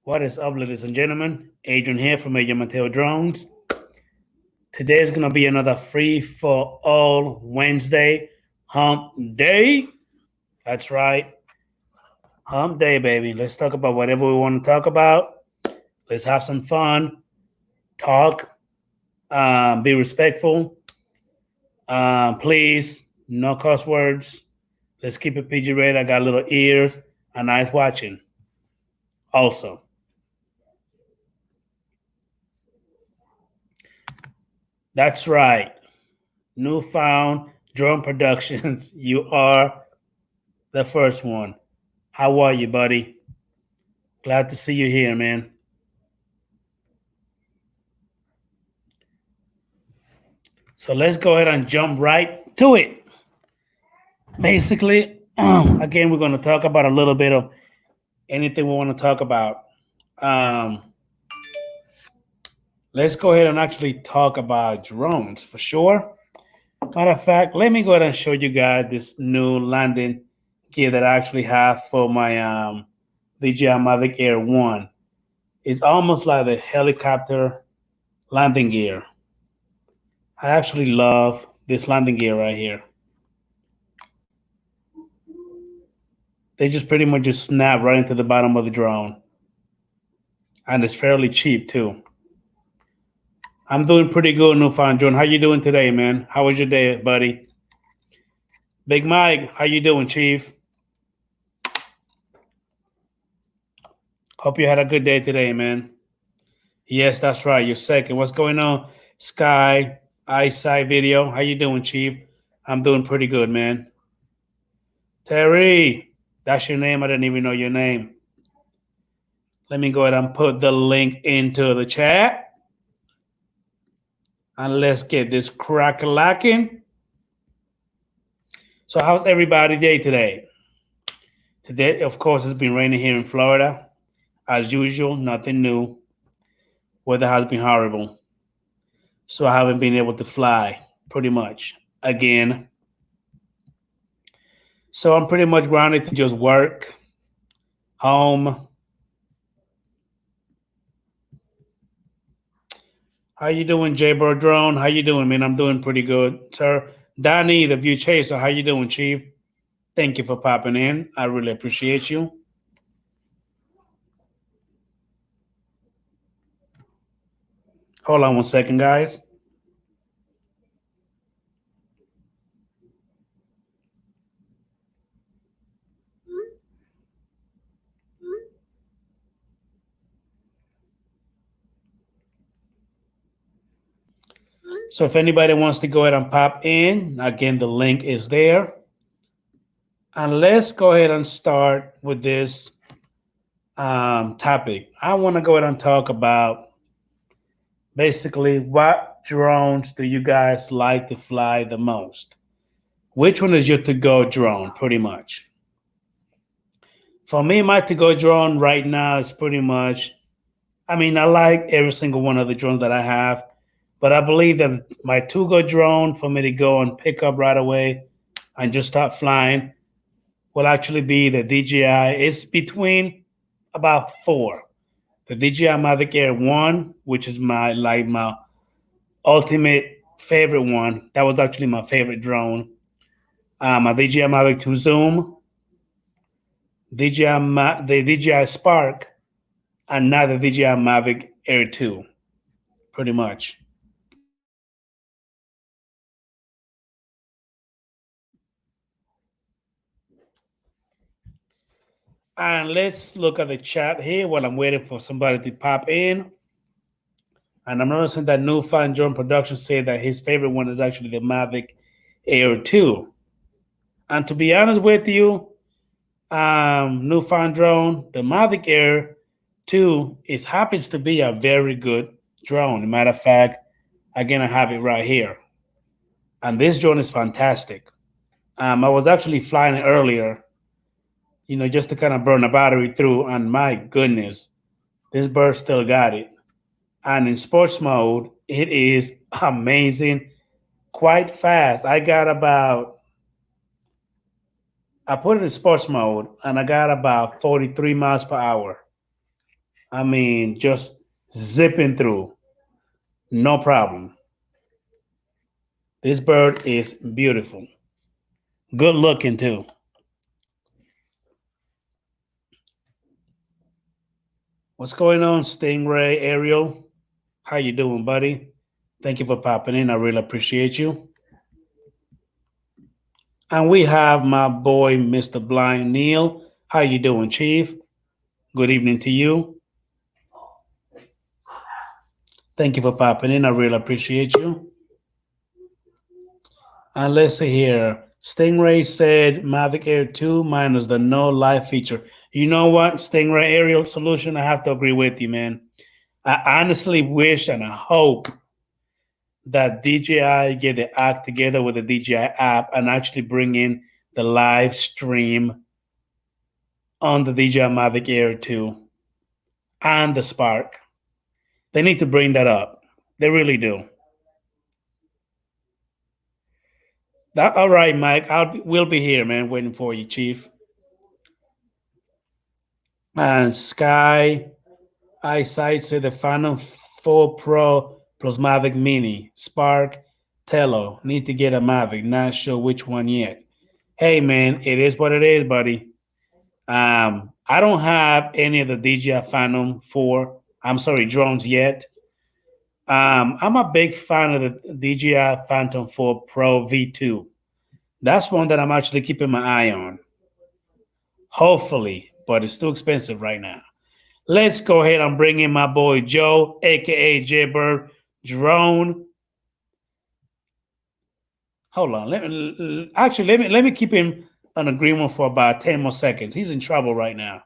What is up, ladies and gentlemen? Adrian here from Major Mateo Drones. Today is going to be another free for all Wednesday hump day. That's right, hump day, baby. Let's talk about whatever we want to talk about. Let's have some fun, talk, be respectful. Please, no cuss words. Let's keep it PG rated. I got little ears and eyes watching. Also, that's right. Newfound Drone Productions. You are the first one. How are you, buddy? Glad to see you here, man. So let's go ahead and jump right to it. Basically, again, we're going to talk about a little bit of anything we want to talk about. Um, let's go ahead and actually talk about drones for sure. Matter of fact, let me go ahead and show you guys this new landing gear that I actually have for my DJI Mavic Air 1. It's almost like the helicopter landing gear. I actually love this landing gear right here. They just pretty much just snap right into the bottom of the drone. And it's fairly cheap too. I'm doing pretty good, Newfound Drone. How you doing today, man? How was your day, buddy? Big Mike, how you doing, Chief? Hope you had a good day today, man. Yes, that's right. You're second. What's going on? Sky, Eyesight Video. How you doing, Chief? I'm doing pretty good, man. Terry, that's your name. I didn't even know your name. Let me go ahead and put the link into the chat. And let's get this crack-a-lacking. So how's everybody day today? Today, of course, it's been raining here in Florida. As usual, nothing new. Weather has been horrible. So I haven't been able to fly, pretty much, again. So I'm pretty much grounded to just work, home. How you doing, J-Bro Drone? How you doing, man? I'm doing pretty good, sir. Donnie, the View Chaser, how you doing, Chief? Thank you for popping in. I really appreciate you. Hold on one second, guys. So if anybody wants to go ahead and pop in, again, the link is there. And let's go ahead and start with this topic. I want to go ahead and talk about basically what drones do you guys like to fly the most? Which one is your to-go drone, pretty much? For me, my to-go drone right now is pretty much, I mean, I like every single one of the drones that I have, but I believe that my to-go drone for me to go and pick up right away and just start flying will actually be the DJI. It's between about four. The DJI Mavic Air 1, which is my ultimate favorite one. That was actually my favorite drone. My DJI Mavic 2 Zoom, the DJI Spark, and now the DJI Mavic Air 2, pretty much. And let's look at the chat here while I'm waiting for somebody to pop in. And I'm noticing that Newfound Drone Production said that his favorite one is actually the Mavic Air 2. And to be honest with you, Newfound Drone, the Mavic Air 2 happens to be a very good drone. As a matter of fact, again, I have it right here. And this drone is fantastic. I was actually flying it earlier, just to kind of burn the battery through. And my goodness, this bird still got it. And in sports mode, it is amazing, quite fast. I put it in sports mode and I got about 43 miles per hour. I mean, just zipping through, no problem. This bird is beautiful, good looking too. What's going on, Stingray Ariel? How you doing, buddy? Thank you for popping in. I really appreciate you. And we have my boy, Mr. Blind Neil. How you doing, Chief? Good evening to you. Thank you for popping in. I really appreciate you. And let's see here. Stingray said Mavic Air 2 minus the no live feature. You know what, Stingray Aerial Solution? I have to agree with you, man. I honestly wish and I hope that DJI get the act together with the DJI app and actually bring in the live stream on the DJI Mavic Air 2 and the Spark. They need to bring that up. They really do. That all right, Mike. We'll be here, man, waiting for you, Chief. And Sky Eyesight said the Phantom 4 Pro plus Mavic Mini, Spark, Tello. Need to get a Mavic. Not sure which one yet. Hey, man, it is what it is, buddy. I don't have any of the DJI Phantom 4. I'm sorry, drones yet. I'm a big fan of the DJI Phantom 4 Pro V2. That's one that I'm actually keeping my eye on. Hopefully, but it's too expensive right now. Let's go ahead and bring in my boy Joe, aka Jaybird Drone. Hold on. Let me keep him on agreement for about 10 more seconds. He's in trouble right now.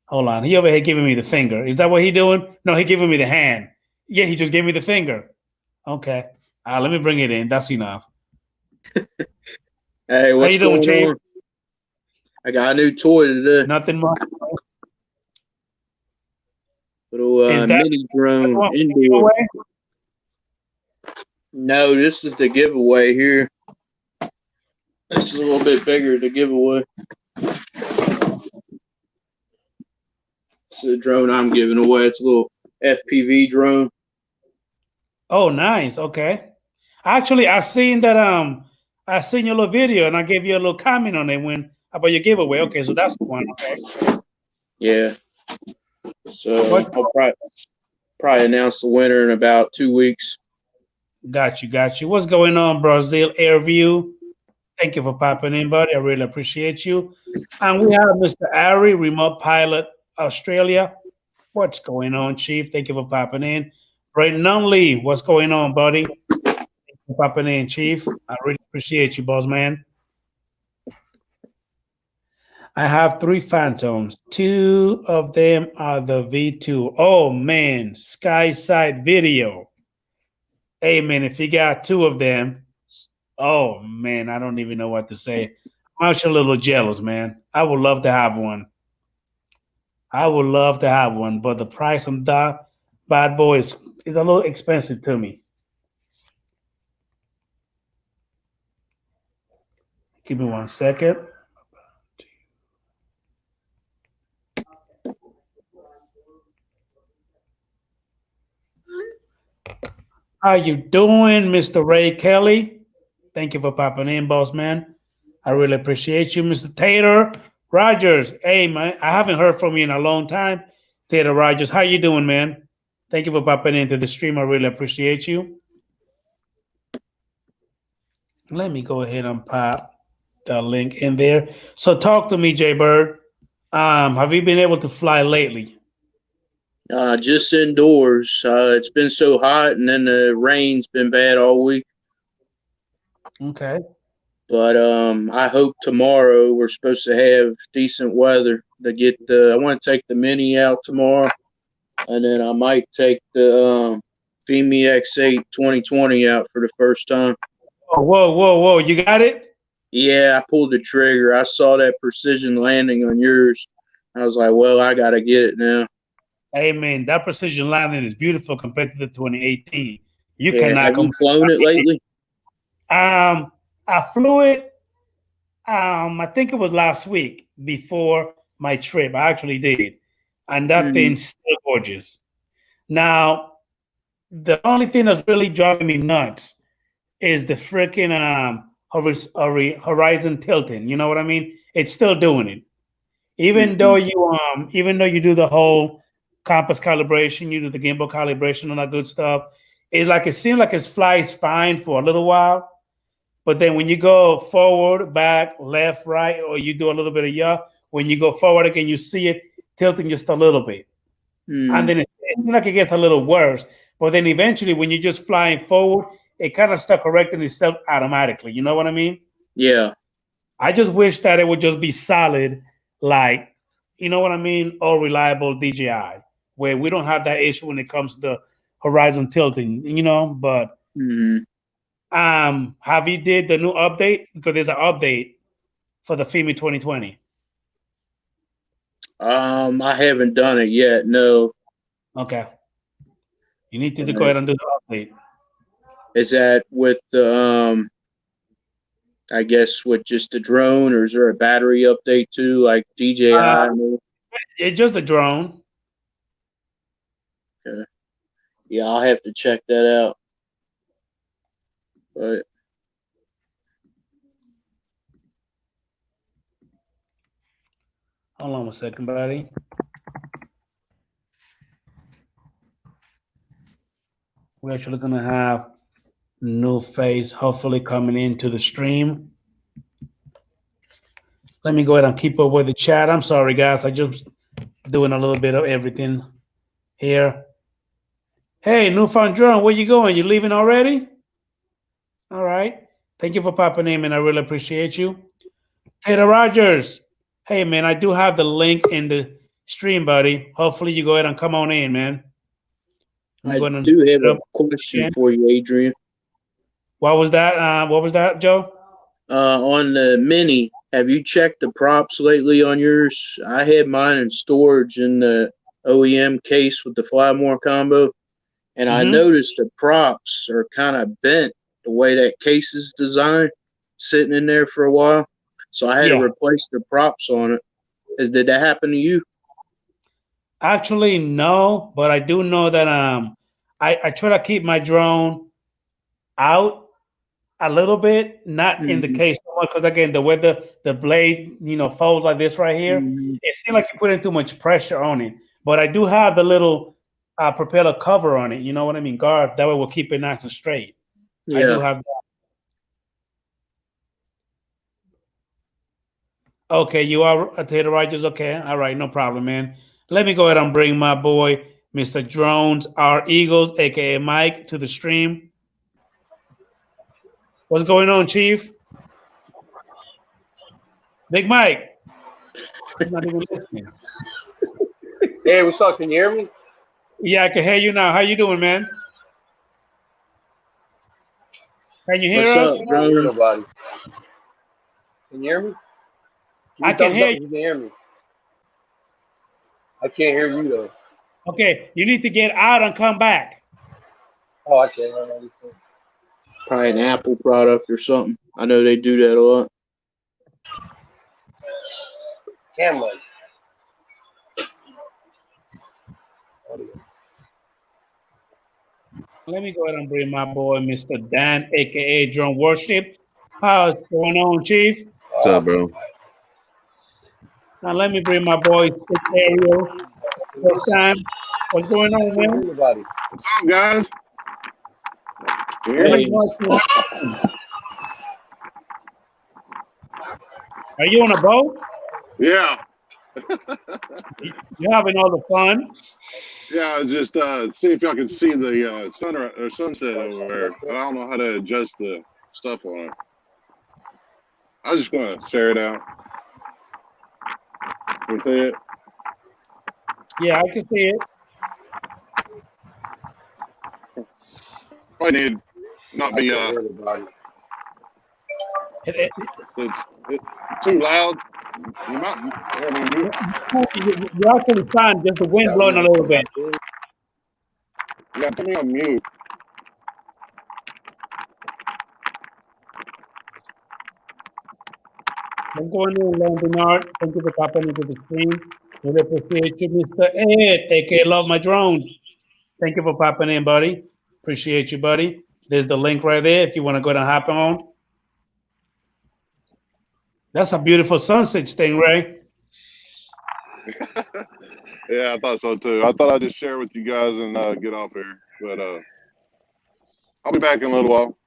Hold on. He over here giving me the finger. Is that what he doing? No, he giving me the hand. Yeah, he just gave me the finger. Okay. Let me bring it in. That's enough. Hey, How what's you doing, going Chief? on? I got a new toy today. Nothing much. Little Is that mini the drone one for the indoor. giveaway? No, this is the giveaway here. This is a little bit bigger, the giveaway. It's the drone I'm giving away. It's a little FPV drone. Oh, nice. Okay. Actually, I seen that I seen your little video and I gave you a little comment on it when about your giveaway. Okay, so that's the one. Okay. Yeah. So What I'll probably announce the winner in about 2 weeks. got you. What's going on, Brazil Airview? Thank you for popping in, buddy. I really appreciate you. And we have Mr. Ari, remote pilot, Australia. What's going on, Chief? Thank you for popping in. Brendan Lee, what's going on, buddy? Thank you for popping in, Chief. I really appreciate you, boss man. I have 3 Phantoms. 2 of them are the V2. Oh man, Sky Side Video. Hey man, if you got 2 of them, oh man, I don't even know what to say. I'm actually a little jealous, man. I would love to have one. I would love to have one, but the price on that bad boy is a little expensive to me. Give me 1 second. How you doing, Mr. Ray Kelly? Thank you for popping in, boss man. I really appreciate you, Mr. Tater Rogers. Hey man, I haven't heard from you in a long time. Tater Rogers, how you doing, man? Thank you for popping into the stream. I really appreciate you. Let me go ahead and pop the link in there. So talk to me, Jay Bird. Have you been able to fly lately? Just indoors. It's been so hot, and then the rain's been bad all week. Okay. But I hope tomorrow we're supposed to have decent weather to get the. I want to take the Mini out tomorrow, and then I might take the Femi X8 2020 out for the first time. Oh, whoa! You got it? Yeah, I pulled the trigger. I saw that precision landing on yours. I was like, well, I got to get it now. Hey man, that precision landing is beautiful compared to the 2018. You Yeah, cannot have you compare. flown it lately? I flew it. I think it was last week before my trip. I actually did. and that thing's still gorgeous. Now, the only thing that's really driving me nuts is the freaking horizon tilting. You know what I mean? It's still doing it, even though you do the whole compass calibration, you do the gimbal calibration, and that good stuff. It's like it seems like it flies fine for a little while, but then when you go forward, back, left, right, or you do a little bit of when you go forward again, you see it tilting just a little bit. And then it seems like it gets a little worse. But then eventually, when you're just flying forward, it kind of start correcting itself automatically. You know what I mean? Yeah. I just wish that it would just be solid, like, you know what I mean? All reliable DJI, where we don't have that issue when it comes to horizon tilting, But have you did the new update? Because there's an update for the FIMI 2020. I haven't done it yet. No. Okay. You need to go ahead and do the update. Is that with the I guess with just the drone, or is there a battery update too, like DJI? It's just a drone. Okay. Yeah, I'll have to check that out. But hold on a second, buddy. We're actually gonna have new face hopefully coming into the stream. Let me go ahead and keep up with the chat. I'm sorry, guys. I just doing a little bit of everything here. Hey, Newfound Drone, where you going? You leaving already? All right. Thank you for popping in, man. I really appreciate you. Taylor Rogers. Hey, man, I do have the link in the stream, buddy. Hopefully you go ahead and come on in, man. I do have a question for you, Adrian. What was that, Joe? On the Mini, have you checked the props lately on yours? I had mine in storage in the OEM case with the Flymore combo, and I noticed the props are kind of bent the way that case is designed, sitting in there for a while. So I had to replace the props on it. Did that happen to you? Actually, no, but I do know that I try to keep my drone out a little bit, not in the case so much, because again, the way the blade, folds like this right here, it seems like you're putting too much pressure on it. But I do have the little propeller cover on it. You know what I mean? Guard. That way we'll keep it nice and straight. Yeah. I do have that. Okay, you are Taylor Rogers. Okay, all right, no problem, man. Let me go ahead and bring my boy, Mr. Drones R Eagles, aka Mike, to the stream. What's going on, Chief? Big Mike. I'm not even listening. Hey, what's up? Can you hear me? Yeah, I can hear you now. How you doing, man? Can you hear us? Nobody. Can you hear me? I can hear you. You can hear me. I can't hear you though. Okay, you need to get out and come back. Oh, I can't. Probably an Apple product or something. I know they do that a lot. Camera. Let me go ahead and bring my boy, Mr. Dan, aka Drone Worship. How's going on, Chief? What's up, bro? Now let me bring my boy, Ariel. First time. What's going on, man? What's up, guys? Hey. Are you on a boat? Yeah. You're having all the fun? Yeah, I was just see if y'all can see the sunset over there. I don't know how to adjust the stuff on it. I was just going to share it out. You see it? Yeah, I can see it. Probably need not be it's too loud. You might. You're actually fine, just the wind blowing a little bit. Yeah, put me on mute. What's going on, Leon Bernard? Thank you for popping into the stream. Really appreciate you, Mr. Ed, aka Love My Drones. Thank you for popping in, buddy. Appreciate you, buddy. There's the link right there if you want to go and hop on. That's a beautiful sunset, Stingray. Yeah, I thought so too. I thought I'd just share with you guys and get off here. But I'll be back in a little while.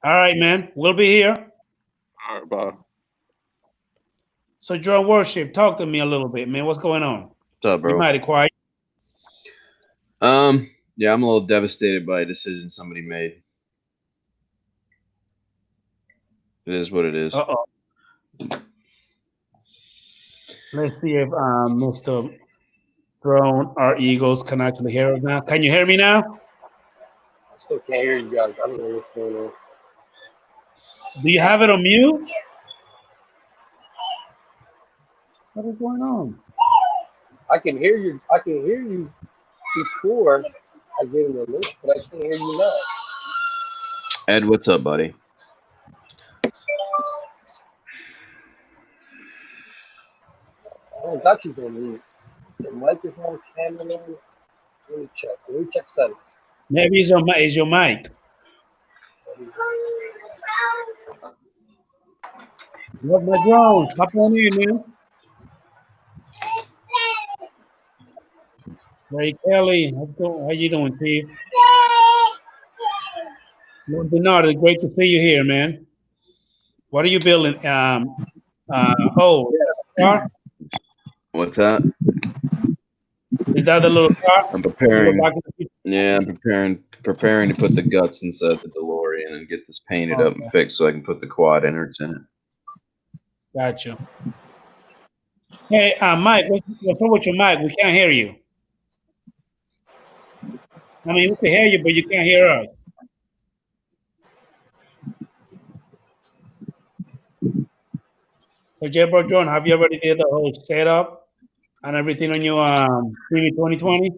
All right, man. We'll be here. All right, bye. So, Drone Worship, talk to me a little bit, man. What's going on? What's up, You're bro? mighty quiet. Yeah, I'm a little devastated by a decision somebody made. It is what it is. Uh-oh. Let's see if Mr. Drone or Eagles can actually hear us now. Can you hear me now? I still can't hear you guys. I don't know what's going on. Do you have it on mute? What is going on? I can hear you. I can hear you before I get in the list, but I can't hear you now. Ed, what's up, buddy? I don't got you on mute. The microphone, camera, let me check. Let me check settings. Maybe it's your mic. Love My Drones. Hop on in, man. Ray Kelly, how you doing, Chief? Lord Bernard, it's great to see you here, man. What are you building? Car? What's that? Is that the little car? I'm preparing. Yeah, I'm preparing to put the guts inside the DeLorean and get this painted up and fixed so I can put the quad innards in it. Gotcha. Hey, Mike, what's up with your mic? We can't hear you. I mean, we can hear you, but you can't hear us. So, Jaybro John, have you already did the whole setup and everything on your TV 2020?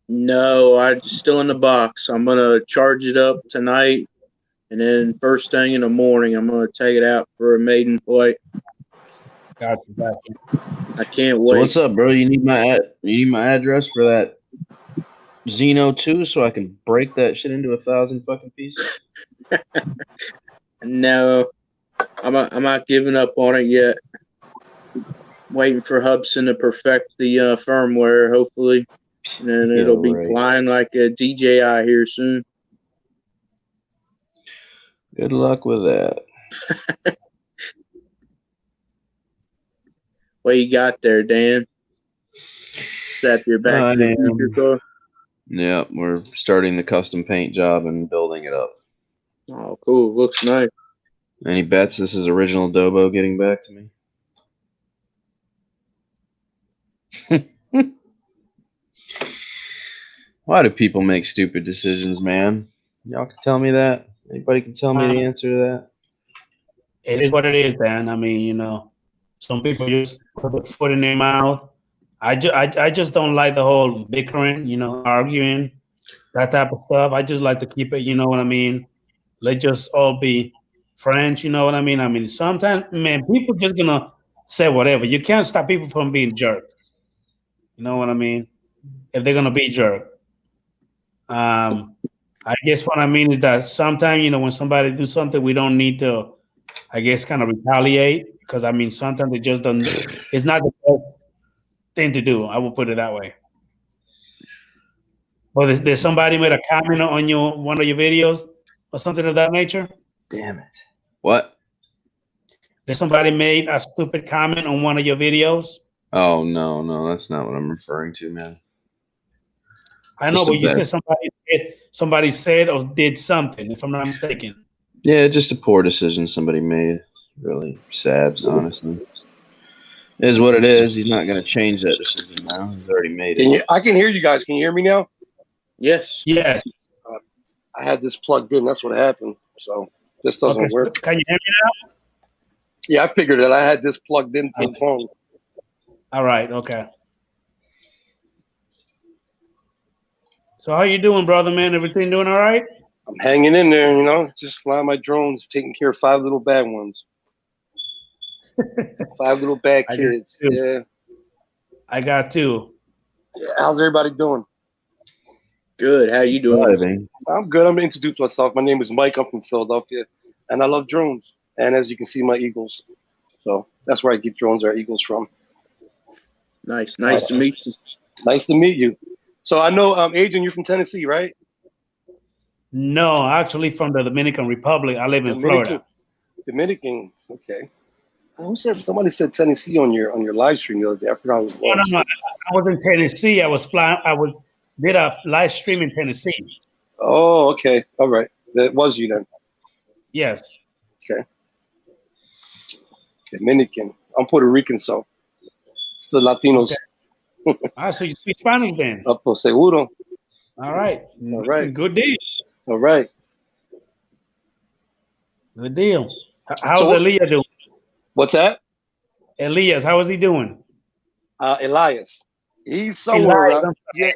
No, I'm still in the box. I'm gonna charge it up tonight, and then first thing in the morning, I'm gonna take it out for a maiden flight. Gotcha. I can't So wait. what's up, bro? You need my address for that Xeno 2 so I can break that shit into 1,000 fucking pieces? No, I'm not giving up on it yet. Waiting for Hubson to perfect the firmware, hopefully, and then it'll be flying like a DJI here soon. Good luck with that. What you got there, Dan? Strap your back to the future car. Yeah, we're starting the custom paint job and building it up. Oh, cool. Looks nice. Any bets this is original Dobo getting back to me? Why do people make stupid decisions, man? Y'all can tell me that? Anybody can tell me the answer to that? It is what it is, Dan. I mean, you know, some people just put their foot in their mouth. I just don't like the whole bickering, you know, arguing, that type of stuff. I just like to keep it, you know what I mean? Let's just all be friends, you know what I mean? I mean, sometimes, man, people just gonna say whatever. You can't stop people from being jerks. You know what I mean? If they're gonna be jerk. I guess what I mean is that sometimes, you know, when somebody do something, we don't need to, I guess, kind of retaliate, because I mean, sometimes it just doesn't. It's not the best thing to do. I will put it that way. Well, there's somebody made a comment on one of your videos or something of that nature. Damn it! What? There's somebody made a stupid comment on one of your videos. Oh no, that's not what I'm referring to, man. I know, but you said somebody said or did something, if I'm not mistaken. Yeah, just a poor decision somebody made. Really sad, honestly. It is what it is. He's not going to change that decision now. He's already made it. I can hear you guys. Can you hear me now? Yes. Yes. I had this plugged in. That's what happened. So this doesn't work. Can you hear me now? Yeah, I figured it. I had this plugged into the phone. All right. Okay. So how you doing, brother, man? Everything doing all right? I'm hanging in there, you know, just flying my drones, taking care of 5 little bad ones. 5 little bad kids. Yeah. I got 2. Yeah, how's everybody doing? Good. How you doing? Driving. I'm good. I'm gonna introduce myself. My name is Mike. I'm from Philadelphia, and I love drones. And as you can see, my eagles. So that's where I get drones or eagles from. Nice. Nice to meet you. Nice to meet you. So I know, Adrian, you're from Tennessee, right? No, actually from the Dominican Republic. I live in Florida. Dominican. Okay. Who said? Somebody said Tennessee on your live stream the other day. I forgot who it No, was. no, I was in Tennessee. I was flying. Did a live stream in Tennessee. Oh, okay. All right. That was you then. Yes. Okay. Dominican. I'm Puerto Rican, so it's the Latinos. Okay. So you speak Spanish then? Up seguro. All right. All right. Good deal. All right. Good deal. How's So- Elias doing? What's that? Elias, how is he doing? Elias. He's somewhere Elias, around. Yeah.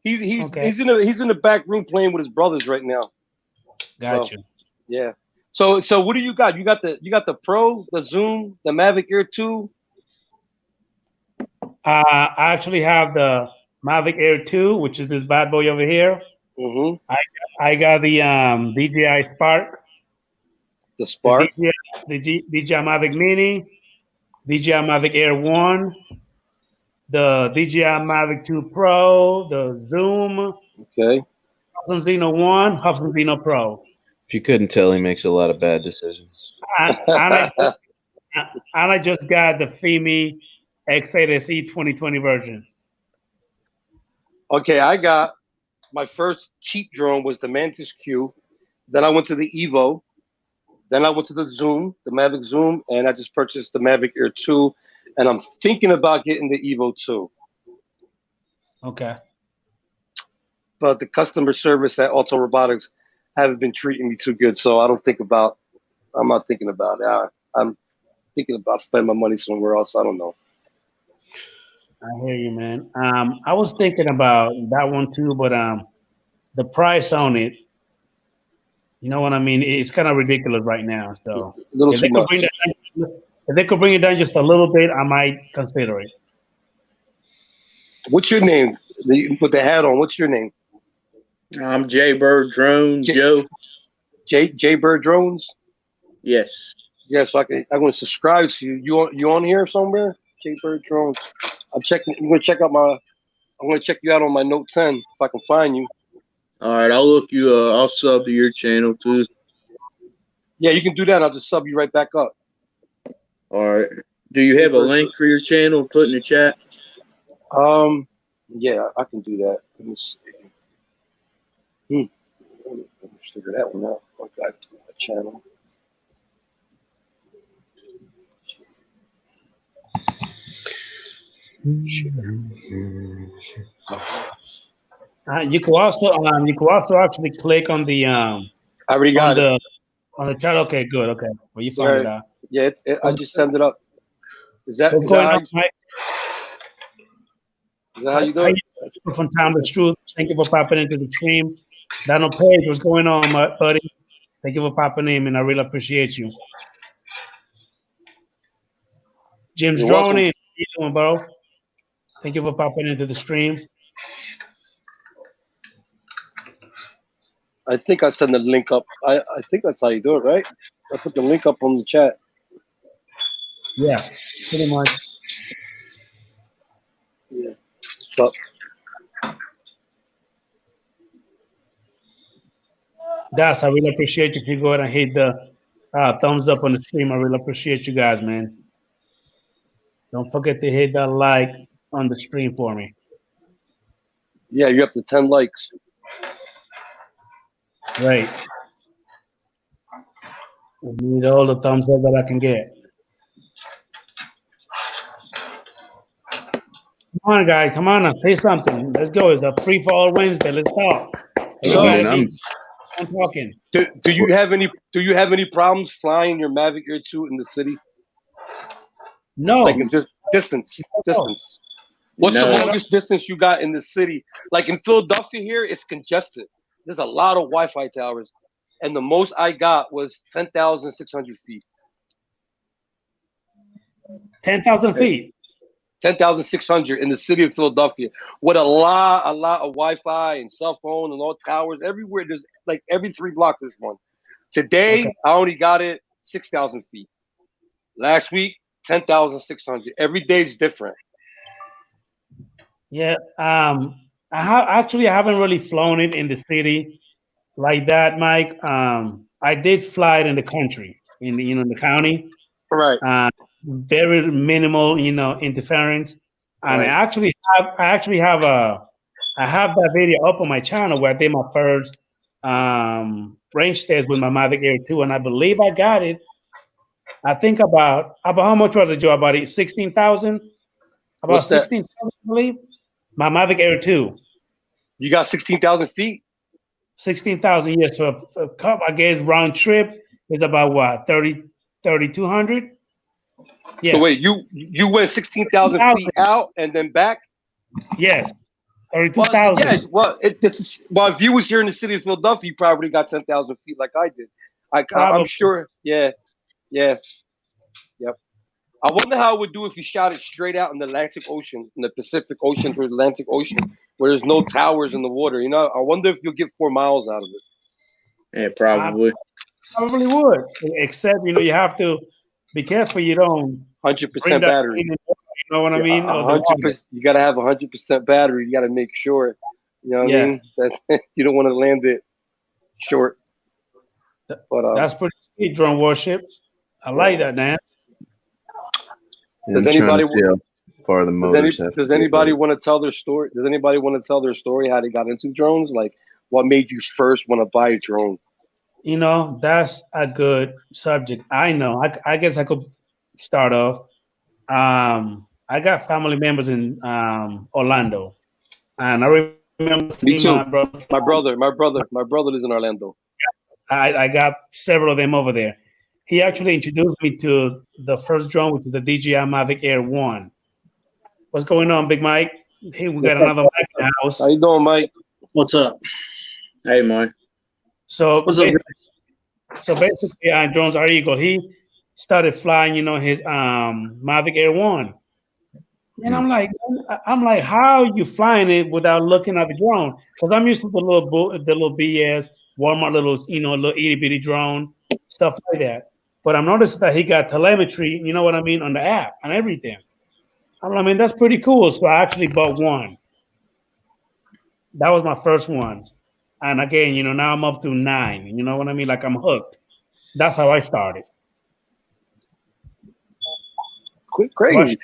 He's Okay. he's in the back room playing with his brothers right now. Got So- you. Yeah. So what do you got? You got the Pro, the Zoom, the Mavic Air 2. I actually have the Mavic Air 2, which is this bad boy over here. Mm-hmm. I got the DJI Spark, The Spark. the DJI Mavic Mini, DJI Mavic Air 1, the DJI Mavic 2 Pro, the Zoom, Okay. Hubsan Zeno 1, Hubsan Zeno Pro. If you couldn't tell, he makes a lot of bad decisions. And I just got the FIMI X8SE 2020 version. Okay, I got my first cheap drone was the Mantis Q. Then I went to the Evo. Then I went to the Zoom, the Mavic Zoom, and I just purchased the Mavic Air 2. And I'm thinking about getting the Evo 2. Okay. But the customer service at Auto Robotics haven't been treating me too good, so I'm not thinking about it. I'm thinking about spending my money somewhere else. I don't know. I hear you, man. I was thinking about that one too, but the price on it, you know what I mean? It's kind of ridiculous right now. So A little if too much. if they could bring it down just a little bit, I might consider it. What's your name? You put the hat on. What's your name? I'm Jaybird Drone Joe. J Bird Drones. Yes. Yeah, so I'm going to subscribe to you. You on here somewhere? J Bird Drones. I'm going to check you out on my Note 10 if I can find you. All right. I'll look you. I'll sub to your channel too. Yeah, you can do that. I'll just sub you right back up. All right. Do you have a link for your channel? Put in the chat. Yeah, I can do that. Let me see. Let me figure that one out. Okay, a channel. You could also actually click on the I already got it. on the chart. Okay, good. Okay, well you found it out. Yeah, I just send it up. Is that, What's is going that, how, on, Mike? is that how you do it? From Time to Truth. Thank you for popping into the stream. Donald Page, what's going on, buddy? Thank you for popping in, and I really appreciate you. Jim's You're Drone in. welcome. How you doing, bro? Thank you for popping into the stream. I think I send the link up. I think that's how you do it, right? I put the link up on the chat. Yeah, pretty much. Yeah. So Das, I really appreciate you. If you go ahead and hit the thumbs up on the stream, I really appreciate you guys, man. Don't forget to hit that like on the stream for me. yeah, you're up to 10 likes. Right. I need all the thumbs up that I can get. Come on, guys. Come on, say something. Let's go. It's a free for all Wednesday. Let's talk. So- Everybody, I'm talking. Do you have any problems flying your Mavic Air 2 in the city? No. Like in distance. What's No. the longest distance you got in the city? Like in Philadelphia here, it's congested. There's a lot of Wi-Fi towers. And the most I got was 10,600 feet. 10,000 feet. 10,600 in the city of Philadelphia with a lot of Wi-Fi and cell phone and all towers everywhere. There's like every 3 blocks there's one. Today, Okay. I only got it 6,000 feet. Last week, 10,600. Every day is different. Yeah. Actually, I haven't really flown it in the city like that, Mike. I did fly it in the country, in the, in the county. Right. Very minimal, interference. And Right. I actually have that video up on my channel where I did my first range test with my Mavic Air 2, and I believe I got it. I think about how much was it, Joe? About 16,000. About What's that? 16,000, I believe. My Mavic Air 2. You got 16,000 feet? 16,000, yes. So a cup, I guess, round trip is about what, 3,200? Yeah. So wait, you went 16,000 feet out and then back? Yes. Well, 32,000. yeah. Well, if you was here in the city of Philadelphia, you probably got 10,000 feet like I did. I'm sure. Yeah. Yeah. Yep. I wonder how it would do if you shot it straight out in the Atlantic Ocean, in the Pacific Ocean to the Atlantic Ocean, where there's no towers in the water. You know, I wonder if you'll get 4 miles out of it. Yeah, probably. Probably would, except you have to be careful you don't 100% battery. You know what I mean? 100%. You got to have 100% battery. You got to make sure. You know what I mean? That you don't want to land it short. But that's pretty sweet, drone worship. I like that, man. Does anybody does anybody want to tell their story? Does anybody want to tell their story how they got into drones? Like, what made you first want to buy a drone? That's a good subject. I know. I guess I could start off. I got family members in Orlando, and I remember seeing my brother. My brother lives in Orlando. I got several of them over there. He actually introduced me to the first drone, which is the DJI Mavic Air 1. What's going on, Big Mike? Hey, we got another Mike in the house. How you doing, Mike? What's up? Hey, Mike. So What's up? Basically, Drones Are Eagle. He started flying, his Mavic Air 1. And I'm like, how are you flying it without looking at the drone? Because I'm used to the little BS, Walmart little, little itty bitty drone, stuff like that. But I'm noticing that he got telemetry, you know what I mean, on the app and everything. I mean, that's pretty cool. So I actually bought one. That was my first one. And again, now I'm up to 9. You know what I mean? Like I'm hooked. That's how I started. Crazy.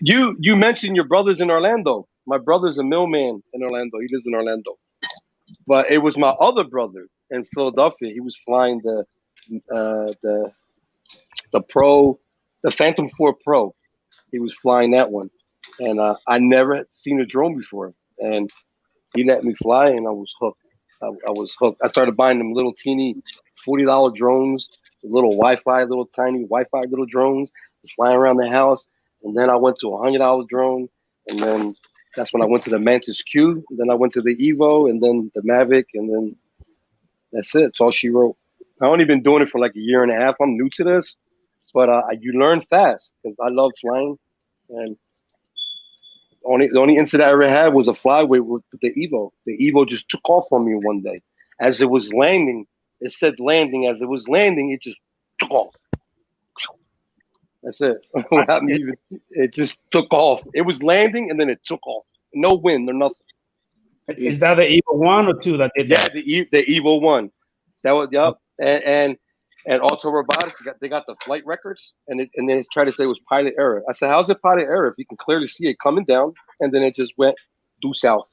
You mentioned your brother's in Orlando. My brother's a mailman in Orlando. He lives in Orlando. But it was my other brother in Philadelphia. He was flying the Phantom 4 Pro. He was flying that one, and I never had seen a drone before. And he let me fly, and I was hooked. I was hooked. I started buying them little teeny $40 drones, little tiny Wi-Fi little drones, flying around the house. And then I went to a $100 drone, and then that's when I went to the Mantis Q. And then I went to the Evo, and then the Mavic, and then that's it. It's all she wrote. I've only been doing it for like a year and a half. I'm new to this, but you learn fast because I love flying. And the only incident I ever had was a flyway with the Evo. The Evo just took off on me one day. As it was landing, it said landing. As it was landing, it just took off. That's it. It just took off. It was landing and then it took off. No wind or nothing. Is that the Evo 1 or 2 that did that? Yeah, the Evo 1. That was and Auto Robotics they got the flight records and they tried to say it was pilot error. I said, how's it pilot error if you can clearly see it coming down and then it just went due south?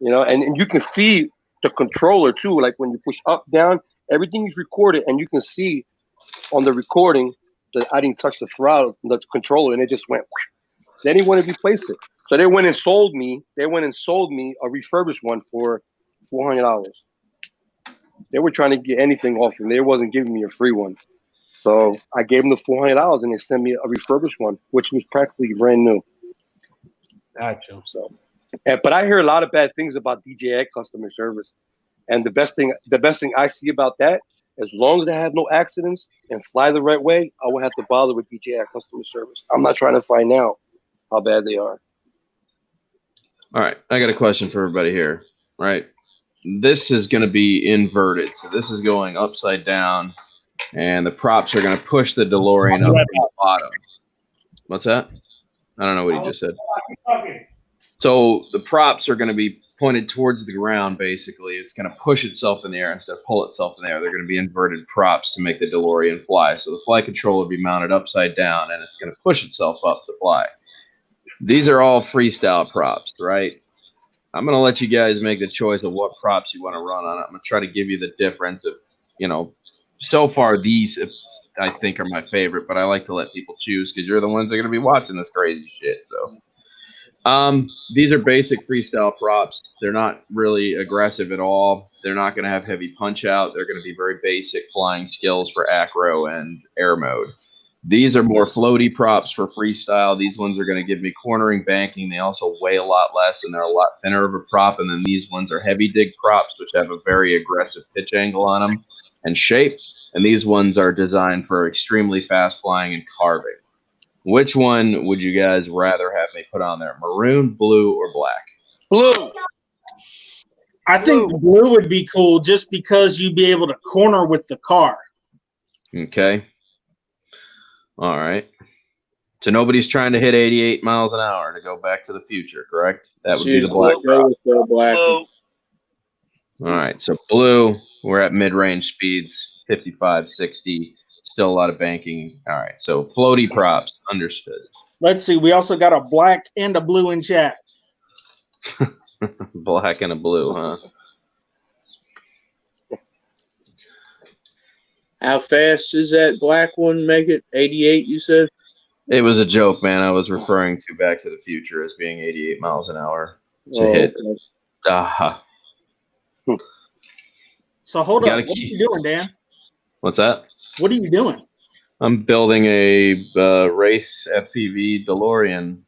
And you can see the controller too. Like when you push up, down, everything is recorded, and you can see on the recording that I didn't touch the throttle, the controller, and it just went. Then he wanted to replace it, so they went and sold me. A refurbished one for $400. They were trying to get anything off me. They wasn't giving me a free one, so I gave them the $400, and they sent me a refurbished one, which was practically brand new. Gotcha. So, but I hear a lot of bad things about DJI customer service, and the best thing I see about that, as long as I have no accidents and fly the right way, I won't have to bother with DJI customer service. I'm not trying to find out how bad they are. All right, I got a question for everybody here. Right, this is going to be inverted, so this is going upside down, and the props are going to push the DeLorean up from the bottom. What's that? I don't know what he just said. So the props are going to be pointed towards the ground, basically. It's going to push itself in the air instead of pull itself in the air. They're going to be inverted props to make the DeLorean fly. So the flight control will be mounted upside down, and it's going to push itself up to fly. These are all freestyle props, right? I'm going to let you guys make the choice of what props you want to run on it. I'm going to try to give you the difference of, so far these I think are my favorite, but I like to let people choose because you're the ones that are going to be watching this crazy shit. So these are basic freestyle props. They're not really aggressive at all. They're not going to have heavy punch out. They're going to be very basic flying skills for acro and air mode. These are more floaty props for freestyle. These ones are going to give me cornering, banking. They also weigh a lot less, and they're a lot thinner of a prop. And then these ones are heavy dig props, which have a very aggressive pitch angle on them and shape. And these ones are designed for extremely fast flying and carving. Which one would you guys rather have me put on there? Maroon, blue, or black? Blue. I think the blue would be cool just because you'd be able to corner with the car. Okay. All right. So nobody's trying to hit 88 miles an hour to go back to the future, correct? That would be the black prop. All right. So blue, we're at mid-range speeds, 55, 60. Still a lot of banking. All right. So floaty props, understood. Let's see. We also got a black and a blue in chat. Black and a blue, huh? How fast is that black one make it? 88, you said? It was a joke, man. I was referring to Back to the Future as being 88 miles an hour to hit. So hold up. What are you doing, Dan? What's that? What are you doing? I'm building a race FPV DeLorean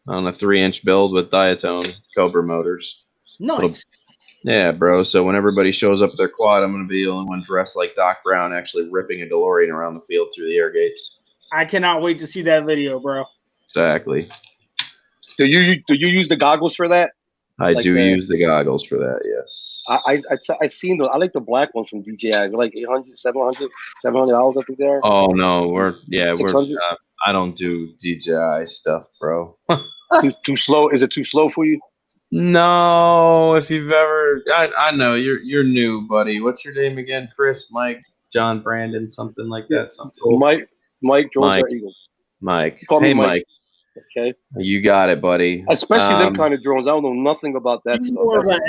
on a 3-inch build with Diatone Cobra motors. Nice. Yeah, bro. So when everybody shows up at their quad, I'm going to be the only one dressed like Doc Brown actually ripping a DeLorean around the field through the air gates. I cannot wait to see that video, bro. Exactly. Do you use the goggles for that? I do use the goggles for that, yes. I seen those. I like the black ones from DJI. They're like $800, $700, I think they are. Oh no, we're I don't do DJI stuff, bro. Too slow? Is it too slow for you? No, if you've ever, I know you're new, buddy. What's your name again? Chris, Mike, John, Brandon, something like that. Something cool. Mike, George or Eagles. Mike. Call me hey, Mike. Okay. You got it, buddy. Especially them kind of drones. I don't know nothing about that. He's more of an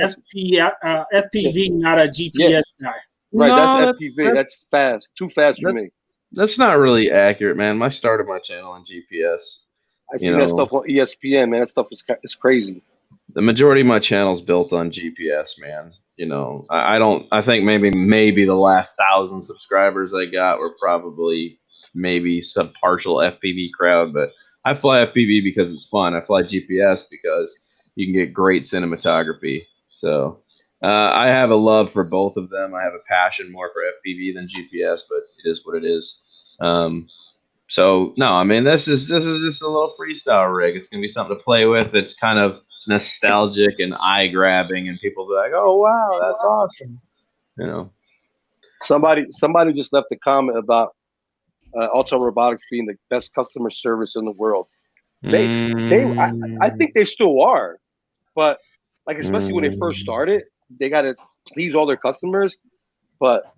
FPV, not a GPS guy. Right, No, that's FPV. That's fast. Too fast for me. That's not really accurate, man. I started my channel on GPS. I see that stuff on ESPN, man. That stuff is crazy. The majority of my channel's built on GPS, man. I think maybe the last 1,000 subscribers I got were probably maybe some partial FPV crowd, but I fly FPV because it's fun. I fly GPS because you can get great cinematography. So I have a love for both of them. I have a passion more for FPV than GPS, but it is what it is. So no, I mean this is just a little freestyle rig. It's gonna be something to play with. It's kind of nostalgic and eye grabbing, and people be like, "Oh wow, that's awesome!" Somebody just left a comment about Ultra Robotics being the best customer service in the world. I think they still are, but like especially when they first started, they got to please all their customers. But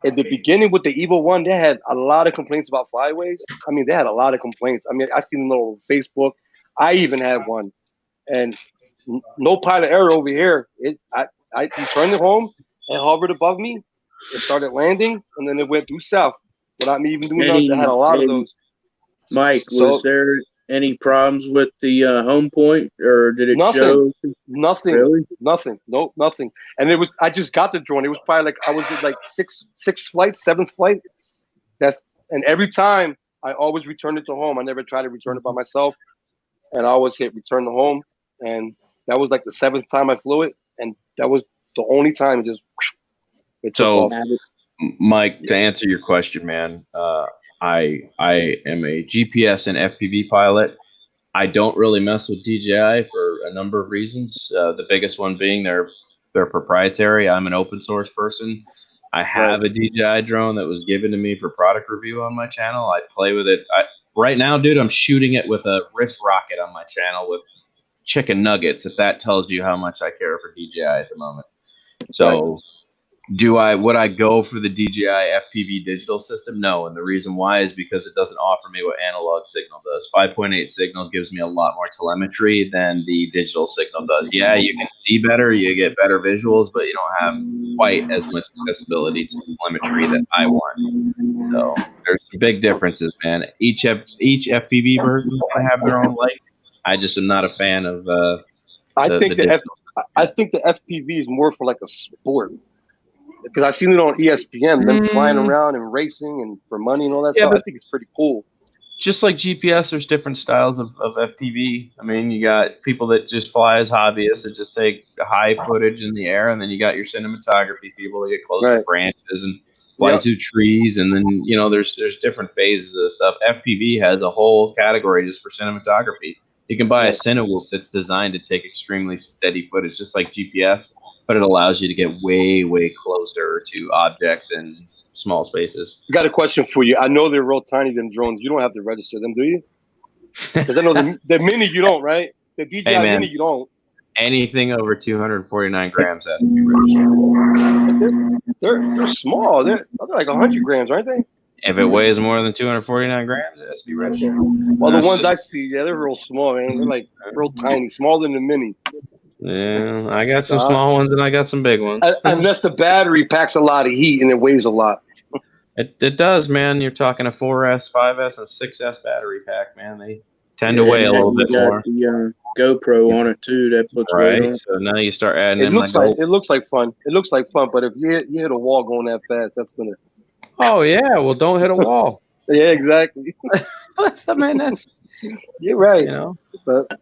at the beginning with the Evo 1, they had a lot of complaints about flyways. I mean, they had a lot of complaints. I mean, I seen them on Facebook. I even had one, and no pilot error over here. I returned it home and hovered above me. It started landing, and then it went due south without me even doing nothing. I had a lot of those. Mike, was there any problems with the home point, or did it show? Nothing. Really? Nothing. Nope, nothing. And it was. I just got the drone. It was probably like I was at like seventh flight. And every time I always returned it to home. I never tried to return it by myself, and I always hit return to home. And that was like the 7th time I flew it, and that was the only time it just. It took off. Mike, to answer your question, man, I am a GPS and FPV pilot. I don't really mess with DJI for a number of reasons. The biggest one being they're proprietary. I'm an open source person. I have a DJI drone that was given to me for product review on my channel. I play with it. Right now, dude, I'm shooting it with a Rift Rocket on my channel with chicken nuggets, if that tells you how much I care for DJI at the moment. So would I go for the DJI FPV digital system? No, and the reason why is because it doesn't offer me what analog signal does. 5.8 signal gives me a lot more telemetry than the digital signal does. Yeah, you can see better, you get better visuals, but you don't have quite as much accessibility to telemetry that I want. So there's some big differences, man. Each FPV version is going to have their own light. I just am not a fan of I think the FPV is more for like a sport. Because I've seen it on ESPN, them flying around and racing and for money and all that stuff. I think it's pretty cool. Just like GPS, there's different styles of FPV. I mean, you got people that just fly as hobbyists that just take high footage in the air, and then you got your cinematography people that get close to branches and fly through trees, and then there's different phases of stuff. FPV has a whole category just for cinematography. You can buy a Cinewhoop that's designed to take extremely steady footage, just like GPS. But it allows you to get way, way closer to objects in small spaces. Got a question for you. I know they're real tiny, them drones. You don't have to register them, do you? Because I know the Mini, you don't, right? The DJI Mini, you don't. Anything over 249 grams has to be registered. They're small. They're like 100 grams, aren't they? If it weighs more than 249 grams, it has to be registered. Well, the ones I see, they're real small, man. They're like real tiny, smaller than the Mini. Yeah, I got some small ones and I got some big ones. Unless the battery packs a lot of heat and it weighs a lot. It does, man. You're talking a 4S, 5S, and 6S battery pack, man. They tend to weigh a little bit more. The GoPro on it too. That puts weight on. So now you start adding. It looks like fun. It looks like fun, but if you hit a wall going that fast, that's gonna. Oh yeah, well don't hit a wall. Yeah, exactly. I mean, you're right. But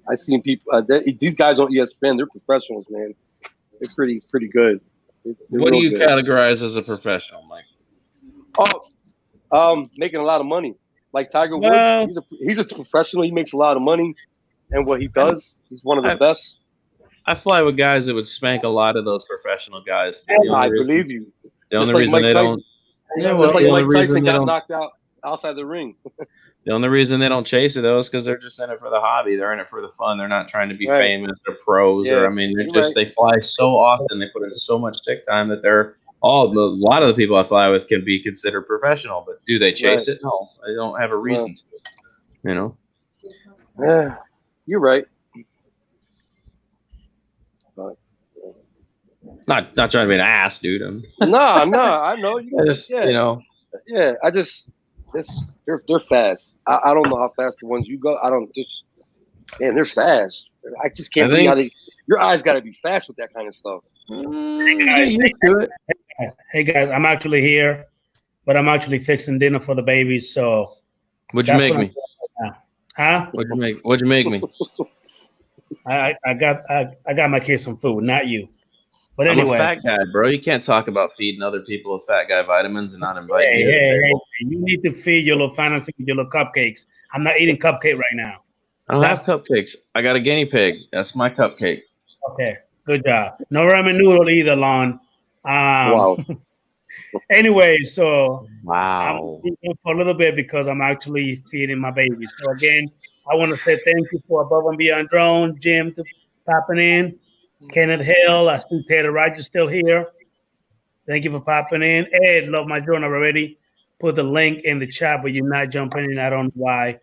I seen people. These guys on ESPN, they're professionals, man. They're pretty good. What do you categorize as a professional, Mike? Making a lot of money. Like Tiger Woods, he's a professional. He makes a lot of money, and what he does, he's one of the best. I fly with guys that would spank a lot of those professional guys. I believe you. The only reason they don't. Just like Mike Tyson got knocked out outside the ring. The only reason they don't chase it though is because they're just in it for the hobby. They're in it for the fun. They're not trying to be famous or pros they fly so often. They put in so much stick time that a lot of the people I fly with can be considered professional. But do they chase it? No, they don't have a reason to. Yeah, you're right. But, not trying to be an ass, dude. No, I know you. Yeah, I just. They're fast. I don't know how fast the ones you go. Man, they're fast. I just can't. Your eyes got to be fast with that kind of stuff. Hey guys, I'm actually here, but I'm actually fixing dinner for the babies. So, what'd you make me? Huh? What'd you make me? I got my kids some food, not you. But anyway, I'm a fat guy, bro. You can't talk about feeding other people with fat guy vitamins and not invite me. Hey, you need to feed your little financing with your little cupcakes. I'm not eating cupcake right now. I don't have cupcakes. I got a guinea pig. That's my cupcake. Okay, good job. No ramen noodle either, Lon. Wow. Anyway, so wow. I'm eating for a little bit because I'm actually feeding my babies. So again, I want to say thank you for Above and Beyond Drone, Jim, to popping in. Kenneth Hill, I see Taylor Rogers still here. Thank you for popping in. Ed, love my drone. I've already put the link in the chat, but you're not jumping in. I don't know why.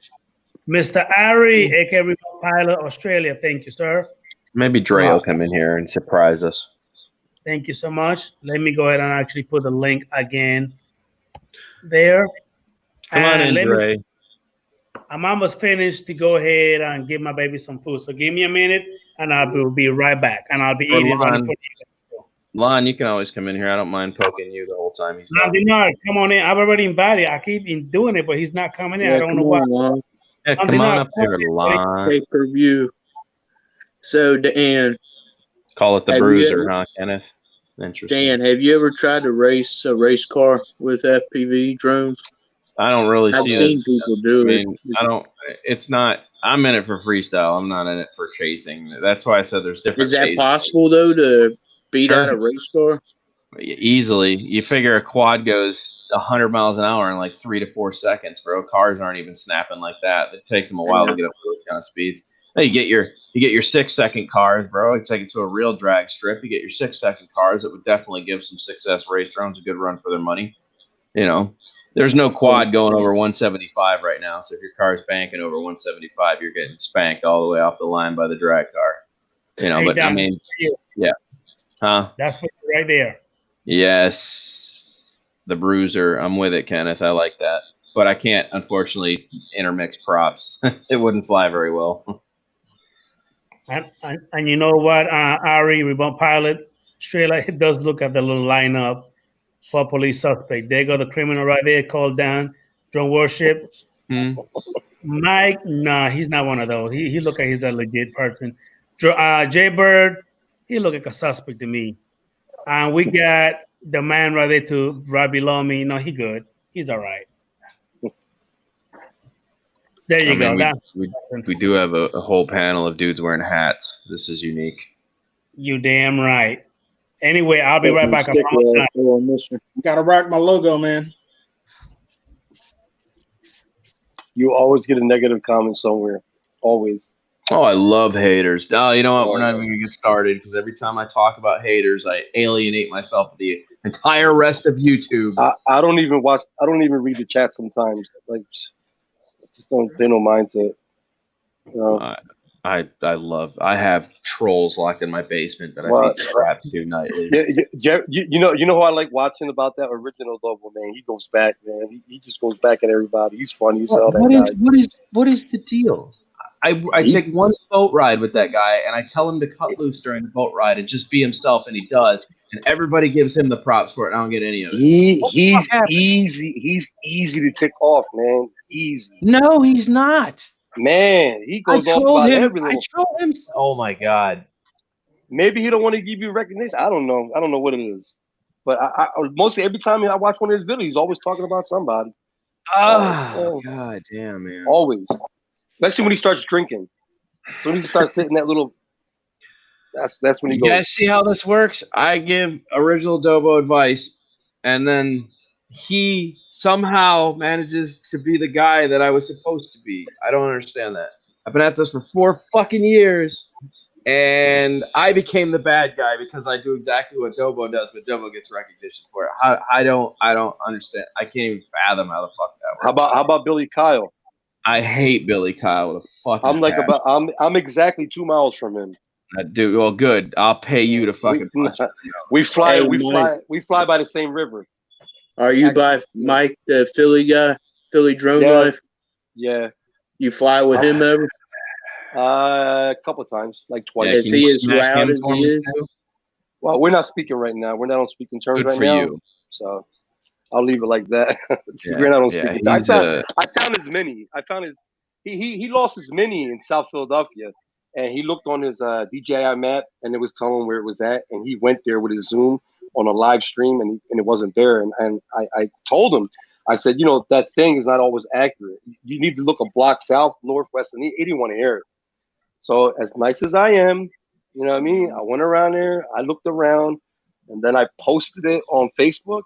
Mr. Ari, aka Remote Pilot Australia. Thank you, sir. Maybe Dre will come in here and surprise us. Thank you so much. Let me go ahead and actually put the link again there. Come on in, Dre. I'm almost finished to go ahead and give my baby some food. So give me a minute. And I will be right back. And I'll be eating. Lon, you can always come in here. I don't mind poking you the whole time. Denard, come on in. I've already invited. I keep doing it, but he's not coming in. I don't know why. Yeah, come on up there, Lon. Pay-per-view. So, Dan. Call it the Bruiser, huh, Kenneth? Interesting. Dan, have you ever tried to race a race car with FPV drones? I don't really I've see seen that. people I do it. mean, I don't. It's not. I'm in it for freestyle. I'm not in it for chasing. That's why I said there's different. Is that phases. possible though to beat Sure. out a race car? Easily. You figure a quad goes 100 miles an hour in like 3 to 4 seconds, bro. Cars aren't even snapping like that. It takes them a while to get up to those kind of speeds. Now you get your 6-second cars, bro. You take it to a real drag strip. You get your 6-second cars. It would definitely give some success race drones a good run for their money. You know, there's no quad going over 175 right now. So if your car's banking over 175, you're getting spanked all the way off the line by the drag car. You know, Hey, but Don, I mean, yeah, huh? that's for you right there. Yes, the bruiser. I'm with it, Kenneth. I like that, but I can't unfortunately intermix props. It wouldn't fly very well. And you know what, Ari, Remote Pilot, straight like it does look at the little lineup for police suspect. There go the criminal right there, called down, drone worship. Mike, nah, he's not one of those. He look like he's a legit person. Jay Bird, he look like a suspect to me. And we got the man right there to right below me. No, he good. He's all right. There you go. We do have a whole panel of dudes wearing hats. This is unique. You damn right. Anyway, I'll be right back. Gotta rock my logo, man. You always get a negative comment somewhere. Always. Oh, I love haters. No, you know what? We're not even gonna get started because every time I talk about haters, I alienate myself with the entire rest of YouTube. I don't even watch. I don't even read the chat sometimes. Like, just don't pay no mind to it. You know? I have trolls locked in my basement that I beat strapped to nightly. You know who I like watching about that original Double, man. He goes back, man. He just goes back at everybody. He's funny as hell. What is the deal? I take one boat ride with that guy and I tell him to cut loose during the boat ride and just be himself, and he does. And everybody gives him the props for it. And I don't get any of it. He's easy. He's easy to tick off, man. Easy. No, he's not. Man, he goes off about every little. I troll him. Oh my god. Maybe he don't want to give you recognition. I don't know. I don't know what it is. But I mostly every time I watch one of his videos, he's always talking about somebody. Oh, god damn, man. Always. Especially when he starts drinking. So when he starts hitting that little, that's when he goes. You guys see how this works? I give original Dobo advice, and then he somehow manages to be the guy that I was supposed to be. I don't understand that. I've been at this for 4 fucking years, and I became the bad guy because I do exactly what Dobo does, but Dobo gets recognition for it. I don't understand. I can't even fathom how the fuck that works. How about Billy Kyle? I hate Billy Kyle with a fucking passion. I'm exactly 2 miles from him. Dude, well, good. I'll pay you to fucking punch him. We fly by the same river. Are you by Mike, the Philly guy, Philly Drone Life? Yeah. You fly with him ever? A couple of times, like twice. Is he as loud as he is? Well, we're not speaking right now. We're not on speaking terms right now. You. So I'll leave it like that. We're not on speaking terms. I found his mini. He lost his mini in South Philadelphia, and he looked on his DJI map, and it was telling him where it was at, and he went there with his Zoom on a live stream, and it wasn't there. And I told him, I said, you know, that thing is not always accurate. You need to look a block south, northwest, and he didn't want to hear it. So as nice as I am, you know what I mean? I went around there, I looked around, and then I posted it on Facebook.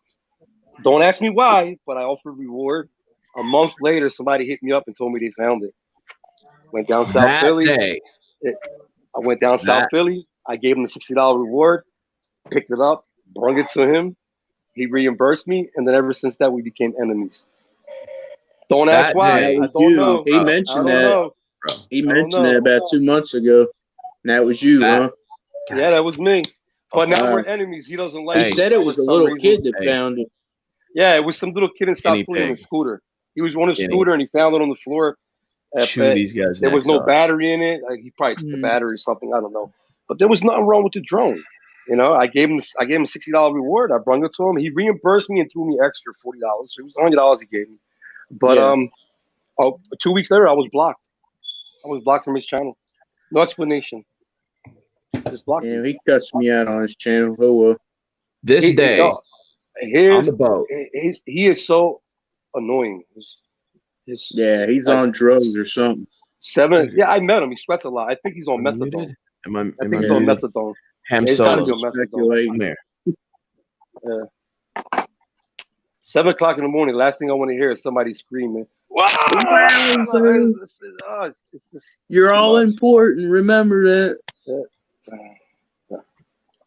Don't ask me why, but I offered a reward. A month later, somebody hit me up and told me they found it. Went down South Philly. I went down South Philly. I gave him a $60 reward, picked it up, brought it to him. He reimbursed me, and then ever since that, we became enemies. Don't ask why. I don't know. He mentioned that. He mentioned it about 2 months ago. And that was you, huh? Yeah, that was me. But now we're enemies. He doesn't like. He said it was a little kid that found it. Yeah, it was some little kid in South Philly on a scooter. He was on a scooter and he found it on the floor. These guys. There was no battery in it. Like, he probably took the battery or something. I don't know. But there was nothing wrong with the drone. You know, I gave him a $60 reward. I brought it to him. He reimbursed me and threw me extra $40. So it was $100 he gave me. But 2 weeks later, I was blocked. I was blocked from his channel. No explanation. Just blocked. Yeah, he cussed me out on his channel. Oh well. This day, on the boat. He is so. annoying. Yeah, he's like, on drugs or something. 7. Yeah, I met him. He sweats a lot. I think he's on I'm methadone. muted? Am I I think muted? he's on methadone. Ham He's got to be Solos. on methadone. Speculating. Come here. 7 o'clock in the morning. Last thing I want to hear is somebody screaming. Wow! It's You're all much. important. Remember that.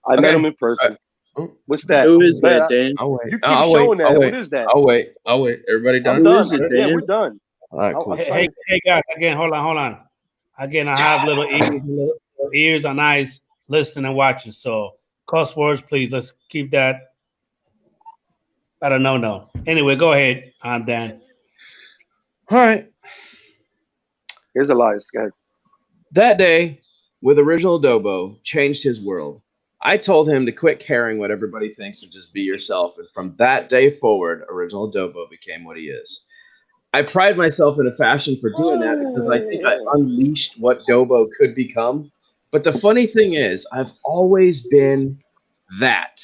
I met Okay. him in person. What's that? Who is Man, that, Dan? I'll wait. You keep I'll showing wait. that. I'll What wait. is that? I'll wait. I'll wait. Everybody done? I'm Who done. is it, Yeah, Dan? we're done. All right, cool. Hey guys, again, hold on. Again, I have little ears and eyes listening and watching. So cuss words, please. Let's keep that at a no. Anyway, go ahead. I'm Dan. All right. Here's Elias. Go ahead. That day, with Original Adobo, changed his world. I told him to quit caring what everybody thinks and just be yourself. And from that day forward, Original Adobo became what he is. I pride myself in a fashion for doing that because I think I unleashed what Dobo could become. But the funny thing is, I've always been that,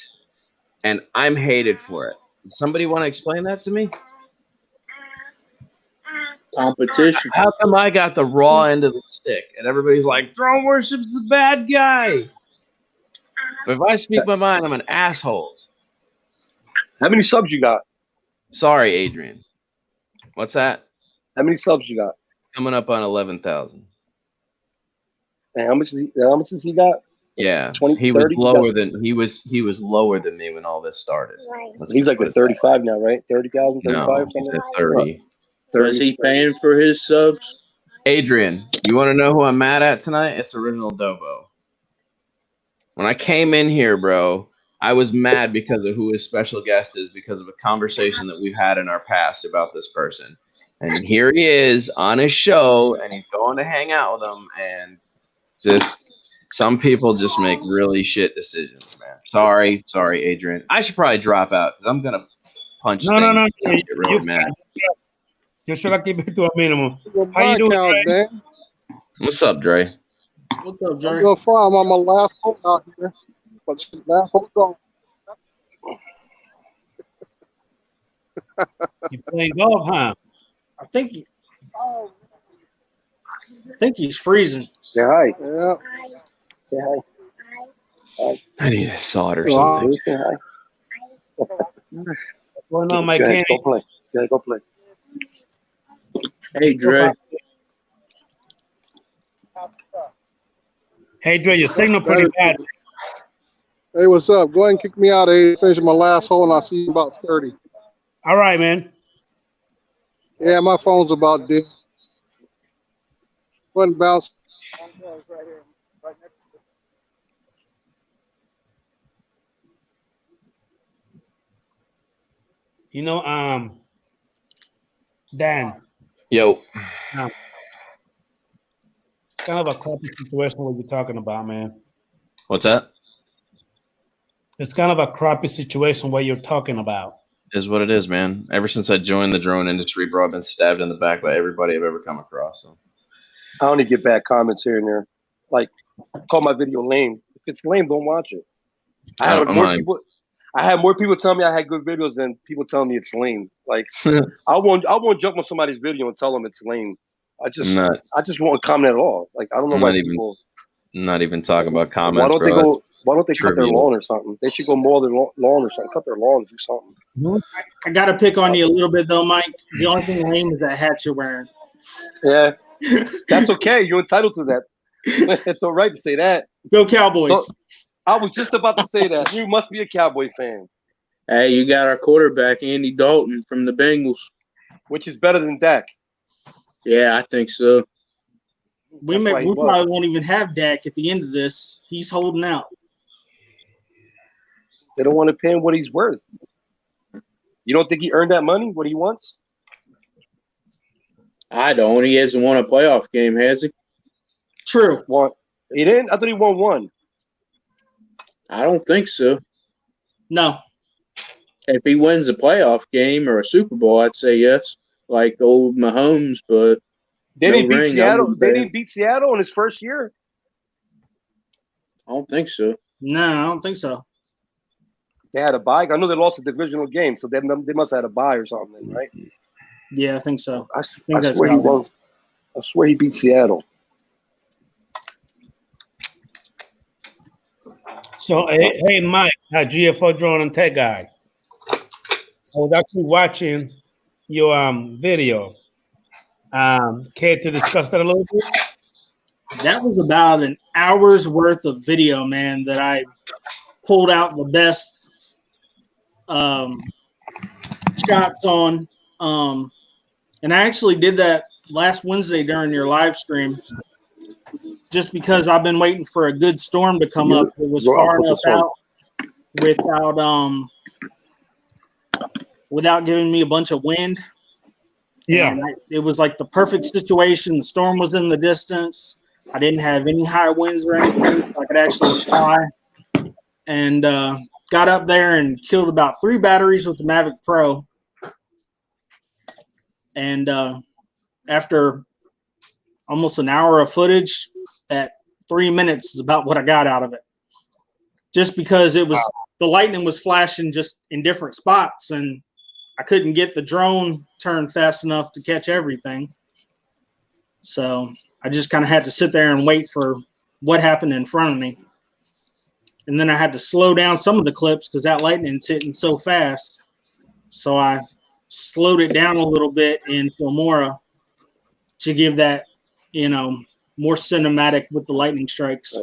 and I'm hated for it. Does somebody want to explain that to me? Competition. How come I got the raw end of the stick, and everybody's like, Drone Worship's the bad guy? But if I speak my mind, I'm an asshole. How many subs you got? Sorry, Adrian. What's that? How many subs you got? Coming up on 11,000. And how much has he got? Yeah, 20, he was 30? lower than he was lower than me when all this started. He's like at 35 now, right? 30,000, 35, No, he's something. at 30. Was he paying for his subs? Adrian, you want to know who I'm mad at tonight? It's Original Dobo. When I came in here, bro, I was mad because of who his special guest is, because of a conversation that we've had in our past about this person. And here he is on his show, and he's going to hang out with him. And just some people just make really shit decisions, man. Sorry, Adrian. I should probably drop out because I'm gonna punch. No. Get really mad. Yo should I keep it to a minimum? Well, How you my doing, account, Dre? Dan. What's up, Dre? What's up, I'm Jerry? doing fine. I'm on my last hole out here. But last hole gone. You playing golf, huh? I think he's freezing. Say hi. Yeah. Say hi. I need a solder or Well, something. Say hi. What's going on, Mike Go ahead, Kenny? go play. Yeah, go play. Hey, Dre. Hey, Dre, your signal pretty bad. Hey, what's up? Go ahead and kick me out, A. Finish my last hole, and I'll see you in about 30. All right, man. Yeah, my phone's about dead. Go ahead and bounce. You know, Dan, Yo, it's kind of a crappy situation what you're talking about, man. what's that? It's kind of a crappy situation what you're talking about. Is what it is, man. Ever since I joined the drone industry, bro, I've been stabbed in the back by everybody I've ever come across. So. I only get bad comments here and there. Like, call my video lame. If it's lame, don't watch it. I had more people tell me I had good videos than people telling me it's lame. Like, I won't jump on somebody's video and tell them it's lame. I just won't comment at all. Like, I don't know why people. Not even talking about comments, Why don't they cut their trivial. lawn or something? They should go mow their lawn or something. Cut their lawn, do something. I got to pick on you a little bit, though, Mike. The only thing lame is that hat you're wearing. Yeah, that's okay. You're entitled to that. It's all right to say that. Go Cowboys. So, I was just about to say that. You must be a Cowboy fan. Hey, you got our quarterback, Andy Dalton from the Bengals. Which is better than Dak. Yeah, I think so. We probably won't even have Dak at the end of this. He's holding out. They don't want to pay him what he's worth. You don't think he earned that money, what he wants? I don't. He hasn't won a playoff game, has he? True. He didn't? I thought he won one. I don't think so. No. If he wins a playoff game or a Super Bowl, I'd say yes, like old Mahomes, but they didn't beat Seattle. They didn't beat Seattle in his first year. I don't think so. No, I don't think so. They had a bye. I know they lost a divisional game, so they must have had a bye or something, right? Yeah, I think so. I think that's swear he about right. won. I swear he beat Seattle. So, hey, Mike, GFO drone and tech guy. I was actually watching your video. Care to discuss that a little bit? That was about an hour's worth of video, man, that I pulled out the best shots on. And I actually did that last Wednesday during your live stream, just because I've been waiting for a good storm to come up. It was far enough out without giving me a bunch of wind. Yeah. It was like the perfect situation. The storm was in the distance. I didn't have any high winds or anything, so I could actually fly. And got up there and killed about 3 batteries with the Mavic Pro. And after almost an hour of footage, at 3 minutes is about what I got out of it. Just because it was the lightning was flashing just in different spots, and I couldn't get the drone turned fast enough to catch everything. So I just kind of had to sit there and wait for what happened in front of me. And then I had to slow down some of the clips because that lightning's hitting so fast. So I slowed it down a little bit in Filmora to give that, more cinematic with the lightning strikes.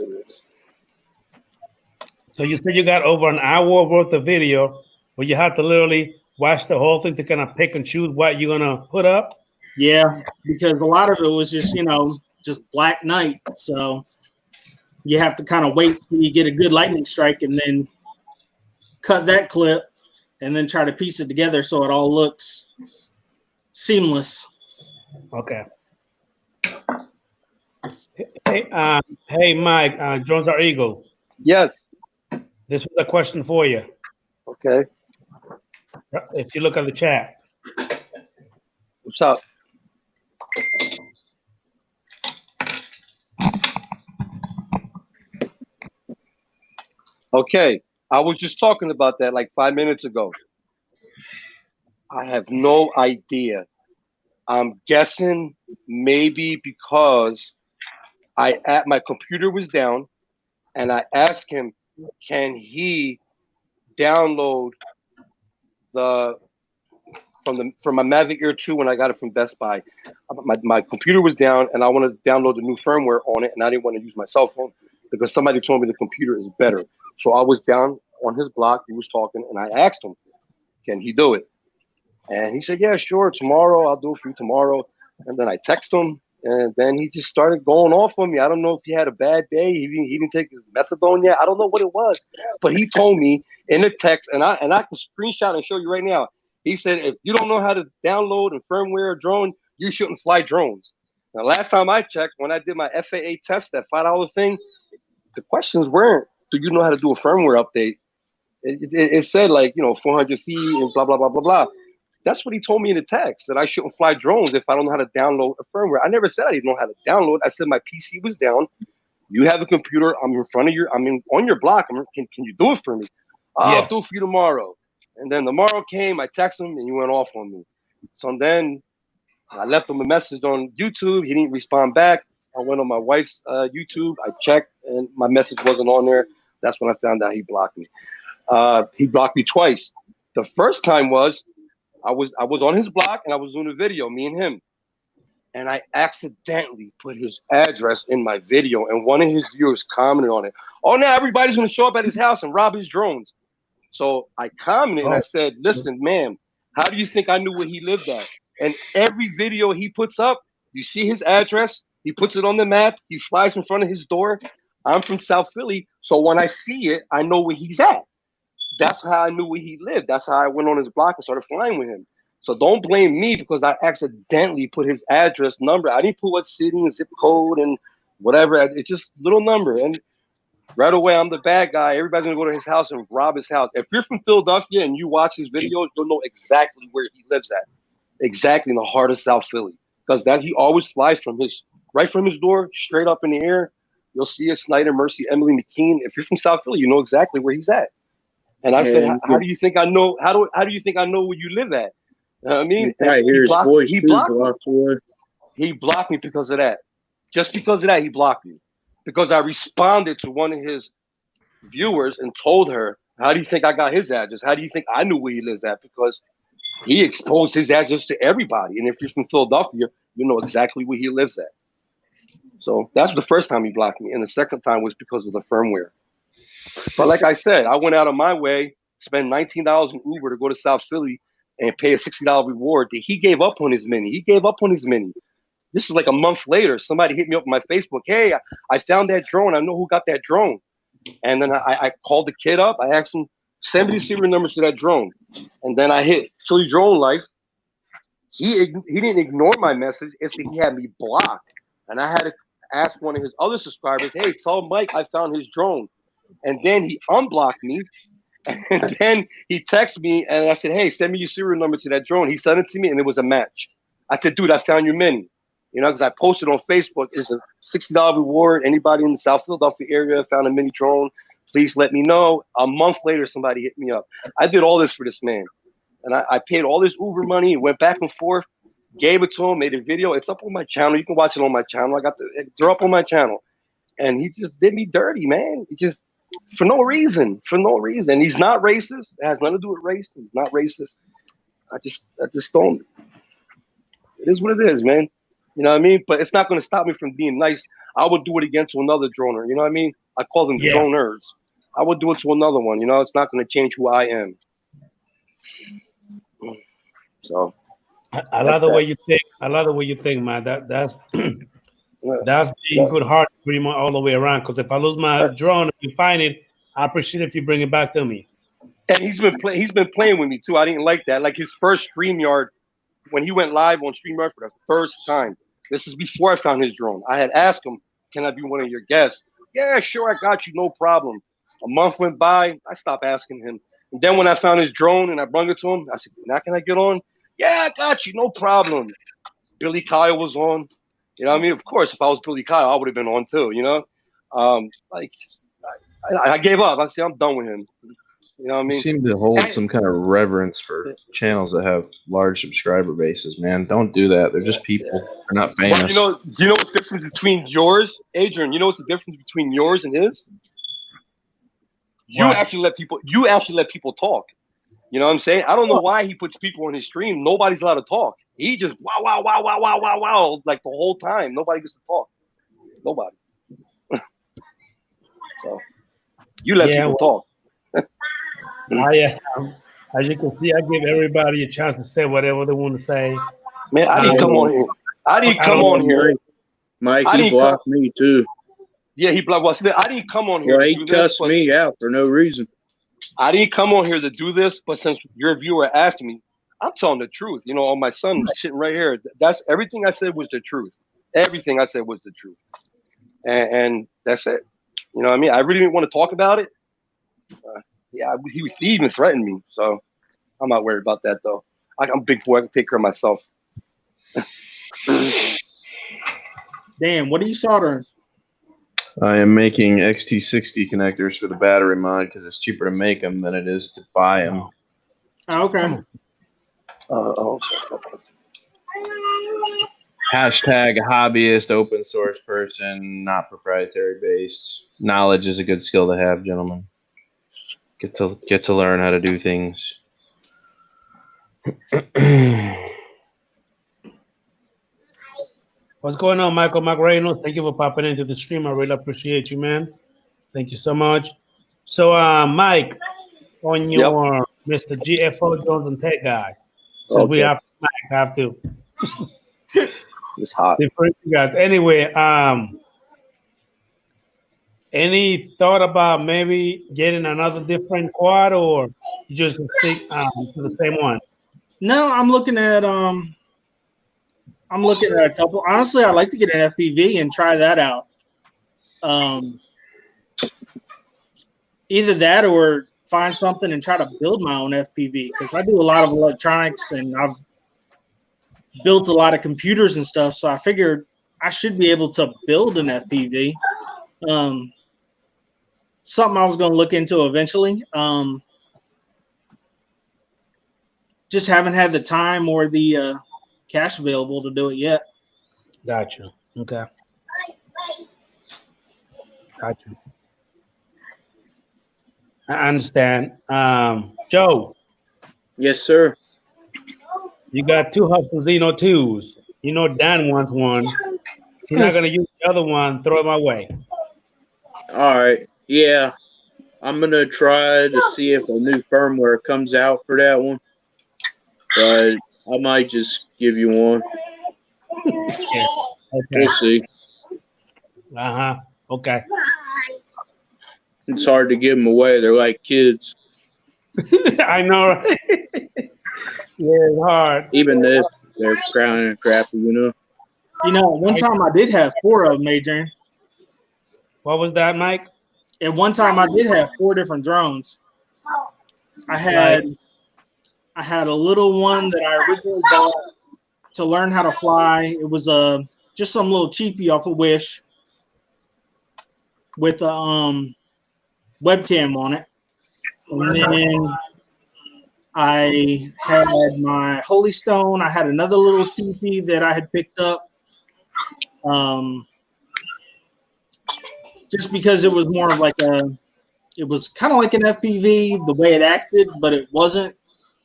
So you said you got over an hour worth of video where you had to literally watch the whole thing to kind of pick and choose what you're going to put up? Yeah, because a lot of it was just, just black night. So you have to kind of wait till you get a good lightning strike and then cut that clip and then try to piece it together so it all looks seamless. Okay. Hey, Mike, Jones our Eagle. Yes. This was a question for you. Okay. If you look at the chat. What's up? Okay. I was just talking about that like 5 minutes ago. I have no idea. I'm guessing maybe because my computer was down and I asked him, can he download from my Mavic Air 2 when I got it from Best Buy. My computer was down and I wanted to download the new firmware on it, and I didn't want to use my cell phone because somebody told me the computer is better. So I was down on his block, he was talking, and I asked him, can he do it? And he said, yeah, sure, tomorrow, I'll do it for you tomorrow. And then I text him, and then he just started going off on me. I don't know if he had a bad day. He didn't take his methadone yet. I don't know what it was. But he told me in the text, and I can screenshot and show you right now. He said, if you don't know how to download and firmware a drone, you shouldn't fly drones. Now, last time I checked, when I did my FAA test, that $5 thing, the questions weren't, do you know how to do a firmware update? It said, like, 400 feet and blah, blah, blah, blah, blah. That's what he told me in the text, that I shouldn't fly drones if I don't know how to download a firmware. I never said I didn't know how to download. I said my PC was down. You have a computer. I'm in front of on your block. Can you do it for me? I'll do it for you tomorrow. And then tomorrow came, I texted him, and he went off on me. So then I left him a message on YouTube. He didn't respond back. I went on my wife's YouTube. I checked, and my message wasn't on there. That's when I found out he blocked me. He blocked me twice. The first time was I was on his block, and I was doing a video, me and him. And I accidentally put his address in my video, and one of his viewers commented on it. Oh, now everybody's going to show up at his house and rob his drones. So I commented and I said, listen, ma'am, how do you think I knew where he lived at? And every video he puts up, you see his address. He puts it on the map. He flies in front of his door. I'm from South Philly. So when I see it, I know where he's at. That's how I knew where he lived. That's how I went on his block and started flying with him. So don't blame me because I accidentally put his address number. I didn't put what city and zip code and whatever. It's just little number. And right away, I'm the bad guy. Everybody's going to go to his house and rob his house. If you're from Philadelphia and you watch his videos, you'll know exactly where he lives at. Exactly in the heart of South Philly. Because that he always flies right from his door, straight up in the air. You'll see a Snyder, Mercy, Emily McKean. If you're from South Philly, you know exactly where he's at. And I said, how do you think I know? How do you think I know where you live at? You know what I mean? You probably And hear his voice he too, blocked me. blocks away. He blocked me because of that. Just because of that, he blocked me. Because I responded to one of his viewers and told her, how do you think I got his address? How do you think I knew where he lives at? Because he exposed his address to everybody. And if you're from Philadelphia, you know exactly where he lives at. So that's the first time he blocked me. And the second time was because of the firmware. But like I said, I went out of my way, spend $19 in Uber to go to South Philly and pay a $60 reward. He gave up on his mini. This is like a month later. Somebody hit me up on my Facebook. Hey, I found that drone. I know who got that drone. And then I called the kid up. I asked him, send me the serial numbers to that drone. And then I hit Philly Drone Life. He didn't ignore my message. It's that he had me blocked. And I had to ask one of his other subscribers, hey, tell Mike I found his drone. And then he unblocked me. And then he texted me and I said, hey, send me your serial number to that drone. He sent it to me and it was a match. I said, dude, I found your mini. You know, because I posted on Facebook, it's a $60 reward. Anybody in the South Philadelphia area found a mini drone, please let me know. A month later, somebody hit me up. I did all this for this man. And I paid all this Uber money, went back and forth, gave it to him, made a video. It's up on my channel. You can watch it on my channel. They're up on my channel. And he just did me dirty, man. He just, for no reason. He's not racist. It has nothing to do with race. He's not racist. I just don't. It is what it is, man. You know what I mean? But it's not going to stop me from being nice. I would do it again to another droner. You know what I mean? I call them droners. I would do it to another one. You know, it's not going to change who I am. So I love the way you think. I love the way you think, man. That's being good heart pretty much all the way around. Because if I lose my drone, if you find it, I appreciate if you bring it back to me. And he's been playing with me too. I didn't like that. Like his first StreamYard, when he went live on StreamYard for the first time. This is before I found his drone. I had asked him, can I be one of your guests? Yeah, sure, I got you, no problem. A month went by, I stopped asking him. And then when I found his drone and I brought it to him, I said, now can I get on? Yeah, I got you, no problem. Billy Kyle was on. You know what I mean? Of course, if I was Billy Kyle, I would have been on too, you know? I gave up. I said, I'm done with him. You know what I mean? You seem to hold some kind of reverence for channels that have large subscriber bases, man. Don't do that. They're just people. They're not famous. Well, you know what's the difference between yours, Adrian? You know what's the difference between yours and his? You actually let people talk. You know what I'm saying? I don't know why he puts people on his stream. Nobody's allowed to talk. He just wow, like the whole time. Nobody gets to talk. Nobody. So you let people talk. As you can see, I give everybody a chance to say whatever they want to say. Man, I didn't come on here. I didn't come on here. Mike, he blocked me too. Yeah, he blocked. Well, I didn't come on here. Well, he cussed me out for no reason. I didn't come on here to do this, but since your viewer asked me, I'm telling the truth. You know, my son sitting right here. That's everything I said was the truth. Everything I said was the truth, and that's it. You know what I mean? I really didn't want to talk about it. Yeah, he even threatened me, so I'm not worried about that though. I'm a big boy. I can take care of myself. Damn, what are you soldering? I am making XT60 connectors for the battery mod because it's cheaper to make them than it is to buy them. Oh, okay. Hashtag hobbyist, open source person, not proprietary based. Knowledge is a good skill to have, gentlemen. Get to learn how to do things. What's going on, Michael McReynolds? Thank you for popping into the stream. I really appreciate you, man. Thank you so much. So, Mike, on your Mr. GFO Jones and Tech guy, since we have to. It's hot. Different guys. Anyway, any thought about maybe getting another different quad, or you just stick to the same one? No, I'm looking at a couple. Honestly, I'd like to get an FPV and try that out. Either that or find something and try to build my own FPV, because I do a lot of electronics and I've built a lot of computers and stuff. So I figured I should be able to build an FPV. Something I was going to look into eventually. just haven't had the time or the cash available to do it yet. Gotcha. Okay. Gotcha. I understand. Joe, Yes, sir. you got two Hustlezino twos. You know Dan wants one. If you're not gonna use the other one, throw it my way. All right. Yeah, I'm gonna try to see if a new firmware comes out for that one, but I might just give you one. Okay. We'll see. Uh-huh. Okay. It's hard to give them away. They're like kids, I know, right? Yeah, it's hard. even if they're crowning and crappy, you know. You know, one time I did have 4 of them, Adrian. What was that, Mike? At one time I did have 4 different drones. I had a little one that I originally bought to learn how to fly. It was just some little cheapie off of Wish with a webcam on it. And then I had my Holy Stone. I had another little cheapie that I had picked up. Just because it was more of like it was kind of like an FPV the way it acted, but it wasn't.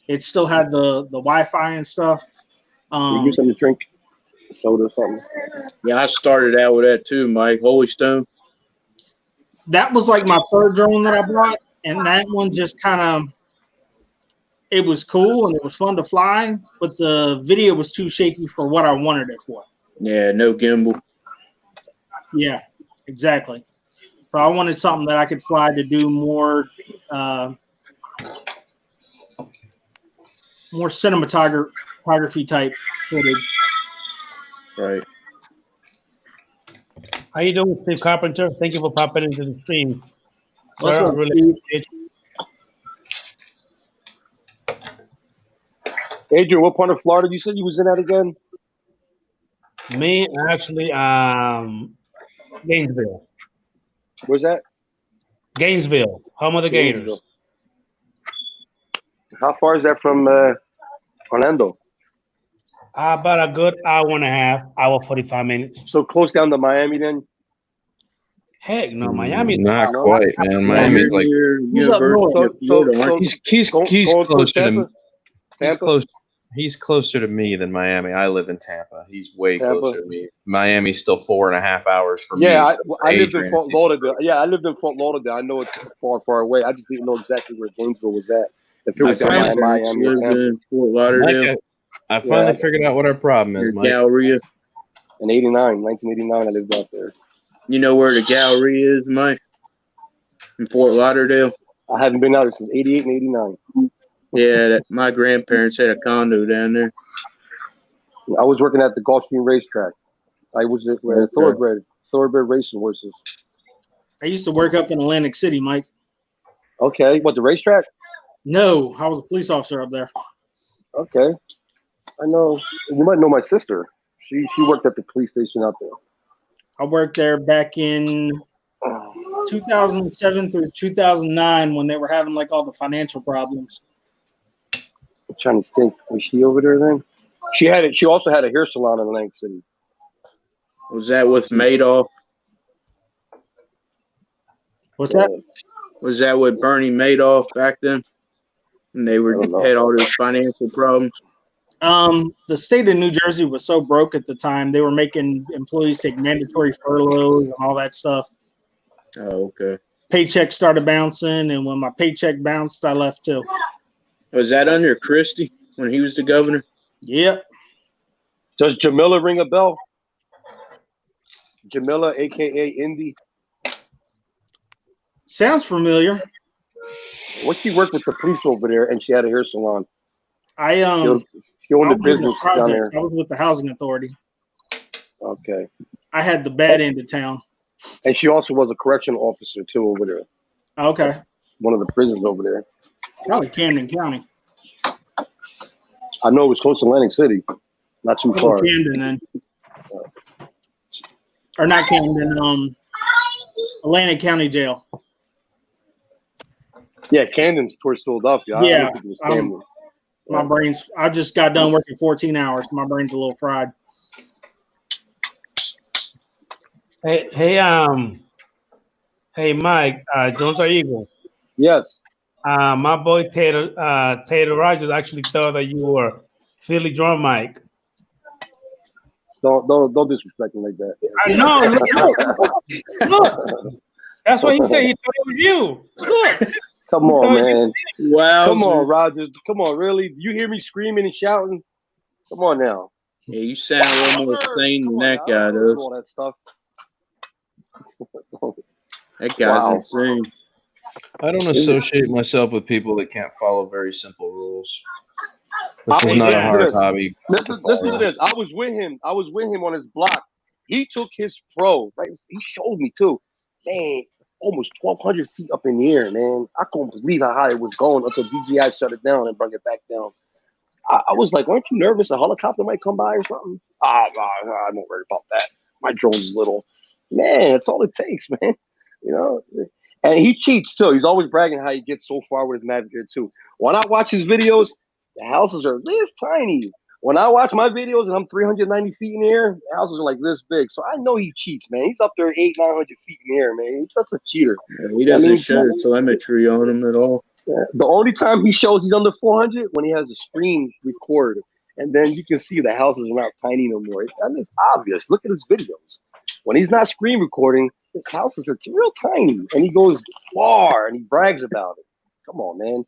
It still had the Wi-Fi and stuff. You get something to drink, soda or something. Yeah, I started out with that too, Mike. Holy Stone. That was like my 3rd drone that I bought, and that one just kind of, it was cool and it was fun to fly, but the video was too shaky for what I wanted it for. Yeah, no gimbal. Yeah, exactly. So I wanted something that I could fly to do more cinematography type footage. Right. How you doing, Steve Carpenter? Thank you for popping into the stream. What's Sir, I up, really Steve? appreciate you. Adrian, what part of Florida you said you was in at again? Me, actually, Gainesville. Where's that? Gainesville, home of the Gainesville. Gators. How far is that from Orlando? About a good hour and a half, hour 45 minutes. So close down to Miami then? Heck no, Miami. Not No. quite, man. Miami's like Who's up University north? of Florida, aren't you? he's Going closer towards to Tampa? he's Tampa? close. He's closer to me than Miami. I live in Tampa. He's way Tampa. closer to me. Miami's still 4.5 hours from me. Yeah, so I lived in Adrian- Fort Lauderdale. Yeah, I lived in Fort Lauderdale. I know it's far away. I just didn't know exactly where Gainesville was at. If it My was down by grandparents Miami or lived Tampa. in Fort Lauderdale. I finally Yeah. figured out what our problem is, Near Mike. Galleria. In 1989, I lived out there. You know where the Galleria is, Mike? In Fort Lauderdale. I haven't been out there since 88 and 89. Yeah, my grandparents had a condo down there. I was working at the Gulfstream racetrack. I was at thoroughbred racing horses. I used to work up in Atlantic City, Mike. Okay, what, the racetrack? No, I was a police officer up there. Okay, I know. You might know my sister. She worked at the police station out there. I worked there back in 2007 through 2009 when they were having like all the financial problems. I'm trying to think. Was she over there then? She had it. She also had a hair salon in Atlantic City. Was that with Madoff? What's that? Was that with Bernie Madoff back then? And they I don't know. had all those financial problems. The state of New Jersey was so broke at the time, they were making employees take mandatory furloughs and all that stuff. Oh, okay. Paycheck started bouncing, and when my paycheck bounced, I left too. Was that under Christie when he was the governor? Yep. Does Jamila ring a bell? Jamila, aka Indy. Sounds familiar. What she worked with the police over there, and she had a hair salon. I She owned I a was in the business down there. projects. I was with the housing authority. Okay, I had the bad end of town. and she also was a correctional officer too over there. Okay. One of the prisons over there. Probably Camden County. I know it was close to Atlantic City, not too far. Probably Camden then. Or not Camden, Atlantic County Jail. Yeah, Camden's towards Philadelphia. I Yeah, don't think it was Camden. My brain's. I just got done working 14 hours. My brain's a little fried. Hey, Mike, Jones or Eagle. Yes. My boy Taylor Rogers actually thought that you were Philly drum Mike. Don't disrespect him like that. I know. Look. That's what he said. He thought it was you. Look. Come on, man. Wow. Come on, Rogers. Come on, really? You hear me screaming and shouting? Come on now. Yeah, you sound a little more sane than that guy does. All that stuff. That guy's Wow. insane. I don't associate myself with people that can't follow very simple rules. This is not a hard hobby. Listen to this. I was with him on his block. He took his pro, right? He showed me too. Man, almost 1,200 feet up in the air, man. I couldn't believe how high it was going until DJI shut it down and brought it back down. I was like, aren't you nervous a helicopter might come by or something? I'm not worried about that. My drone's little. Man, that's all it takes, man. You know? And he cheats too. He's always bragging how he gets so far with his Mavic Air 2. When I watch his videos, the houses are this tiny. When I watch my videos and I'm 390 feet in the air, the houses are like this big. So I know he cheats, man. He's up there 800-900 feet in the air, man. He's such a cheater. Yeah, he doesn't show the telemetry on him at all. Yeah. The only time he shows he's under 400 when he has the screen record, and then you can see the houses are not tiny no more. I mean, it's obvious. Look at his videos. When he's not screen recording, his houses are real tiny, and he goes far and he brags about it. Come on, man.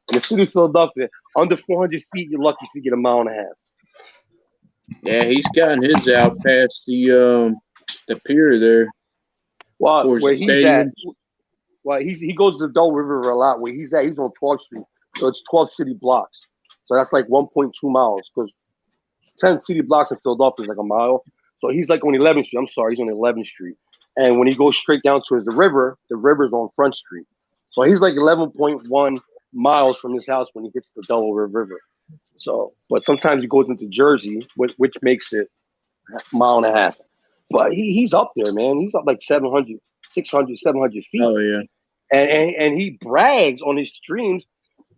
In the city of Philadelphia, under 400 feet, you're lucky if you get a mile and a half. Yeah, he's gotten his out past the pier there. Well, Towards where the he's stadium. at, well, he goes to the Dull River a lot. Where he's at, he's on 12th Street, so it's 12 city blocks. So that's like 1.2 miles because 10 city blocks in Philadelphia is like a mile. So he's like on 11th Street. I'm sorry, he's on 11th Street. And when he goes straight down towards the river's on Front Street. So he's like 11.1 miles from his house when he hits the Delaware River. So, but sometimes he goes into Jersey, which makes it a mile and a half. But he's up there, man. He's up like 700, 600, 700 feet. Oh yeah. And he brags on his streams.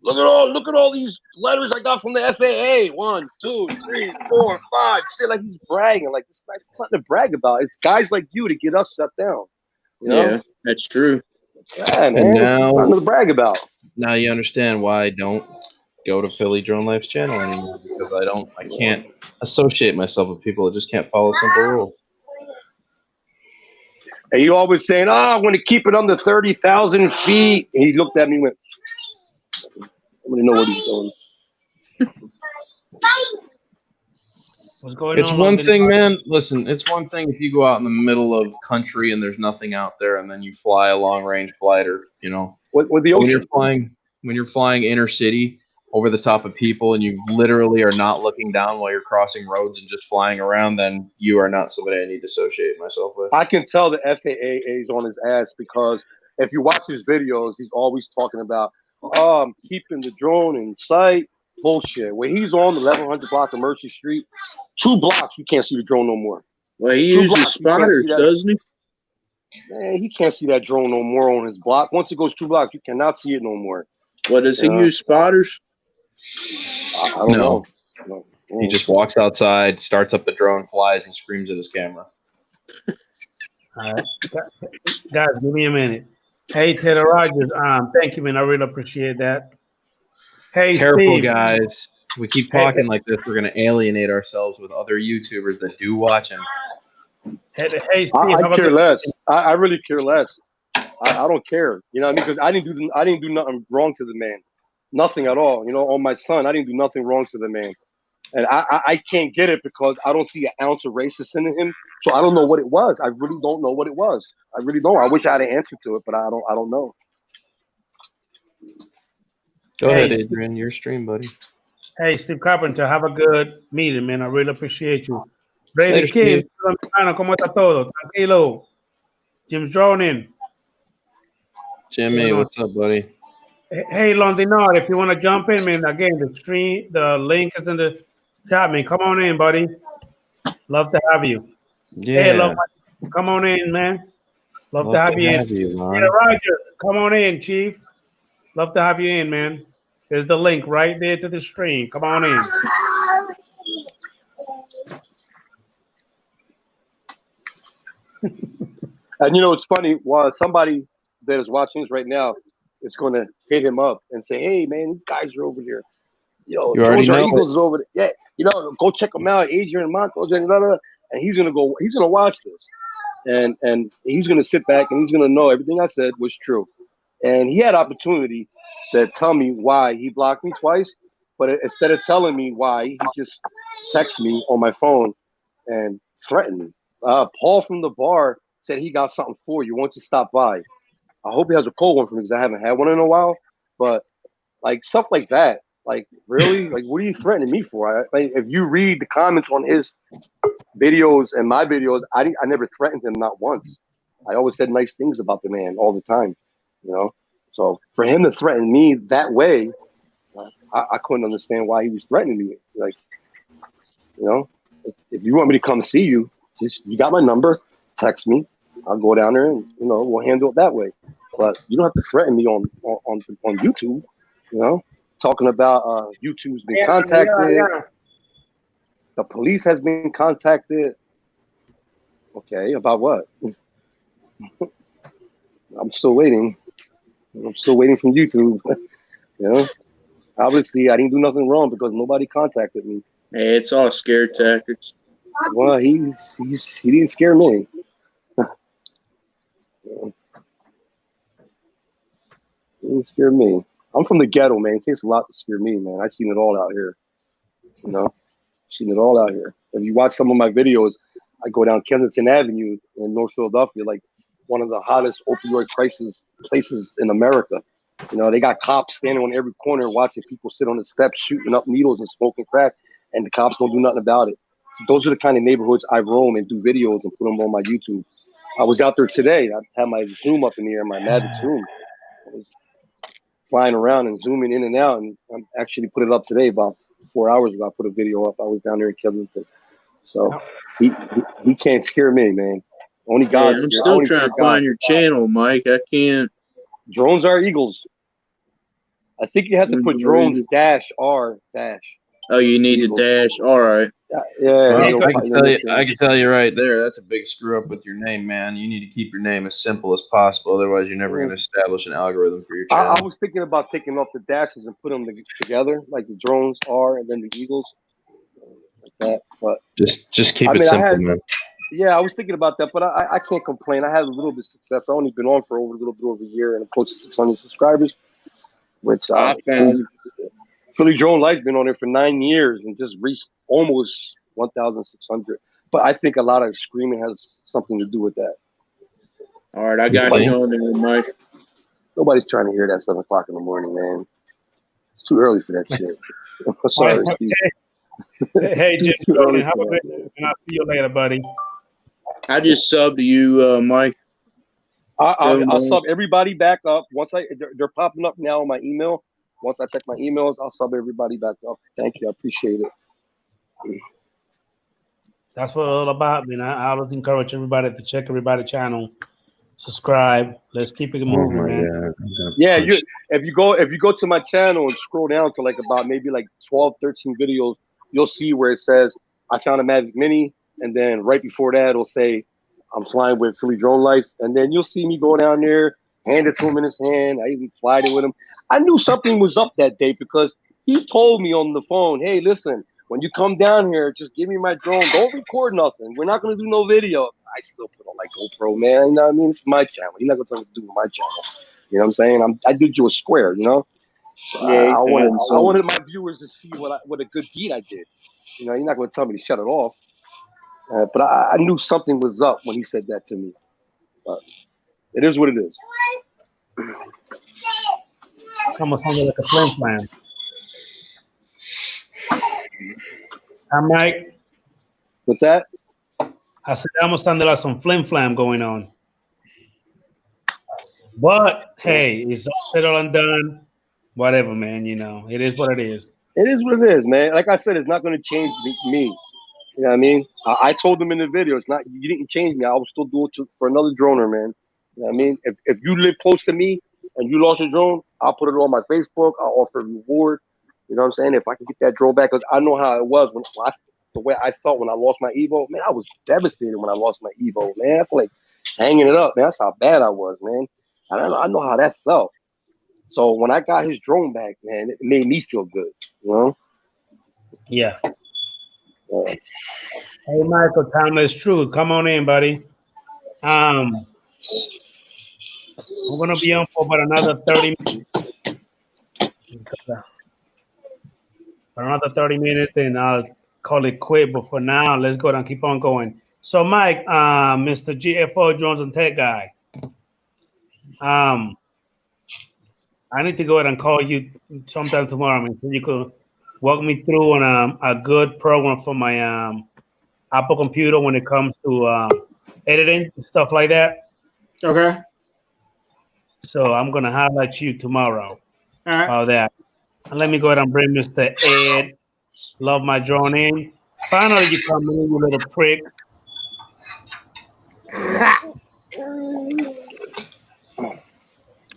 Look at all these letters I got from the FAA. 1, 2, 3, 4, 5. Shit, like he's bragging. Like it's nothing to brag about. It's guys like you to get us shut down. You know? Yeah, that's true. Yeah, man. And It's nothing to brag about. Now you understand why I don't go to Philly Drone Life's channel anymore, because I can't associate myself with people that just can't follow simple rules. And you always saying, I want to keep it under 30,000 feet. And he looked at me and went, I don't know what he's doing. What's going It's on? one thing, man. Listen, it's one thing if you go out in the middle of country and there's nothing out there, and then you fly a long range flight, or With the when ocean. you're flying inner city over the top of people, and you literally are not looking down while you're crossing roads and just flying around, then you are not somebody I need to associate myself with. I can tell the FAA is on his ass because if you watch his videos, he's always talking about, I'm keeping the drone in sight. Bullshit. When he's on the 1100 block of Mercy Street, 2 blocks, you can't see the drone no more. Well, he 2 uses blocks, you can't spotters, see that. doesn't he? Man, he can't see that drone no more on his block. Once it goes 2 blocks, you cannot see it no more. What does he Yeah. use spotters? I don't know. No. He just walks outside, starts up the drone, flies, and screams at his camera. All right. Guys, give me a minute. Hey, Taylor Rogers. Thank you, man. I really appreciate that. Hey, Careful, Steve. guys. We keep talking like this, we're going to alienate ourselves with other YouTubers that do watch him. Hey, Steve. I how about care this? less. I really care less. I don't care. You know what I mean? Because I didn't do nothing wrong to the man. Nothing at all. You know, on my son, I didn't do nothing wrong to the man. And I can't get it because I don't see an ounce of racist in him. So I don't know what it was. I really don't know what it was. I really don't. I wish I had an answer to it, but I don't know. Go Hey, ahead, Adrian. Your stream, buddy. Hey, Steve Carpenter. Have a good meeting, man. I really appreciate you. Brady Later, King. Steve. ¿Cómo está todo? Tranquilo. Jim's droning. Jimmy, what's up, buddy? Hey, Londinard, if you want to jump in, man, again, the link is in the chat, man. Come on in, buddy. Love to have you. Yeah. Hey, love, come on in, man. Love to have you in. Lon. Taylor Rogers, come on in, Chief. Love to have you in, man. There's the link right there to the stream. Come on in. And you know, it's funny. While somebody that is watching this right now is going to hit him up and say, "Hey, man, these guys are over here. Yo, You already Georgia know Eagles is over there. Yeah, you know, go check them out. Adrian Montos and another." And he's gonna go. He's gonna watch this, and he's gonna sit back and he's gonna know everything I said was true. And he had opportunity to tell me why he blocked me twice, but instead of telling me why, he just texted me on my phone and threatened me. Paul from the bar said he got something for you. Won't you stop by? I hope he has a cold one for me because I haven't had one in a while. But like stuff like that, like really, like what are you threatening me for? Like if you read the comments on his videos and my videos, I never threatened him, not once. I always said nice things about the man all the time, you know. So for him to threaten me that way, I couldn't understand why he was threatening me. Like, you know, if you want me to come see you, just you got my number, text me. I'll go down there and you know we'll handle it that way. But you don't have to threaten me on YouTube. You know, talking about YouTube's been contacted. The police has been contacted. Okay, about what? I'm still waiting. I'm still waiting from YouTube. You know, obviously I didn't do nothing wrong because nobody contacted me. Hey, it's all scare tactics. Well, he didn't scare me. He didn't scare me. I'm from the ghetto, man. It takes a lot to scare me, man. I've seen it all out here. You know, seen it all out here. If you watch some of my videos, I go down Kensington Avenue in North Philadelphia, like one of the hottest opioid crisis places in America. You know, they got cops standing on every corner watching people sit on the steps, shooting up needles and smoking crack, and the cops don't do nothing about it. Those are the kind of neighborhoods I roam and do videos and put them on my YouTube. I was out there today. I had my Zoom up in the air, my Mavic Zoom. I was flying around and zooming in and out, and I actually put it up today about 4 hours ago. I put a video up. I was down there in Kensington. So he can't scare me, man. Only Yeah, God. I'm still trying to find your channel, Mike. I can't. Drones are Eagles. I think you have to put drones -r-. Oh, you need to dash. All right. Yeah. Well, I can tell you right there, that's a big screw up with your name, man. You need to keep your name as simple as possible. Otherwise, you're never going to establish an algorithm for your channel. I was thinking about taking off the dashes and put them together, like the drones are and then the Eagles. Like that. But just keep it simple, man. Yeah, I was thinking about that, but I can't complain. I had a little bit of success. I've only been on for a little bit over a year and I'm close to 600 subscribers, which I found. Philly Drone Light's been on there for 9 years and just reached almost 1,600. But I think a lot of screaming has something to do with that. All right, I got you on there, Mike. Nobody's trying to hear that 7 o'clock in the morning, man. It's too early for that shit. I'm sorry, Steve. Hey, Jim, have a good day, and I'll see you later, buddy. I just subbed to you, Mike. I'll sub everybody back up. Once they're popping up now on my email. Once I check my emails, I'll sub everybody back up. Thank you. I appreciate it. That's what it's all about, man. I always encourage everybody to check everybody's channel, subscribe. Let's keep it moving, man. Yeah, if you go to my channel and scroll down to like about maybe like 12, 13 videos, you'll see where it says I found a Mavic Mini, and then right before that it'll say I'm flying with Philly Drone Life, and then you'll see me go down there, hand it to him in his hand. I even flied it with him. I knew something was up that day because he told me on the phone, "Hey, listen, when you come down here, just give me my drone. Don't record nothing. We're not going to do no video." I still put on like GoPro, man. You know what I mean? It's my channel. You're not going to tell me to do with my channel. You know what I'm saying? I did you a square, you know? Yeah, I wanted my viewers to see what a good deed I did. You know, you're not going to tell me to shut it off. But I knew something was up when he said that to me. But it is what it is. Almost sounded like a flim flam. I'm Mike. What's that? I said almost sounded like some flim flam going on. But hey, it's all said and done. Whatever, man. You know, it is what it is. It is what it is, man. Like I said, it's not going to change me. You know what I mean? I told them in the video, it's not, you didn't change me. I will still do it for another droner, man. You know what I mean? If you live close to me and you lost your drone, I'll put it on my Facebook. I'll offer a reward. You know what I'm saying? If I can get that drone back, because I know how it was the way I felt when I lost my Evo. Man, I was devastated when I lost my Evo, man. I feel like hanging it up, man. That's how bad I was, man. I know how that felt. So when I got his drone back, man, it made me feel good, you know? Yeah. Hey, Michael, Timeless Truth. Come on in, buddy. I'm going to be on for about another 30 minutes. For another 30 minutes, and I'll call it quit. But for now, let's go ahead and keep on going. So, Mike, Mr. GFO Drones and Tech guy, I need to go ahead and call you sometime tomorrow. I mean, so you could walk me through on a good program for my Apple computer when it comes to editing and stuff like that. Okay. So I'm gonna highlight you tomorrow. All right. About that. And let me go ahead and bring Mr. Ed Love My Drone in. Finally, you come in, you little prick.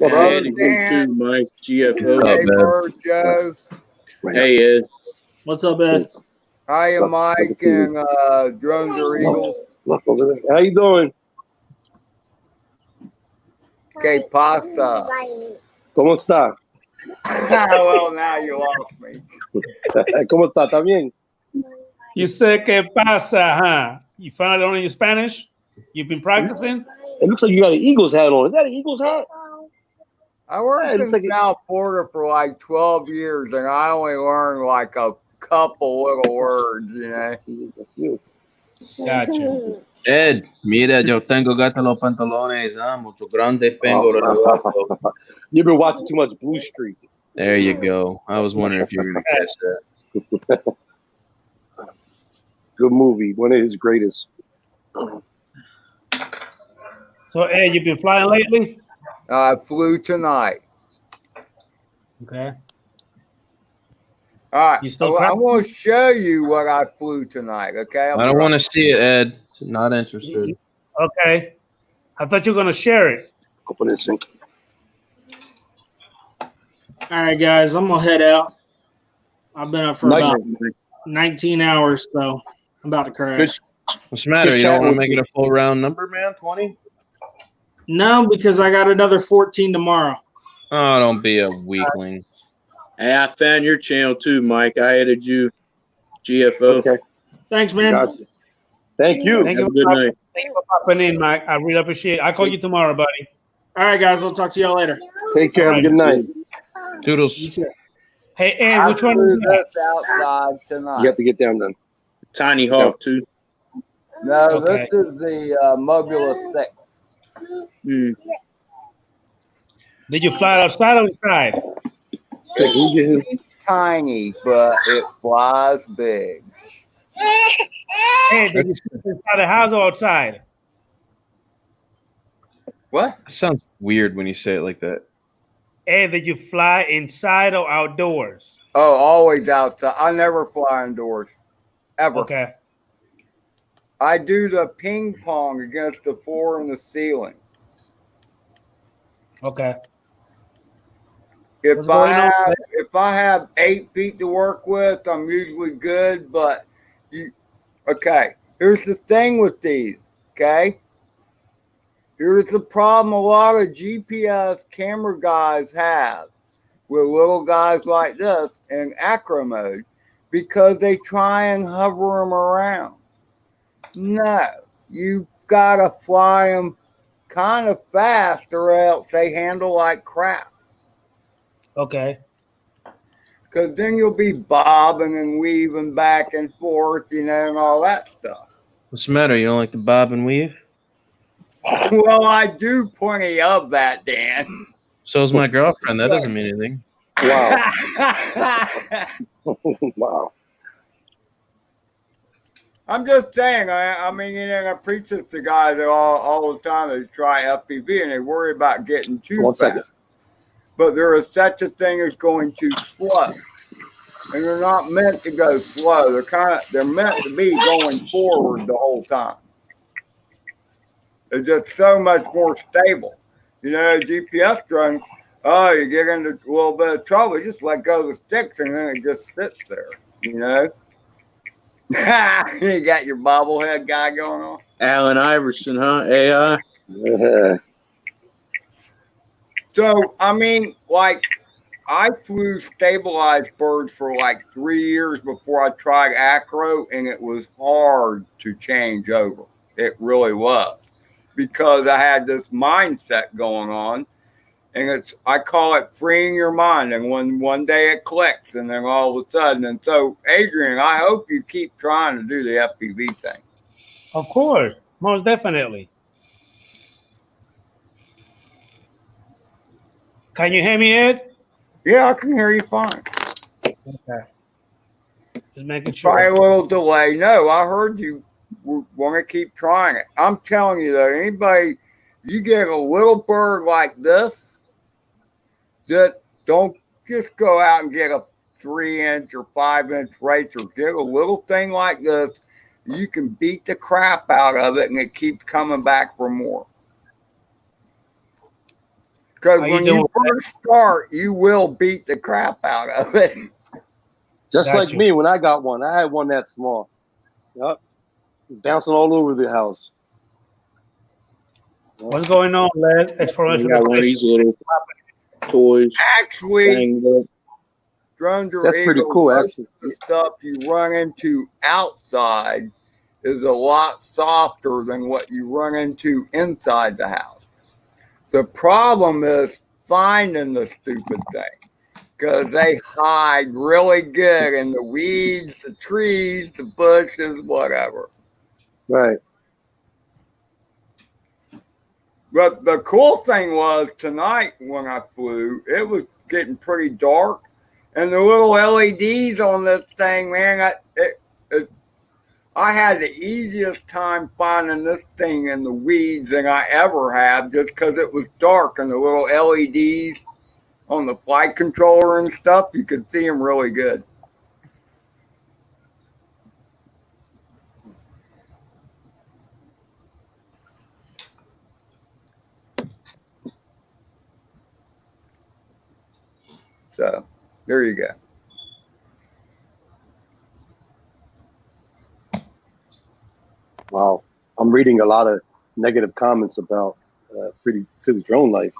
Well, Ed, you too, Mike, GFO. Hey, Bird Joe. Hey, Ed. What's up, Ed? Hiya, Mike and Drones or Eagles. Look over there. How you doing? Que pasa? ¿Cómo está? Well, now you lost me. ¿Cómo está? ¿Está bien? You say que pasa, huh? You finally learning your Spanish? You've been practicing? It looks like you got an Eagles hat on. Is that an Eagles hat? I worked in South Florida for like 12 years, and I only learned like a couple little words, you know. That's you. Gotcha. Ed, mira, yo tengo gato los pantalones, mucho grande, pengo. You've been watching too much Blue Streak. There you go. I was wondering if you were going to catch that. Good movie. One of his greatest. So, Ed, you've been flying lately? I flew tonight. Okay. All right. You still I want to show you what I flew tonight, okay? I don't want to see it, Ed. Not interested. Okay. I thought you were going to share it. Open it, sync. All right, guys, I'm gonna head out. I've been up for Night about night. 19 hours, so I'm about to crash. What's the matter? You don't want to make it a full round number, man? 20? No, because I got another 14 tomorrow. Oh, don't be a weakling. Hey, I found your channel too, Mike. I added you, GFO. Okay. Thanks, man. Gotcha. Thank you. Thank Have you a good night. Thank you for popping in, Mike. I really appreciate it. I'll call you tomorrow, buddy. All right, guys, I'll talk to y'all later. Take care. Have a good night. Toodles. You too. Hey, Ed, I which one flew is that? this outside tonight. You have to get down then. Tiny Hawk too. No, Okay. this is the Mobula 6. Hmm. Did you fly outside or inside? Hey, can you get him? It's tiny, but it flies big. Hey, did you shoot inside the house or outside? What? It sounds weird when you say it like that. Hey, did you fly inside or outdoors? Oh, always outside. I never fly indoors. Ever. Okay. I do the ping pong against the floor and the ceiling. Okay. If What's going on, man? if I have 8 feet to work with, I'm usually good. But okay. Here's the thing with these. Okay. Here's the problem a lot of GPS camera guys have with little guys like this in acro mode because they try and hover them around. No, you gotta fly them kind of fast or else they handle like crap. Okay. Because then you'll be bobbing and weaving back and forth, you know, and all that stuff. What's the matter? You don't like the bob and weave? Well, I do plenty of that, Dan. So's my girlfriend. That doesn't mean anything. Wow. Wow. I'm just saying, I mean, you know, I preach this to guys all the time. They try FPV and they worry about getting too One fast. second. But there is such a thing as going too slow. And they're not meant to go slow. They're meant to be going forward the whole time. They're just so much more stable. You know, GPS drone, Oh, you get into a little bit of trouble. You just let go of the sticks and then it just sits there. You know? You got your bobblehead guy going on. Allen Iverson, huh? AI. So, I mean, like, I flew stabilized birds for like 3 years before I tried acro, and it was hard to change over. It really was, because I had this mindset going on, and I call it freeing your mind. And when one day it clicks, and then all of a sudden, and so Adrian, I hope you keep trying to do the FPV thing. Of course, most definitely. Can you hear me, Ed? Yeah, I can hear you fine. Okay. Just making sure. Probably a little delay. No, I heard you want to keep trying it. I'm telling you though, anybody, you get a little bird like this, that don't just go out and get a 3-inch or 5-inch racer. Get a little thing like this, you can beat the crap out of it, and it keeps coming back for more. Because when you first start, you will beat the crap out of it. Just like me when I got one. I had one that small. Yep. Bouncing all over the house. What's going on, Les? Exploration. Got one of these little toys. Actually, drones are That's pretty cool, actually. The stuff you run into outside is a lot softer than what you run into inside the house. The problem is finding the stupid thing, because they hide really good in the weeds, the trees, the bushes, whatever. Right. But the cool thing was tonight when I flew, it was getting pretty dark, and the little LEDs on this thing, man, I had the easiest time finding this thing in the weeds than I ever have, just because it was dark, and the little LEDs on the flight controller and stuff, you could see them really good. So there you go. Wow. I'm reading a lot of negative comments about Philly drone life.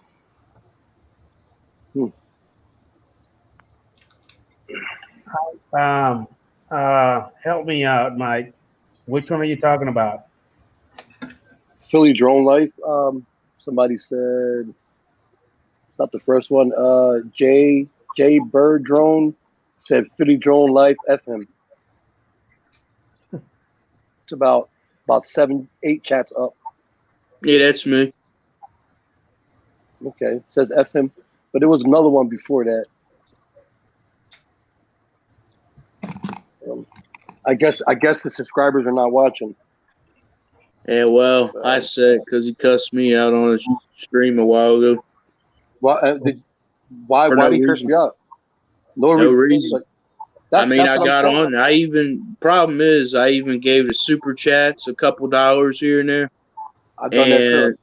Help me out, Mike. Which one are you talking about? Philly drone life. Somebody said, not the first one. J Bird Drone said Philly drone life. F him. It's about 7-8 chats up. Yeah, that's me. Okay, it says F him, but there was another one before that. I guess the subscribers are not watching. Yeah, well, I said because he cussed me out on his stream a while ago. Why did he curse me out? No reason. I mean, I got on. Problem is, I even gave the super chats a couple dollars here and there. I've done that too.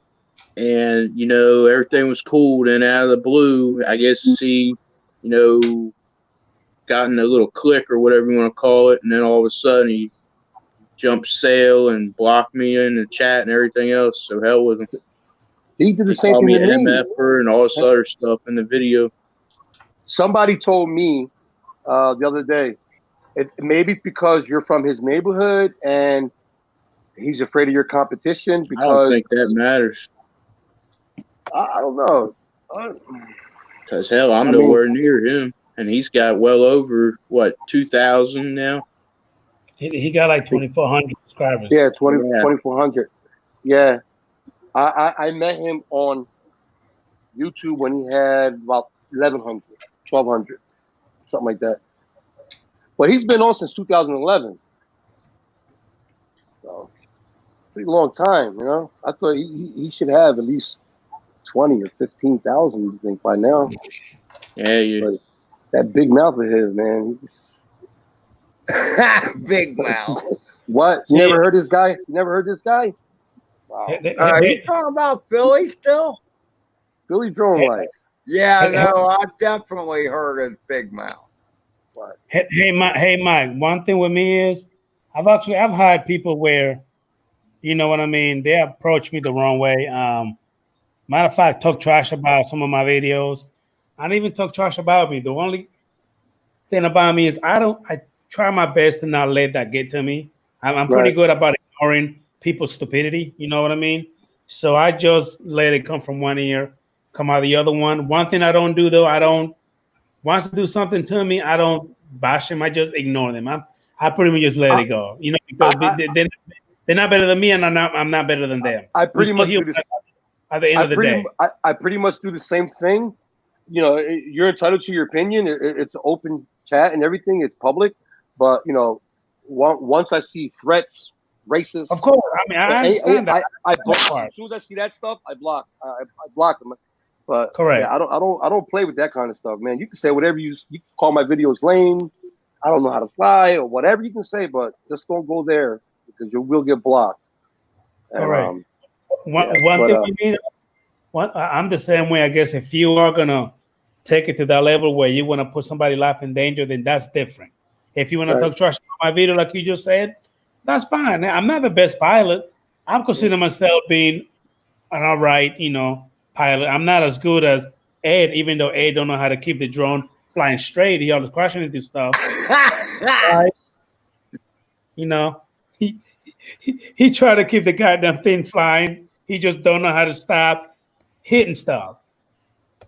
And, you know, everything was cool. Then out of the blue, I guess he, you know, gotten a little click or whatever you want to call it. And then all of a sudden he jumped sail and blocked me in the chat and everything else. So hell with him. He did the same thing to me. MFer and all this other stuff in the video. Somebody told me the other day, maybe it's because you're from his neighborhood and he's afraid of your competition. Because I don't think that matters. I don't know. Because hell, I'm nowhere near him, and he's got well over 2,000 now. He got like 2,400 subscribers. Yeah, 2,400. Yeah, I met him on YouTube when he had about 1,100, 1,200, something like that. But he's been on since 2011. So, pretty long time, you know. I thought he should have at least 20 or 15,000, you think, by now. Yeah. But that big mouth of his, man. Big mouth. What? You never heard this guy? You never heard this guy? Wow. Are you talking about Philly still? Philly drone life. Yeah, Hey, no, I definitely heard of Big Mouth. hey, Mike. One thing with me is I've had people where, you know what I mean, they approach me the wrong way. Matter of fact, talk trash about some of my videos. I don't even talk trash about me. The only thing about me is I try my best to not let that get to me. I'm pretty Right. good about ignoring people's stupidity. You know what I mean? So I just let it come from one ear, come out the other one. One thing I don't do though, I don't once they do something to me, I don't bash them. I just ignore them. I pretty much just let I, it go. You know, because I, they're not better than me, and I'm not better than them. I We pretty still much do human this. at the end of the day. I pretty much do the same thing. You know, you're entitled to your opinion. It's an open chat and everything. It's public. But you know, once I see threats, racist, Of course, I mean I understand that. I block. Part. As soon as I see that stuff, I block. I block them. But Correct. yeah, I don't play with that kind of stuff, man. You can say whatever you can call my videos lame. I don't know how to fly or whatever you can say, but just don't go there because you will get blocked. And Correct. yeah, One but thing we need. I'm the same way. I guess if you are gonna take it to that level where you want to put somebody's life in danger, then that's different. If you want to right. talk trash about my video, like you just said, that's fine. I'm not the best pilot. I'm considering myself being an all right, pilot. I'm not as good as Ed, even though Ed don't know how to keep the drone flying straight. He always crashing into stuff. Right? You know, he, he tried to keep the goddamn thing flying. He just don't know how to stop hitting stuff.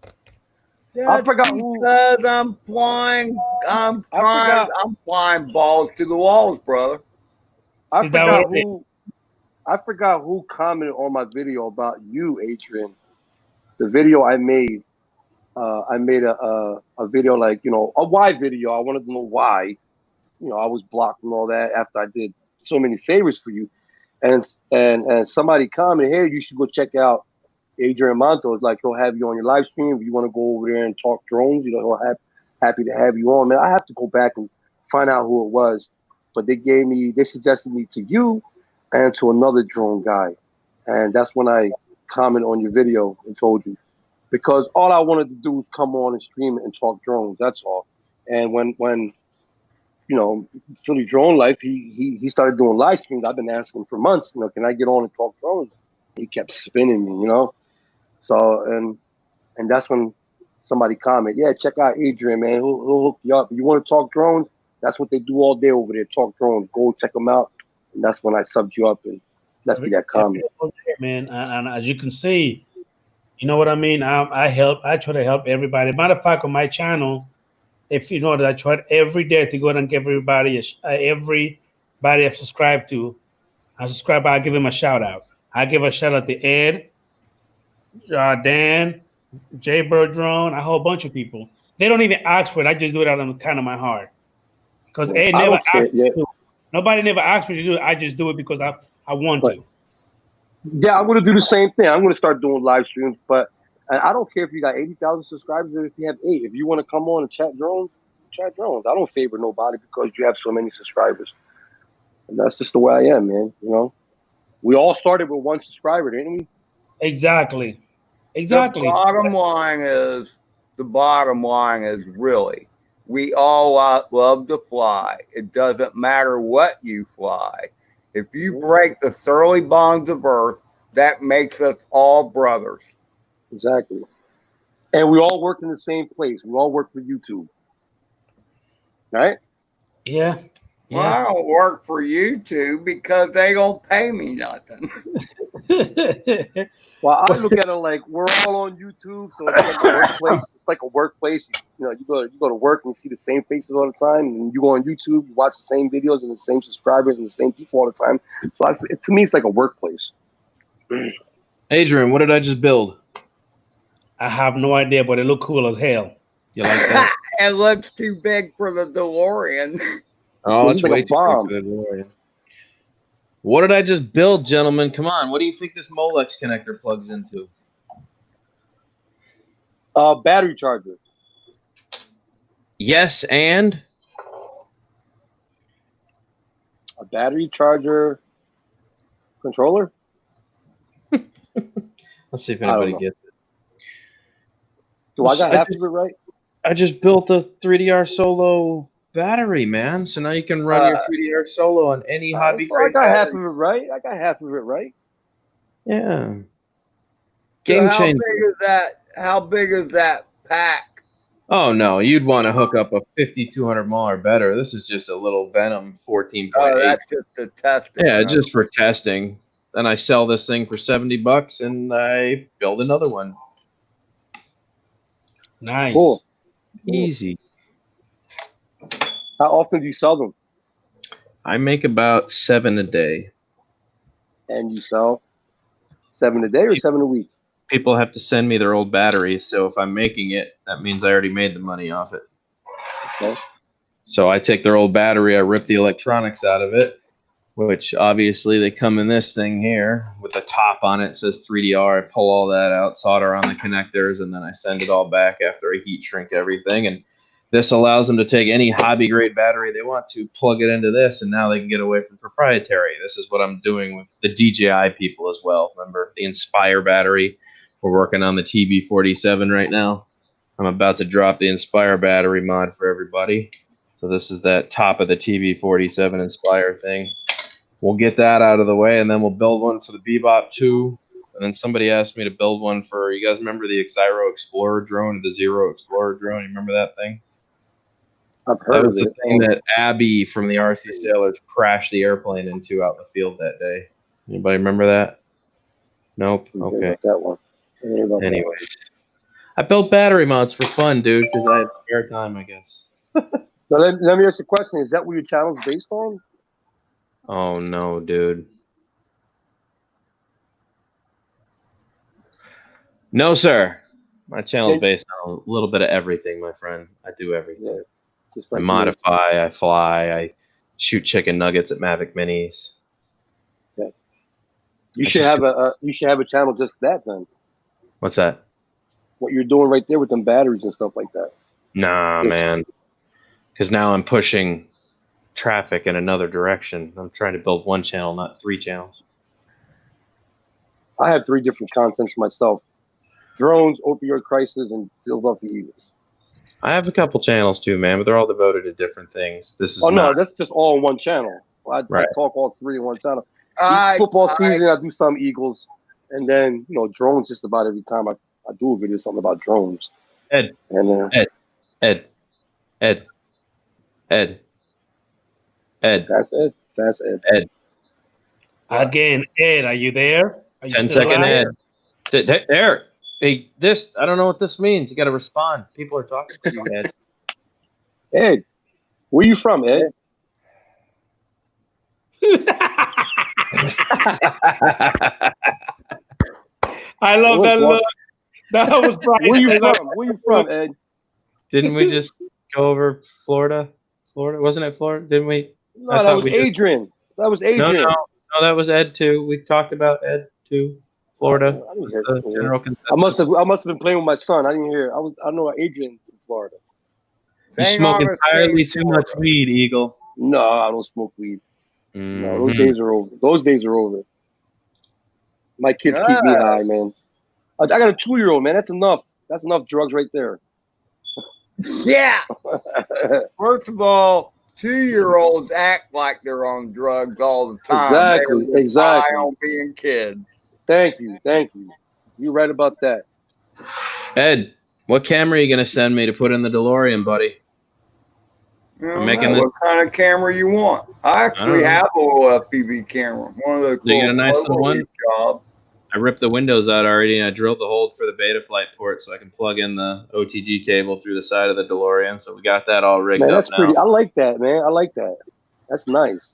I That's forgot who. because I'm flying balls to the walls, brother. I Is that what forgot it is? who. I forgot who commented on my video about you, Adrian. The video I made a video like a why video. I wanted to know why I was blocked and all that after I did so many favors for you, and somebody commented, hey, you should go check out Adrian Montos. Like he'll have you on your live stream if you want to go over there and talk drones. He'll happy to have you on. Man, I have to go back and find out who it was, but they suggested me to you and to another drone guy, and that's when I commented on your video and told you because all I wanted to do was come on and stream and talk drones. That's all. And when Philly Drone Life, he started doing live streams. I've been asking for months, can I get on and talk drones? He kept spinning me. So and that's when somebody commented, yeah, check out Adrian, man. He'll hook you up. You want to talk drones? That's what they do all day over there. Talk drones. Go check them out. And that's when I subbed you up and left you that comment. Man, and as you can see, you know what I mean. I try to help everybody. Matter of fact, on my channel, if you know that I try every day to go and give everybody I subscribe to. I give him a shout out. I give a shout out to Ed, Dan, Jay Bird Drone, a whole bunch of people. They don't even ask for it. I just do it out of kind of my heart. Because Ed I never don't care. asked me to. Nobody never asked me to do it. I just do it because I want Right. to. Yeah, I'm going to do the same thing. I'm going to start doing live streams, but I don't care if you got 80,000 subscribers or if you have 8. If you want to come on and chat drones, chat drones. I don't favor nobody because you have so many subscribers. And that's just the way I am, man. We all started with 1 subscriber, didn't we? Exactly. The bottom line is really, we all love to fly. It doesn't matter what you fly. If you break the surly bonds of earth, that makes us all brothers. Exactly. And we all work in the same place. We all work for YouTube. Right? Yeah. Well, I don't work for YouTube because they don't pay me nothing. Well, I look at it like we're all on YouTube, so it's like a workplace. It's like a workplace. You go to work and you see the same faces all the time, and you go on YouTube, you watch the same videos and the same subscribers and the same people all the time. So to me, it's like a workplace. Adrian, what did I just build? I have no idea, but it looked cool as hell. You like that? It looks too big for the DeLorean. Oh, it's like way a too bomb. big for the DeLorean. What did I just build, gentlemen? Come on. What do you think this Molex connector plugs into? Battery charger. Yes, and A battery charger controller. let's see if I don't anybody know. gets it. Do I got half of it right? I just built a 3DR Solo battery, man. So now you can run your 3DR Solo on any hobby So I grade got half of battery. it right. I got half of it right. Yeah. So Game how changer. big is that? How big is that pack? Oh no, you'd want to hook up a 5200 mAh or better. This is just a little Venom 14.8. Oh, that's just the testing. Yeah, huh? just for testing. Then I sell this thing for $70 and I build another one. Nice. Cool. Easy. How often do you sell them? I make about 7 a day. And you sell 7 a day or 7 a week? People have to send me their old batteries, so if I'm making it, that means I already made the money off it. Okay. So I take their old battery, I rip the electronics out of it, which obviously they come in this thing here with a top on it. It says 3DR. I pull all that out, solder on the connectors, and then I send it all back after I heat shrink everything. And this allows them to take any hobby grade battery they want to, plug it into this, and now they can get away from proprietary. This is what I'm doing with the DJI people as well. Remember the Inspire battery? We're working on the TB47 right now. I'm about to drop the Inspire battery mod for everybody. So this is that top of the TB47 Inspire thing. We'll get that out of the way, and then we'll build one for the Bebop 2. And then somebody asked me to build one for, you guys remember the Xyro Explorer drone, the Zero Explorer drone? You remember that thing? I've That heard was of the it. thing that Abby from the RC Sailors crashed the airplane into out in the field that day. Anybody remember that? Nope. I didn't hear Okay. about that one. I didn't hear about that. Anyways, I built battery mods for fun, dude, because I had spare time, I guess. Now, let me ask you a question. Is that what your channel's based on? Oh no, dude. No, sir. My channel's Yeah. based on a little bit of everything, my friend. I do everything. Yeah. Just I like modify, I fly, I shoot chicken nuggets at Mavic Minis. you should have a channel just that then. What's that? What you're doing right there with them batteries and stuff like that. Nah, Just- man. Because now I'm pushing traffic in another direction. I'm trying to build one channel, not 3 channels. I have 3 different contents myself: drones, opioid crisis, and Philadelphia Eagles. I have a couple channels too, man, but they're all devoted to different things. This is Oh no, not that's just all in one channel. I Right. talk all 3 in one channel. I, Football I, season, I do some Eagles, and then drones. Just about every time I do a video, something about drones. Ed. And Ed. that's it. That's it. Again, Ed, are you there? Are you 10 still second alive? Ed. There. Hey, this, I don't know what this means. You got to respond. People are talking to you, Ed. Ed, where you from, Ed? I love that look. That was Where you priceless. from? Where you from, Ed? Didn't we just go over Florida? Florida? Wasn't it Florida? Didn't we? No, I that thought was we just- Adrian. That was No, Adrian. no, that was Ed too. We talked about Ed too. Florida. I didn't hear The it. general consensus. I must have been playing with my son. I didn't hear. I know Adrian from Florida. You Same smoke honor, entirely same too much Florida. weed, Eagle. No, I don't smoke weed. No, those Mhm. days are over. Those days are over. My kids keep me Good. high, man. I got a 2-year-old, man. That's enough. That's enough drugs right there. Yeah. First of all, 2-year-olds act like they're on drugs all the time. Exactly, They're just exactly. high on being kids. Thank you. You're right about that. Ed, what camera are you going to send me to put in the DeLorean, buddy? You know, making this- what kind of camera you want? I actually know. have a little FPV camera. One of those So you got a nice photo little one? job. I ripped the windows out already, and I drilled the hole for the Betaflight port so I can plug in the OTG cable through the side of the DeLorean. So we got that all rigged Man, up that's now. pretty. I like that, man. I like that. That's nice.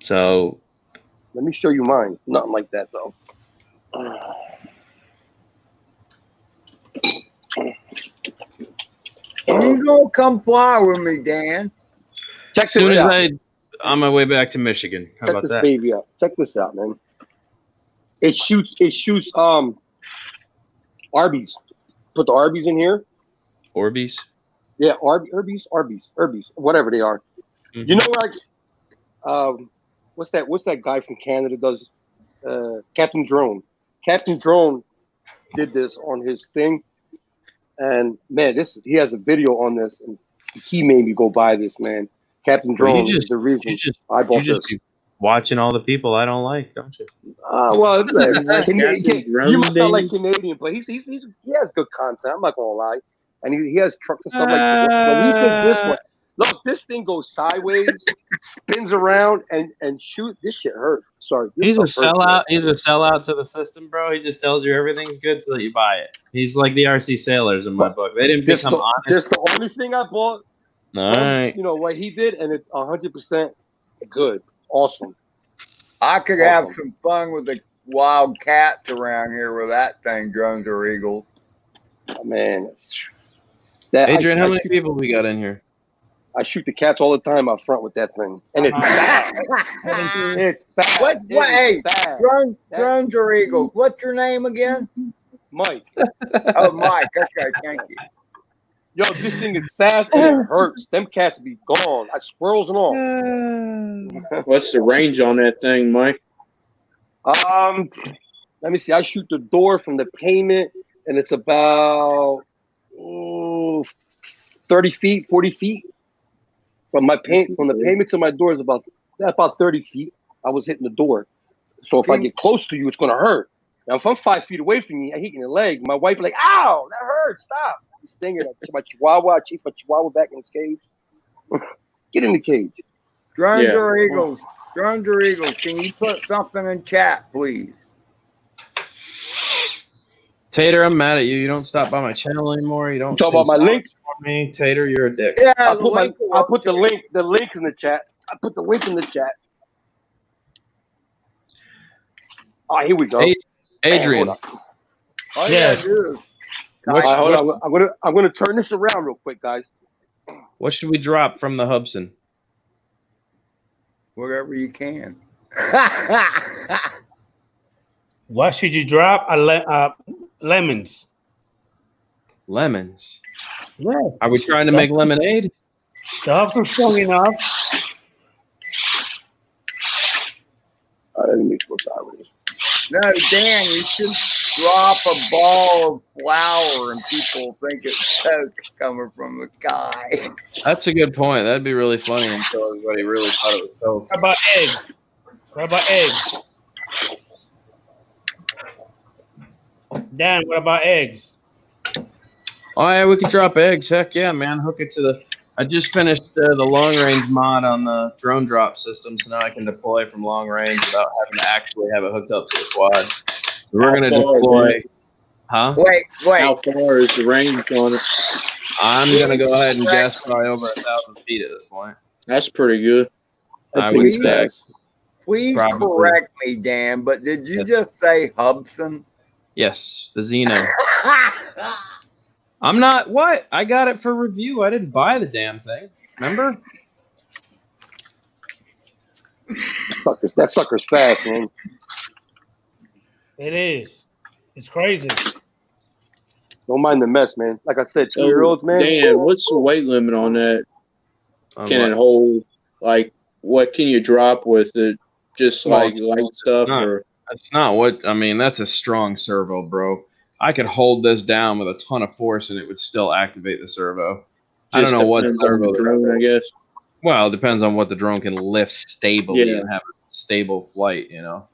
So Let me show you mine. Nothing like that though. When you gonna come fly with me, Dan? Check as soon this as out. on my way back to Michigan. How Check about this that? baby out. Check this out, man. It shoots Arby's. Put the Arby's in here. Orbeez? Yeah, Arby's, whatever they are. Mhm. You know, like, what's that guy from Canada does? Captain Drone. Captain Drone did this on his thing, And man, he has a video on this, and he made me go buy this, man. Captain Bro, Drone is the reason I bought this. be watching all the people I don't like, don't you? Well, Captain you must not like Drone Canadian, but he has good content. I'm not gonna lie, and he has trucks and stuff like. When he did this one, look, this thing goes sideways, spins around, and shoot. This shit hurt. Sorry, this He's a stuff hurts, sellout. man. He's a sellout to the system, bro. He just tells you everything's good so that you buy it. He's like the RC sailors in my book. They didn't become honest. Just the only thing I bought. All right. You know what he did, and it's 100% good. Awesome. I could have some fun with the wild cats around here with that thing, drones or eagles. Oh, man, Adrian, how many people we got in here? I shoot the cats all the time out front with that thing, and it's fast. It's fast. Hey, drones or eagles? What's your name again? Mike. Oh, Mike. Okay, thank you. Yo, this thing is fast and it hurts. Them cats be gone. I squirrels and all. What's the range on that thing, Mike? Let me see. I shoot the door from the pavement, and it's about 30 feet, 40 feet. From the pavement to my door is about 30 feet. I was hitting the door. So if I get close to you, it's gonna hurt. Now if I'm 5 feet away from you, I hit you in the leg. My wife be like, "Ow, that hurts! Stop!" He's stinging. I took my Chihuahua. I chased my Chihuahua back in his cage. Get in the cage. Drones or eagles? Drones or eagles? Can you put something in chat, please? Tater, I'm mad at you. You don't stop by my channel anymore. You don't talk about my link for me. Tater, you're a dick. Yeah, I put the link in the chat. I put the link in the chat. Oh, here we go. Hey, Adrian. Man, Oh, Yes. dude. hold on. I'm gonna turn this around real quick, guys. What should we drop from the Hubson? Whatever you can. What should you drop? Lemons. Lemons. Yeah. Are we trying to make lemonade? The Hubson's strong enough. All right, let me go sideways. No, Dan, you should drop a ball of flour and people think it's smoke coming from the sky. That's a good point. That'd be really funny until everybody really thought it was so. What about eggs? What about eggs? Dan, what about eggs? Oh yeah, we could drop eggs. Heck yeah, man. Hook it to the. I just finished the long range mod on the drone drop system, so now I can deploy from long range without having to actually have it hooked up to the quad. We're gonna deploy. Huh? Wait. How far is the range on it? I'm gonna go ahead and guess probably over 1,000 feet at this point. That's pretty good. I would say. Please Probably. correct me, Dan, but did you just say Hubson? Yes, the Xeno. I'm not what? I got it for review. I didn't buy the damn thing. Remember? That sucker's fast, man. It is. It's crazy. Don't mind the mess, man. Like I said, 2-year-olds, man. Dan, what's the weight limit on that? Can it hold, like, what can you drop with it? Just like light stuff? Or That's not what I mean. That's a strong servo, bro. I could hold this down with a ton of force and it would still activate the servo. I don't know what servo. drone, I guess. Well, it depends on what the drone can lift stably and have a stable flight, you know.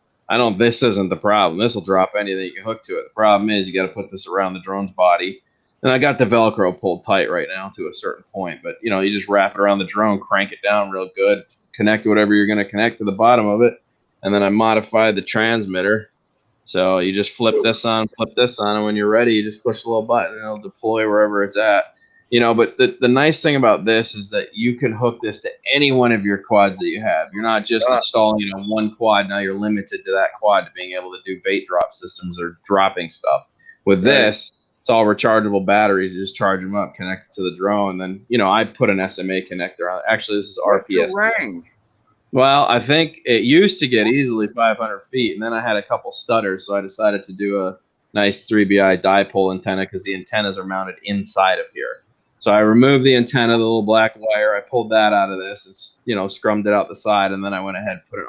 This isn't the problem. This will drop anything you can hook to it. The problem is you got to put this around the drone's body. And I got the Velcro pulled tight right now to a certain point, but you know, you just wrap it around the drone, crank it down real good, connect whatever you're going to connect to the bottom of it. And then I modified the transmitter. So you just flip this on, and when you're ready, you just push the little button and it'll deploy wherever it's at. You know, but the nice thing about this is that you can hook this to any one of your quads that you have. You're not just installing, you know, one quad. Now you're limited to that quad to being able to do bait drop systems or dropping stuff. With this, it's all rechargeable batteries. You just charge them up, connect it to the drone. And then, you know, I put an SMA connector on. Actually, this is RPS. Well, I think it used to get easily 500 feet, and then I had a couple stutters, so I decided to do a nice 3BI dipole antenna because the antennas are mounted inside of here. So I removed the antenna, the little black wire. I pulled that out of this, and, you know, scrummed it out the side, and then I went ahead and put an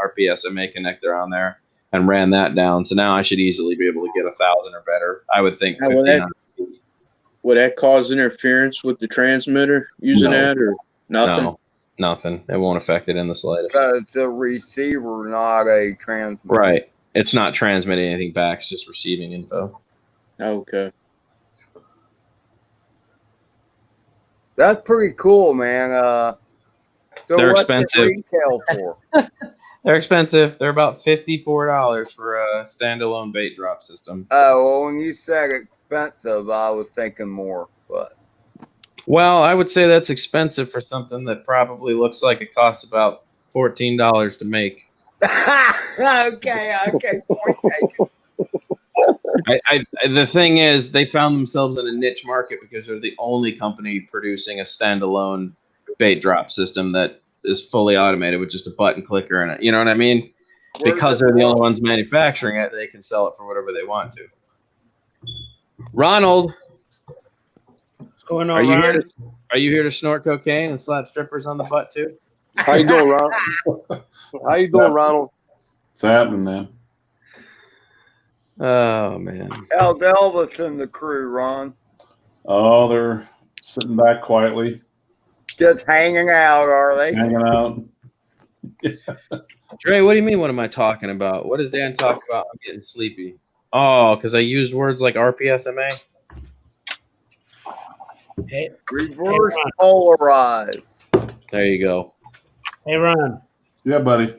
RPSMA connector on there and ran that down. So now I should easily be able to get 1,000 or better. I would think 1,500 feet. would that cause interference with the transmitter using No. that or nothing? No, nothing. It won't affect it in the slightest. It's a receiver, not a transmitter. Right. It's not transmitting anything back. It's just receiving info. Okay. That's pretty cool, man. So They're what's expensive. the retail for? They're expensive. They're about $54 for a standalone bait drop system. Oh, well, when you said expensive, I was thinking more, but Well, I would say that's expensive for something that probably looks like it costs about $14 to make. okay, point taken. The thing is, they found themselves in a niche market because they're the only company producing a standalone bait drop system that is fully automated with just a button clicker in it. You know what I mean? Where's Because it they're the from? only ones manufacturing it, they can sell it for whatever they want to. Ronald, What's going on, are you here Ron? are you here to snort cocaine and slap strippers on the butt too? How you doing, Ronald? How you doing, Ronald? What's happening, man? Oh man. How's Elvis and the crew, Ron? Oh, they're sitting back quietly, Just hanging out, are they? hanging out. Dre, what do you mean? What am I talking about? What does Dan talk about? I'm getting sleepy. Oh, because I used words like RPSMA. Hey, Reverse polarized. There you go. hey, Ron. Yeah, buddy.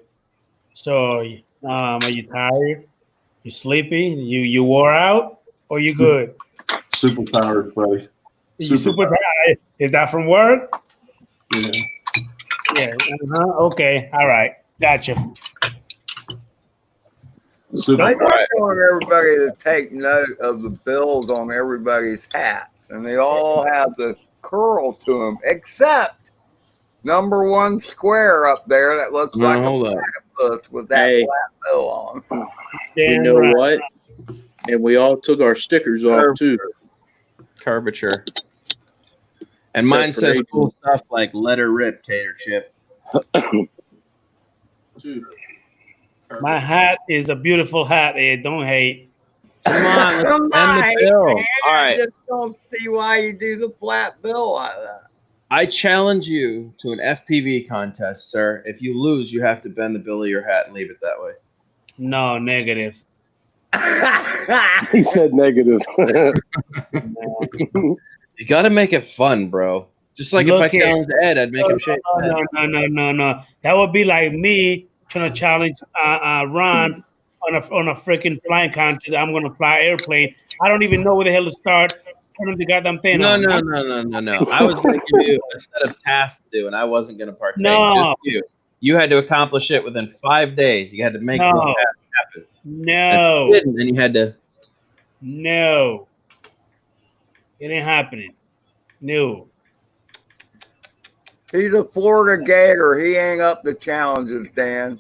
So, are you tired? You sleepy? You wore out? Or you good? Super tired, buddy. You super tired? Is that from work? Yeah. Yeah. Okay. All right. Gotcha. Super. I want everybody to take note of the bills on everybody's hats, and they all have the curl to them, except number one square up there that looks No, like hold a up. platypus with that Hey. flat bill on. You Damn know right. what? And we all took our stickers off too. Curvature. And mine Except for says Adrian. cool stuff like "Let her rip, tater chip." My hat is a beautiful hat, Ed. Don't hate. Come on, let's Come end on, the bill. man, All I right, just don't see why you do the flat bill like that. I challenge you to an FPV contest, sir. If you lose, you have to bend the bill of your hat and leave it that way. No, negative. He said negative. You got to make it fun, bro. Just like Look if I here. challenged Ed, I'd make him shake his head. No. That would be like me trying to challenge Ron on a freaking flying contest. I'm gonna fly airplane. I don't even know where the hell to start. Turn the goddamn thing No. on. I was going to give you a set of tasks to do, and I wasn't going to partake. No. Just you. You had to accomplish it within 5 days. You had to make No. this task happen. No. If you didn't, then you had to. No. It ain't happening. No. He's a Florida Gator. He ain't up to challenges, Dan.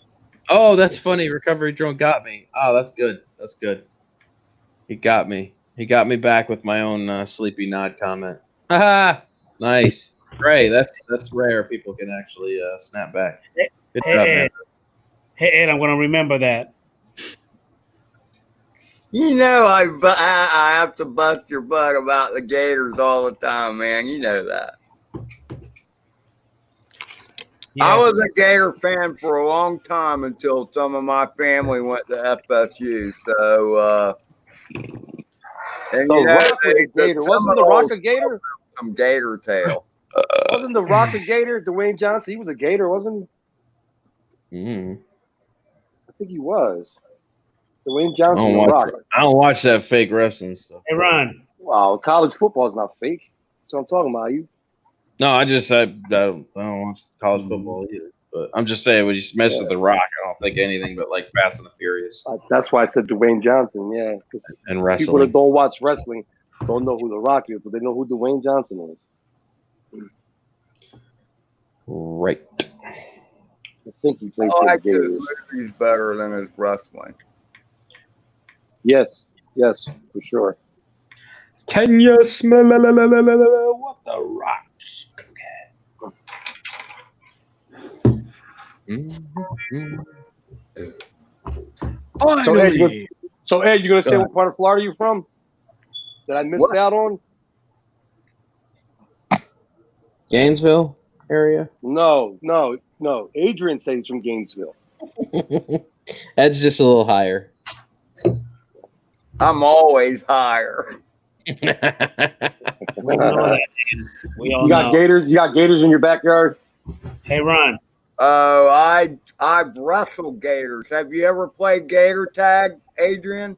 Oh, that's funny. Recovery drone got me. Oh, that's good. That's good. He got me. He got me back with my own sleepy nod comment. Haha. Nice. Ray, that's rare. People can actually snap back. Good job, man. Hey, Ed, I'm gonna remember that. You know I have to bust your butt about the Gators all the time, man. You know that. Yeah. I was a Gator fan for a long time until some of my family went to FSU. So, and The you know, Rock was a Gator. Wasn't the Rock a Gator? some Gator tail. Wasn't the Rock a Gator? Dwayne Johnson, he was a Gator, wasn't he? Mm. I think he was. Dwayne I Johnson, don't the Rock. watch that fake wrestling stuff. Hey, Ron. Wow, college football is not fake. That's what I'm talking about. No, I don't watch college football either. But I'm just saying, when you mess with The Rock, I don't think anything but like Fast and the Furious That's why I said Dwayne Johnson. Yeah, because and people wrestling. that don't watch wrestling don't know who The Rock is, but they know who Dwayne Johnson is. Right. I think he played I for the like his Gators. movies better than his wrestling. Yes, for sure. Can you smell what The Rock? So Ed, you gonna say what part of Florida you from? That I missed What? out on? Gainesville area? No. Adrian says he's from Gainesville. That's just a little higher. I'm always higher. We know that. Dan. We all You got know. gators. You got gators in your backyard. Hey, Ron. Oh, I've wrestled gators. Have you ever played gator tag, Adrian?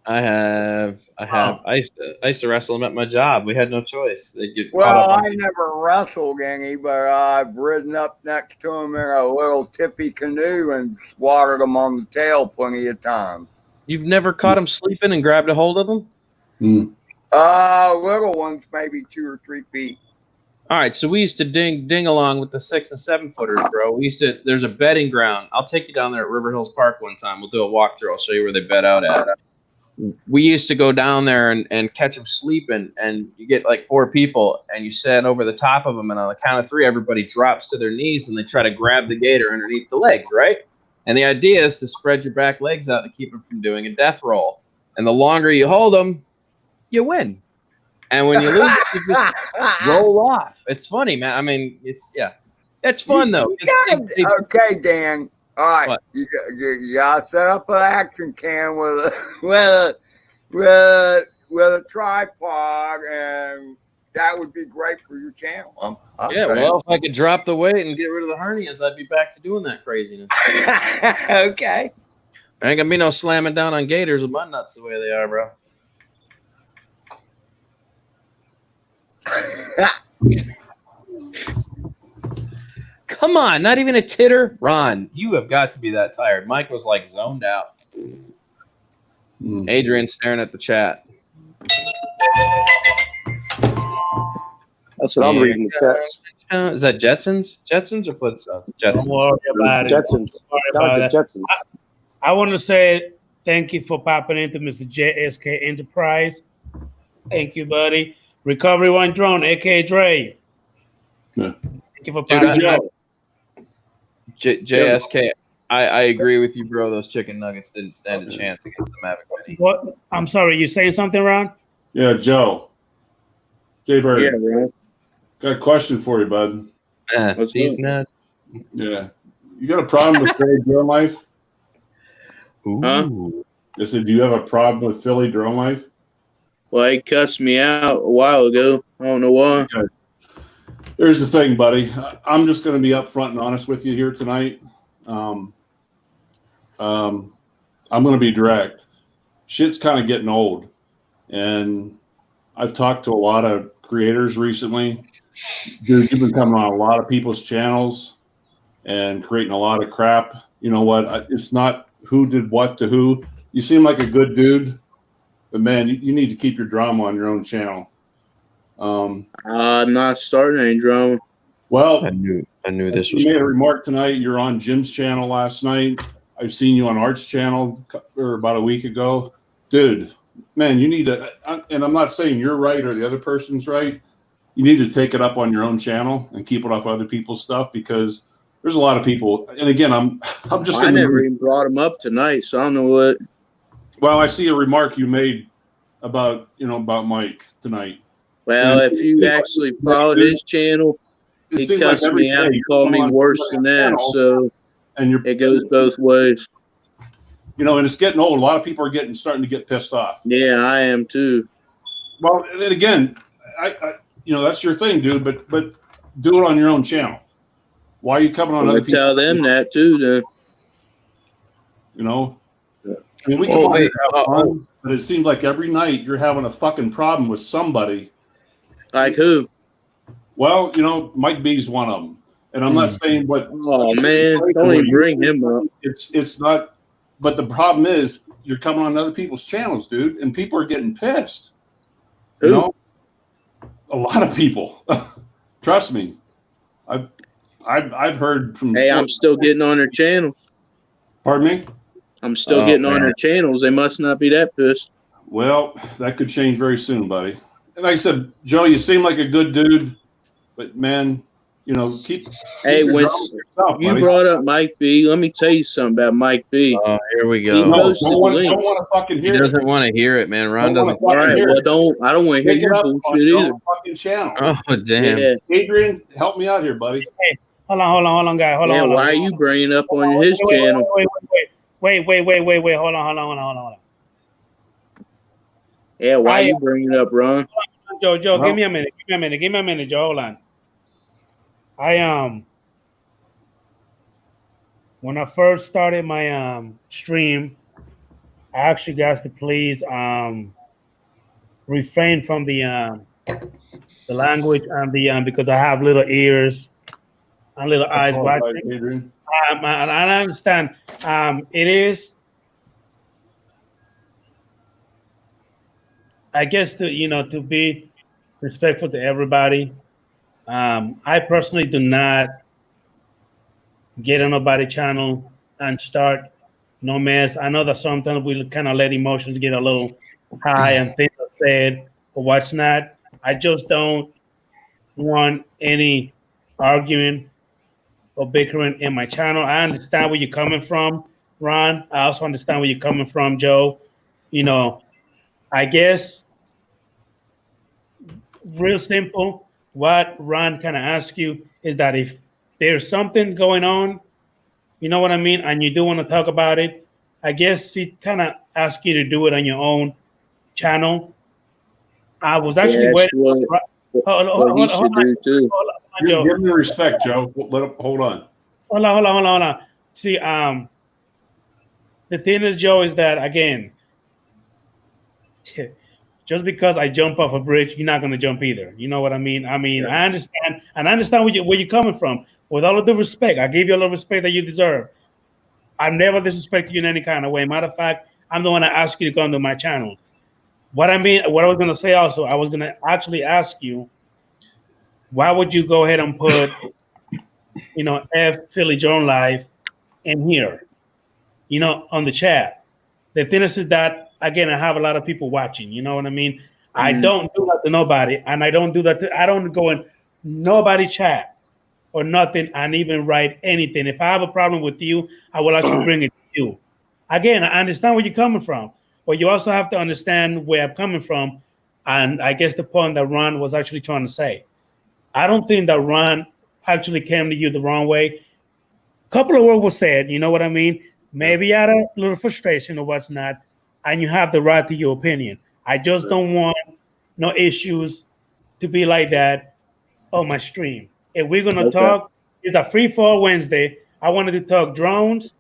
I have. I used to wrestle them at my job. We had no choice. They'd get caught Well, up on I never wrestled any, but I've ridden up next to them in a little tippy canoe and swatted them on the tail plenty of times. You've never caught them sleeping and grabbed a hold of them? Little ones, maybe 2 or 3 feet. All right, so we used to ding along with the 6 and 7 footers, bro. There's a bedding ground. I'll take you down there at River Hills Park one time. We'll do a walkthrough. I'll show you where they bed out at. We used to go down there and catch them sleeping, and you get like 4 people, and you stand over the top of them, and on the count of 3, everybody drops to their knees, and they try to grab the gator underneath the legs, right? And the idea is to spread your back legs out to keep them from doing a death roll. And the longer you hold them, you win. And when you lose, you just roll off. It's funny, man. I mean, it's fun though. Okay, Dan. All right, What? you gotta set up an action cam with a tripod, and that would be great for your channel. I'm Yeah, saying. well, if I could drop the weight and get rid of the hernias, I'd be back to doing that craziness. Okay. There ain't gonna be no slamming down on gators with my nuts the way they are, bro. Come on, not even a titter. Ron, you have got to be that tired. Mike was like zoned out. Adrian staring at the chat. That's what I'm reading the text. Is that Jetsons? Jetsons or Flintstones? Don't Jetsons. worry about it. Jetsons. Don't worry Sound about like it. the Jetsons. I want to say thank you for popping into Mr. JSK Enterprise. Thank you, buddy. Recovery One Drone, aka Dre. Yeah. Thank you for Dude, popping in. JSK, I agree with you, bro. Those chicken nuggets didn't stand a chance against the Mavic Mini. What? I'm sorry, you saying something, Ron? Yeah, Joe. Jay Bird. Yeah, bro. Got a question for you, bud. What's These up? nuts. Yeah. You got a problem with Philly drone life? Ooh. I said, do you have a problem with Philly drone life? Well, he cussed me out a while ago. I don't know why. Okay. Here's the thing, buddy. I'm just going to be upfront and honest with you here tonight. I'm going to be direct. Shit's kind of getting old. And I've talked to a lot of creators recently. Dude, you've been coming on a lot of people's channels and creating a lot of crap. You know what? It's not who did what to who. You seem like a good dude, but man, you need to keep your drama on your own channel. I'm not starting any drama. Well, I knew this was you made a remark tonight. You're on Jim's channel last night. I've seen you on Art's channel about a week ago. Dude, man, you need to, and I'm not saying you're right or the other person's right. You need to take it up on your own channel and keep it off other people's stuff, because there's a lot of people. And again, I'm just. I never even brought him up tonight, so I don't know what. Well, I see a remark you made about Mike tonight. Well, if you actually followed his channel, he seems like cussed every me out day and you're called me going on worse somebody's than that. channel, So and it goes both ways. and it's getting old. A lot of people are starting to get pissed off. Yeah, I am too. Well, and again, I that's your thing, dude. But do it on your own channel. Why are you coming on? I'm Other gonna tell people's them channel? that too. Then I mean, we come on here to have fun, but it seems like every night you're having a fucking problem with somebody. like who? Well, Mike B's one of them, and I'm not saying what. Oh man, don't even bring him up. It's not. But the problem is, you're coming on other people's channels, dude, and people are getting pissed. Who? A lot of people. Trust me, I've heard from. Hey, I'm still getting on their channels. Pardon me? I'm still getting on their channels. They must not be that pissed. Well, that could change very soon, buddy. And like I said, Joe, you seem like a good dude, but man, keep. Hey, your when drama to yourself, you buddy. brought up Mike B, let me tell you something about Mike B. Oh, here we He go. No, posted don't want links. to fucking He hear it. doesn't want to hear it, man. Ron Don't wanna doesn't. All right, hear well, it. I don't want to hear Pick it your up bullshit on your either. own fucking fucking channel. Oh damn! Yeah. Adrian, help me out here, buddy. Hold on, guy. Hold Yeah, on. why are you bringing up on his Wait, channel? Wait. Hold on. Yeah, why you bringing it up, Ron? Joe, Well- give me a minute, Joe. Hold on. When I first started my stream, I actually got to please refrain from the language and the because I have little ears and little eyes Apologize, watching. Adrian. And I understand. It is, I guess, to be respectful to everybody. I personally do not get on nobody's channel and start no mess. I know that sometimes we kind of let emotions get a little high and things are said or what's not. I just don't want any arguing or bickering in my channel. I understand where you're coming from, Ron. I also understand where you're coming from, Joe. I guess real simple, what Ron kind of asks you is that if there's something going on, you know what I mean, and you do want to talk about it, I guess he kind of asks you to do it on your own channel. I was actually Yeah, that's waiting. what he should do too. Joe. Give me respect, Joe. Hold on. Hold on. See, the thing is, Joe, is that again, just because I jump off a bridge, you're not going to jump either. You know what I mean? I understand, and I understand where you're coming from. With all of the respect, I give you all the respect that you deserve. I've never disrespected you in any kind of way. Matter of fact, I'm the one that asked you to come to my channel. What I was going to say also, I was going to actually ask you, why would you go ahead and put, F Philly Joan Live in here, on the chat? The thing is that, again, I have a lot of people watching, you know what I mean? Mm-hmm. I don't do that to nobody, and I don't do that I don't go in nobody chat or nothing and even write anything. If I have a problem with you, I will actually bring it to you. Again, I understand where you're coming from, but you also have to understand where I'm coming from, and I guess the point that Ron was actually trying to say. I don't think that Ron actually came to you the wrong way. A couple of words were said, you know what I mean? Maybe out of a little frustration or what's not, and you have the right to your opinion. I just don't want no issues to be like that on my stream. If we're going to talk, it's a free-fall Wednesday. I wanted to talk drones.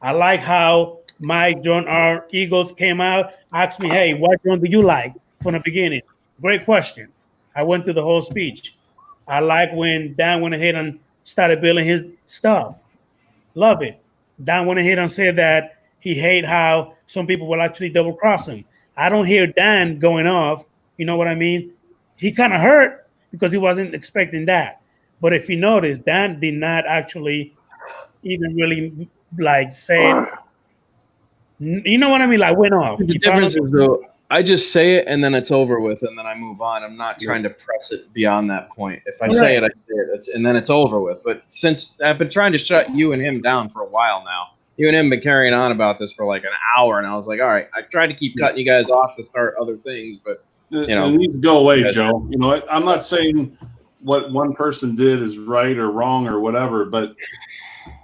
I like how my Drone R Eagles came out, asked me, hey, what drone do you like from the beginning? Great question. I went through the whole speech. I like when Dan went ahead and started building his stuff. Love it. Dan went ahead and said that he hate how some people will actually double cross him. I don't hear Dan going off. You know what I mean? He kind of hurt because he wasn't expecting that. But if you notice, Dan did not actually even really say, you know what I mean? Like went off. The difference is though, I just say it and then it's over with and then I move on. I'm not trying to press it beyond that point. If I say it, I say it, and then it's over with. But since I've been trying to shut you and him down for a while now, you and him been carrying on about this for like an hour, and I was like, all right, I tried to keep cutting you guys off to start other things, but It needs to go away, Joe. I'm not saying what one person did is right or wrong or whatever, but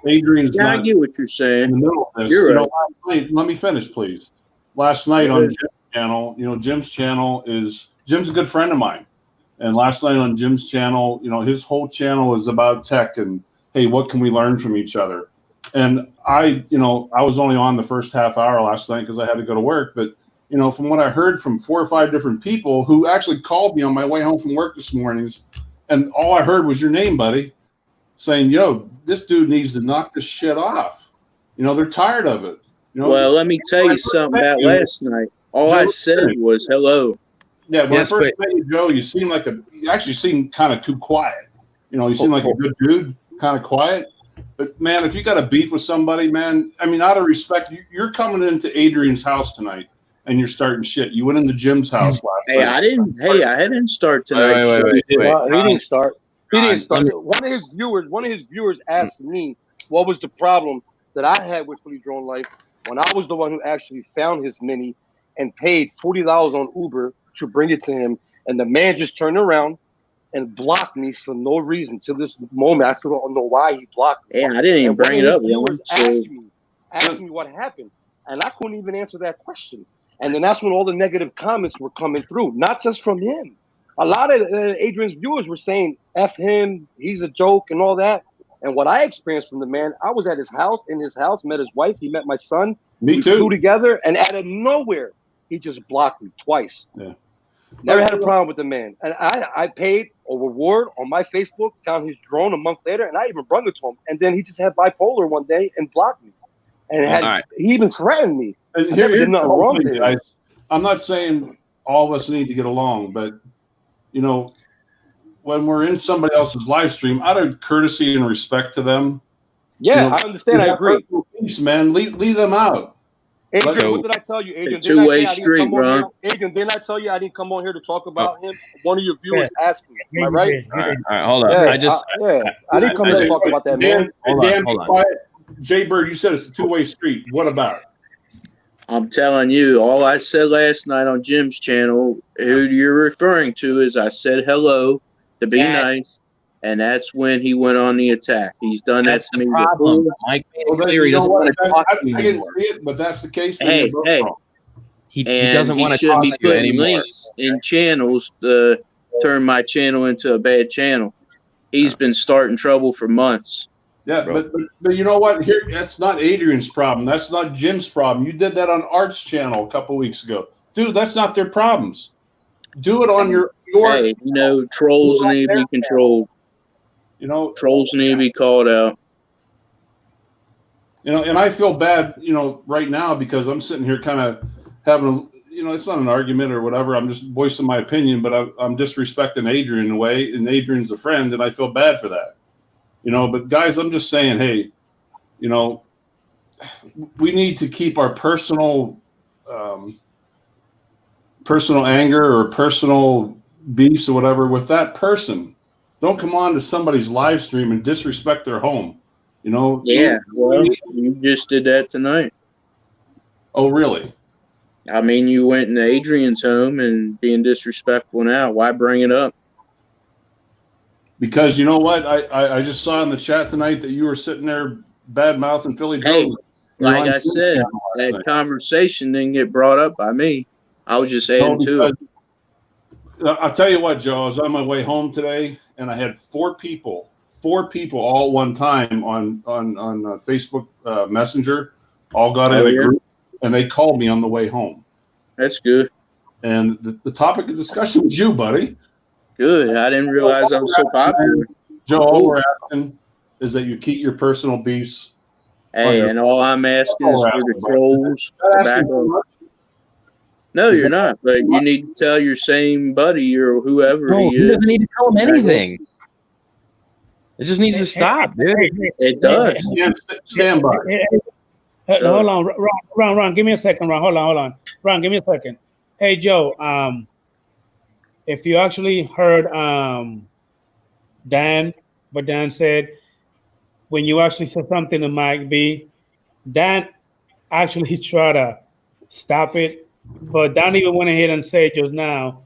Adrian's I not get what you're saying. in the middle of this. You're right. Last night, let me finish, please. Last night on Jim's channel, Jim's channel Jim's a good friend of mine. And last night on Jim's channel, his whole channel is about tech and, hey, what can we learn from each other? And I was only on the first half hour last night because I had to go to work. But, from what I heard from 4 or 5 different people who actually called me on my way home from work this morning, and all I heard was your name, buddy, saying, yo, this dude needs to knock this shit off. They're tired of it. Well, let me tell you something about last night. All I said was hello. Yeah, when I first met you, Joe, you actually seemed kind of too quiet. You seem like a good dude, kind of quiet. But, man, if you got a beef with somebody, man, I mean, out of respect, you're coming into Adrian's house tonight and you're starting shit. You went into Jim's house last night. I didn't start tonight. Wait. He didn't start. He didn't start. One of his viewers asked me what was the problem that I had with Philly Drone Life when I was the one who actually found his Mini and paid $40 on Uber to bring it to him. And the man just turned around, and blocked me for no reason. To this moment, I still don't know why he blocked me. Yeah, I didn't even And one bring of it his up. viewers So, asked me what happened, and I couldn't even answer that question. And then that's when all the negative comments were coming through, not just from him. A lot of Adrian's viewers were saying, F him, he's a joke, and all that. And what I experienced from the man, I was at his house, met his wife, he met my son. Me We too. flew together, and out of nowhere, he just blocked me twice. Yeah. Never had a problem with the man. And I paid a reward on my Facebook, found his drone a month later, and I even brought it to him. And then he just had bipolar one day and blocked me. And he even threatened me. And I never did nothing wrong to him. guys. I'm not saying all of us need to get along, but you know, when we're in somebody else's live stream, out of courtesy and respect to them. Yeah, you know, I understand. I agree. Peace, man. Leave them out. Adrian, what did I tell you, Adrian? It's a two-way street, Ron. Ron. Adrian, didn't I tell you I didn't come on here to talk about him? One of your viewers asked me. Am I right? All right, hold on. I didn't come here to talk about that, man. Hold on. Jay Bird, you said it's a two-way street. What about it? I'm telling you, all I said last night on Jim's channel, who you're referring to, is I said hello to be nice, and that's when he went on the attack. He's done that to me before. Mike made it clear he doesn't want to talk to you I didn't anymore. see it, but that's the case. Hey, He doesn't want to talk be to you putting anymore. links in channels to turn my channel into a bad channel. He's been starting trouble for months. Yeah, but you know what? Here, that's not Adrian's problem. That's not Jim's problem. You did that on Art's channel a couple weeks ago, dude. That's not their problems. Do it on your. Hey, you know, trolls need to be controlled. You know, trolls need to be called out. You know, and I feel bad, you know, right now because I'm sitting here kind of having, you know, it's not an argument or whatever. I'm just voicing my opinion, but I'm disrespecting Adrian in a way, and Adrian's a friend, and I feel bad for that. You know, but guys, I'm just saying, hey, you know, we need to keep our personal anger or personal beefs or whatever with that person. Don't come on to somebody's live stream and disrespect their home. You know? Yeah, well, you just did that tonight. Oh, really? I mean, you went into Adrian's home and being disrespectful now. Why bring it up? Because you know what? I just saw in the chat tonight that you were sitting there bad-mouthing Philly Joe. Hey, like I said, that conversation didn't get brought up by me. I was just adding to it. I'll tell you what, Joe. I was on my way home today, and I had four people all at one time on Facebook Messenger, all got in a group, and they called me on the way home. That's good. And the topic of discussion was you, buddy. Good. I didn't realize I was so popular. Joe, all we're asking is that you keep your personal beefs. Hey, and all I'm asking is for the trolls to back up. No, you're not. But you need to tell your same buddy or whoever he is. He doesn't need to tell him anything. It just needs to stop, dude. It does. Stand by. Hold on, Ron. Give me a second, Ron. Hold on. Ron, give me a second. Hey, Joe. If you actually heard Dan, what Dan said, when you actually said something to Mike B, Dan actually tried to stop it, but Dan even went ahead and said just now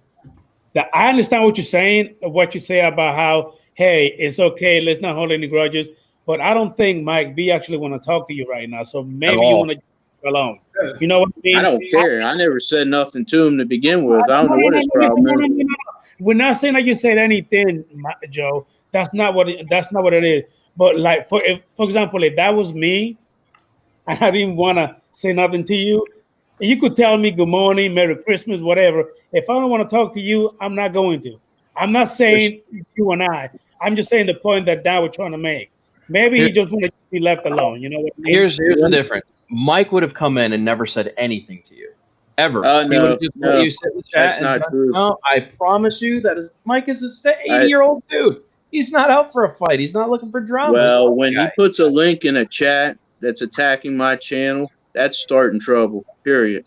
that I understand what you're saying, what you say about how, hey, it's okay, let's not hold any grudges, but I don't think Mike B actually want to talk to you right now, so maybe you want to alone. You know what I mean? I don't care. I never said nothing to him to begin with. I don't know what his problem is. We're not saying that you said anything, Joe. That's not what it is. But like for example, if that was me, and I didn't want to say nothing to you, you could tell me good morning, Merry Christmas, whatever. If I don't want to talk to you, I'm not going to. I'm not saying you and I. I'm just saying the point that Dan was trying to make. Maybe he just wanted to be left alone. You know what I mean? Here's the difference. Mike would have come in and never said anything to you. Ever. No, you sit in the chat that's not true. No, I promise you that Mike is a 80-year-old dude. He's not out for a fight. He's not looking for drama. Well, when he puts a link in a chat that's attacking my channel, that's starting trouble, period.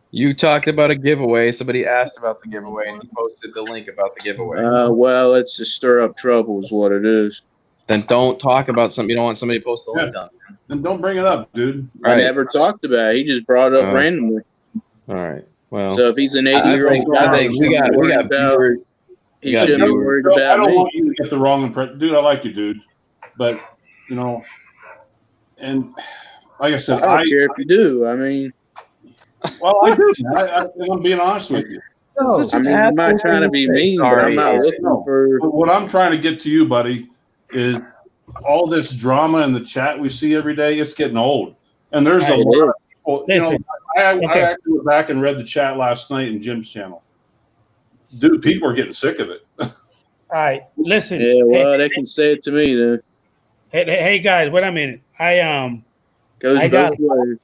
You talked about a giveaway. Somebody asked about the giveaway, and he posted the link about the giveaway. Well, it's to stir up trouble is what it is. Then don't talk about something you don't want somebody to post the link on. Then don't bring it up, dude. I never talked about it. He just brought it up randomly. All right. Well, so if he's an 80-year-old guy, I think we got viewers. He got shouldn't be you. worried Joe, I about don't me. want you to get the wrong impression, dude. I like you, dude, but you know, and like I I said, don't care if you do. I mean, I do. I'm being honest with you. I mean, I'm not trying to be mean, but I'm Sorry. not looking No. for. But what I'm trying to get to you, buddy, is all this drama in the chat we see every day. It's getting old, and there's a It lot is. of people. You know, Listen. I Okay. actually went back and read the chat last night in Jim's channel. Dude, people are getting sick of it. All right, listen. Yeah, well, they can say it to me then. Hey guys, wait a minute. Goes I got- both ways.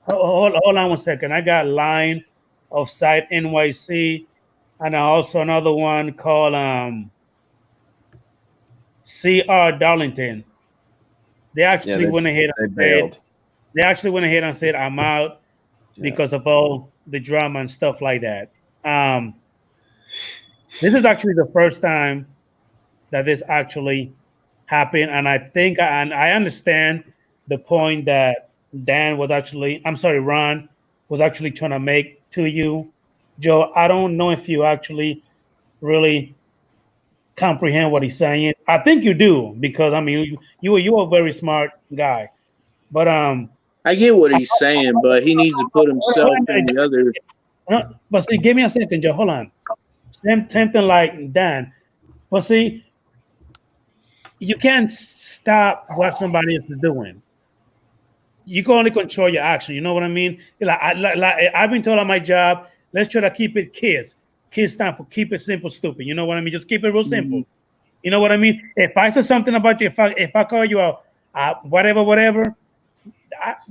Hold on 1 second. I got Line of Sight NYC, and also another one called CR Darlington. They actually they- went ahead They and said bailed. they actually went ahead and said I'm out because of all the drama and stuff like that. This is actually the first time that this actually happened, and I think and I understand the point that Ron was actually trying to make to you, Joe. I don't know if you actually really comprehend what he's saying. I think you do, because I mean you're a very smart guy, but I get what he's saying, but he needs to put himself in the other. no, but see, give me a second, Joe. Hold on. Same thing like Dan. But see, you can't stop what somebody else is doing. You can only control your action. You know what I mean? Like I've been told on my job, let's try to keep it KISS. KISS stand for keep it simple, stupid. You know what I mean? Just keep it real simple. You know what I mean? If I say something about you, if I call you out, whatever,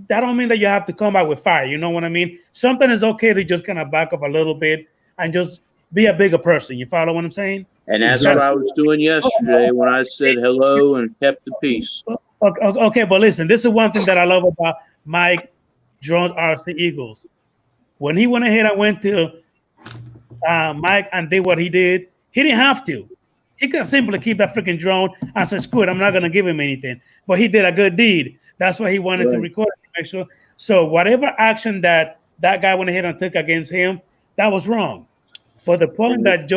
that don't mean that you have to come out with fire. You know what I mean? Something is okay to just kind of back up a little bit and just be a bigger person. You follow what I'm saying? And that's what I was doing yesterday when I said hello and kept the peace. Okay, but listen, this is one thing that I love about Mike Drones RC Eagles. When he went ahead and went to Mike and did what he did, he didn't have to. He could simply keep that freaking drone and say, screw it, I'm not going to give him anything. But he did a good deed. That's why he wanted to record it, to make sure. So whatever action that guy went ahead and took against him, that was wrong. But the point that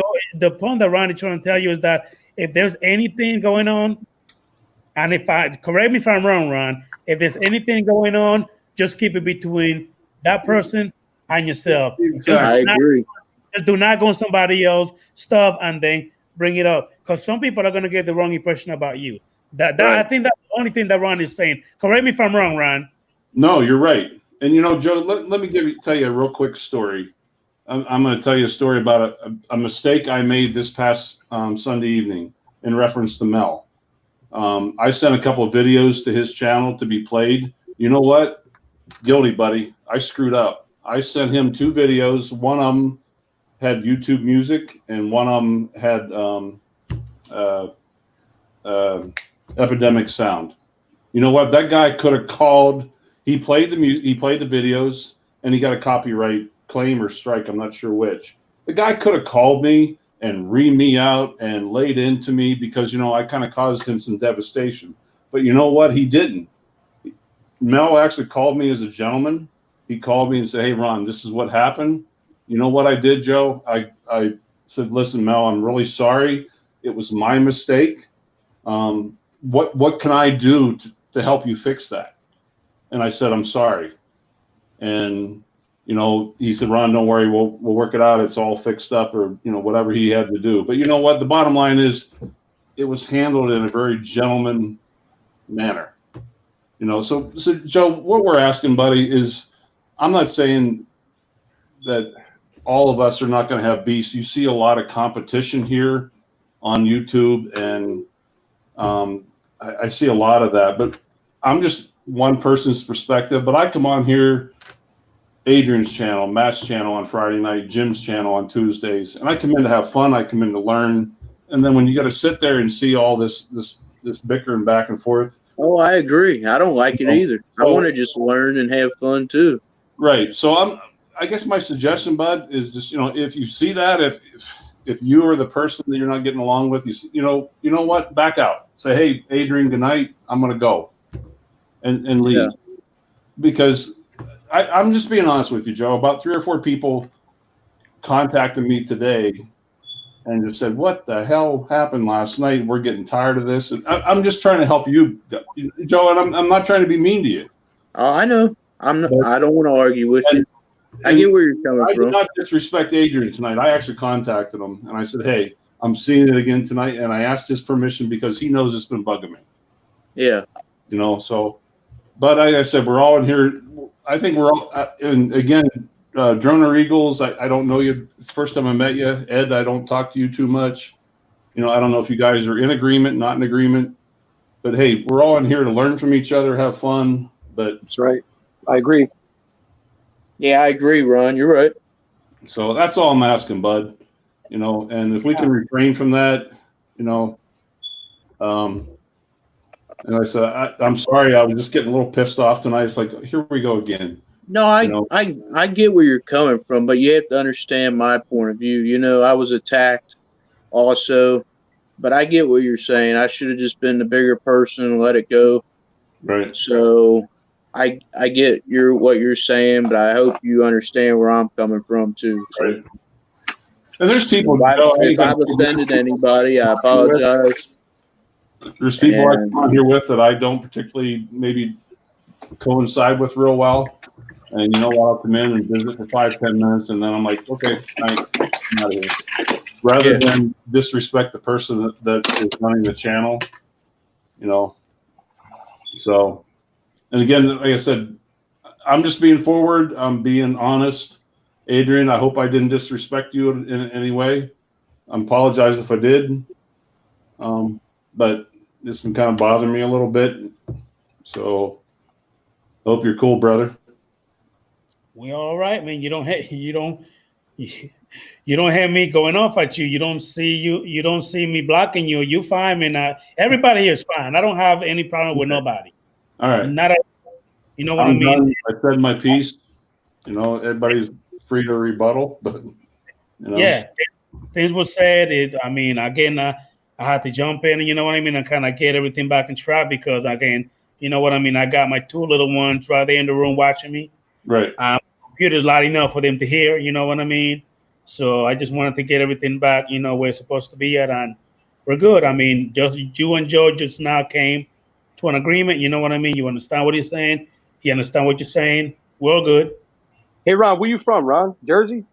Ron is trying to tell you is that if there's anything going on, and correct me if I'm wrong, Ron, if there's anything going on, just keep it between that person and yourself. I agree. Just do not go on somebody else's stuff and then bring it up, because some people are going to get the wrong impression about you. I think that's the only thing that Ron is saying. Correct me if I'm wrong, Ron. No, you're right. And you know, Joe, let me tell you a real quick story. I'm going to tell you a story about a mistake I made this past Sunday evening in reference to Mel. I sent a couple of videos to his channel to be played. You know what? Guilty, buddy. I screwed up. I sent him 2 videos. One of them had YouTube music, and one of them had Epidemic Sound. You know what? That guy could have called. He played the videos, and he got a copyright claim or strike. I'm not sure which. The guy could have called me and reamed me out and laid into me because, you know, I kind of caused him some devastation. But you know what? He didn't. Mel actually called me as a gentleman. He called me and said, hey, Ron, this is what happened. You know what I did, Joe? I said, listen, Mel, I'm really sorry. It was my mistake. What can I do to help you fix that? And I said, I'm sorry. And, you know, he said, Ron, don't worry. We'll work it out. It's all fixed up, or, you know, whatever he had to do. But you know what? The bottom line is it was handled in a very gentleman manner. You know, so Joe, what we're asking, buddy, is I'm not saying that all of us are not going to have beasts. You see a lot of competition here on YouTube, and I see a lot of that. But I'm just one person's perspective. But I come on here, Adrian's channel, Matt's channel on Friday night, Jim's channel on Tuesdays, and I come in to have fun. I come in to learn. And then when you got to sit there and see all this bickering back and forth. Oh, I agree. I don't like it either. I want to just learn and have fun too. Right. So I guess my suggestion, Bud, is just, you know, if you see that, if you are the person that you're not getting along with, you know what, back out. Say, hey, Adrian, good night. I'm going to go and leave. Yeah. Because I'm just being honest with you, Joe. About 3 or 4 people contacted me today and just said, "What the hell happened last night? We're getting tired of this." And I'm just trying to help you, Joe, and I'm not trying to be mean to you. Oh, I know. I don't want to argue with you. I get where you're coming I did from. not disrespect Adrian tonight. I actually contacted him and I said, "Hey, I'm seeing it again tonight," and I asked his permission because he knows it's been bugging me. Yeah. You know, so. But like I said, we're all in here. I think we're all, and again, Droner Eagles, I don't know you. It's the first time I met you. Ed, I don't talk to you too much. You know, I don't know if you guys are in agreement, not in agreement. But hey, we're all in here to learn from each other, have fun. But That's right. I agree. Yeah, I agree, Ron. You're right. so that's all I'm asking, bud. You know, and if we can refrain from that, you know, and I said, I'm sorry, I was just getting a little pissed off tonight. It's like, here we go again. No, I get where you're coming from, but you have to understand my point of view. You know, I was attacked also, but I get what you're saying. I should have just been the bigger person and let it go. Right. So I get what you're saying, but I hope you understand where I'm coming from too. So Right. And there's people. if I've offended anybody, I apologize. There's people I come on here with that I don't particularly maybe coincide with real well. And you know what? I'll come in and visit for 5-10 minutes, and then I'm like, okay, I'm out of here. Rather than disrespect the person that is running the channel, you know. So, and again, like I said, I'm just being forward. I'm being honest. Adrian, I hope I didn't disrespect you in any way. I apologize if I did. But it's been kind of bothering me a little bit. So, hope you're cool, brother. We all right, man. You don't have me going off at you. You don't see me blocking you. You fine, man. Everybody here is fine. I don't have any problem with nobody. All right. You know what I mean? Done. I said my piece. You know, everybody's free to rebuttal, but you know. Yeah, things were said. Again, I had to jump in, you know what I mean, and kind of get everything back in track because, again, you know what I mean. I got my two little ones right there in the room watching me. Right. Computer's loud enough for them to hear, you know what I mean. So I just wanted to get everything back, you know, where it's supposed to be at, and we're good. I mean, just you and Joe just now came to an agreement. You know what I mean. You understand what he's saying. He understand what you're saying. We're all good. Hey, Ron, where you from, Ron? Jersey?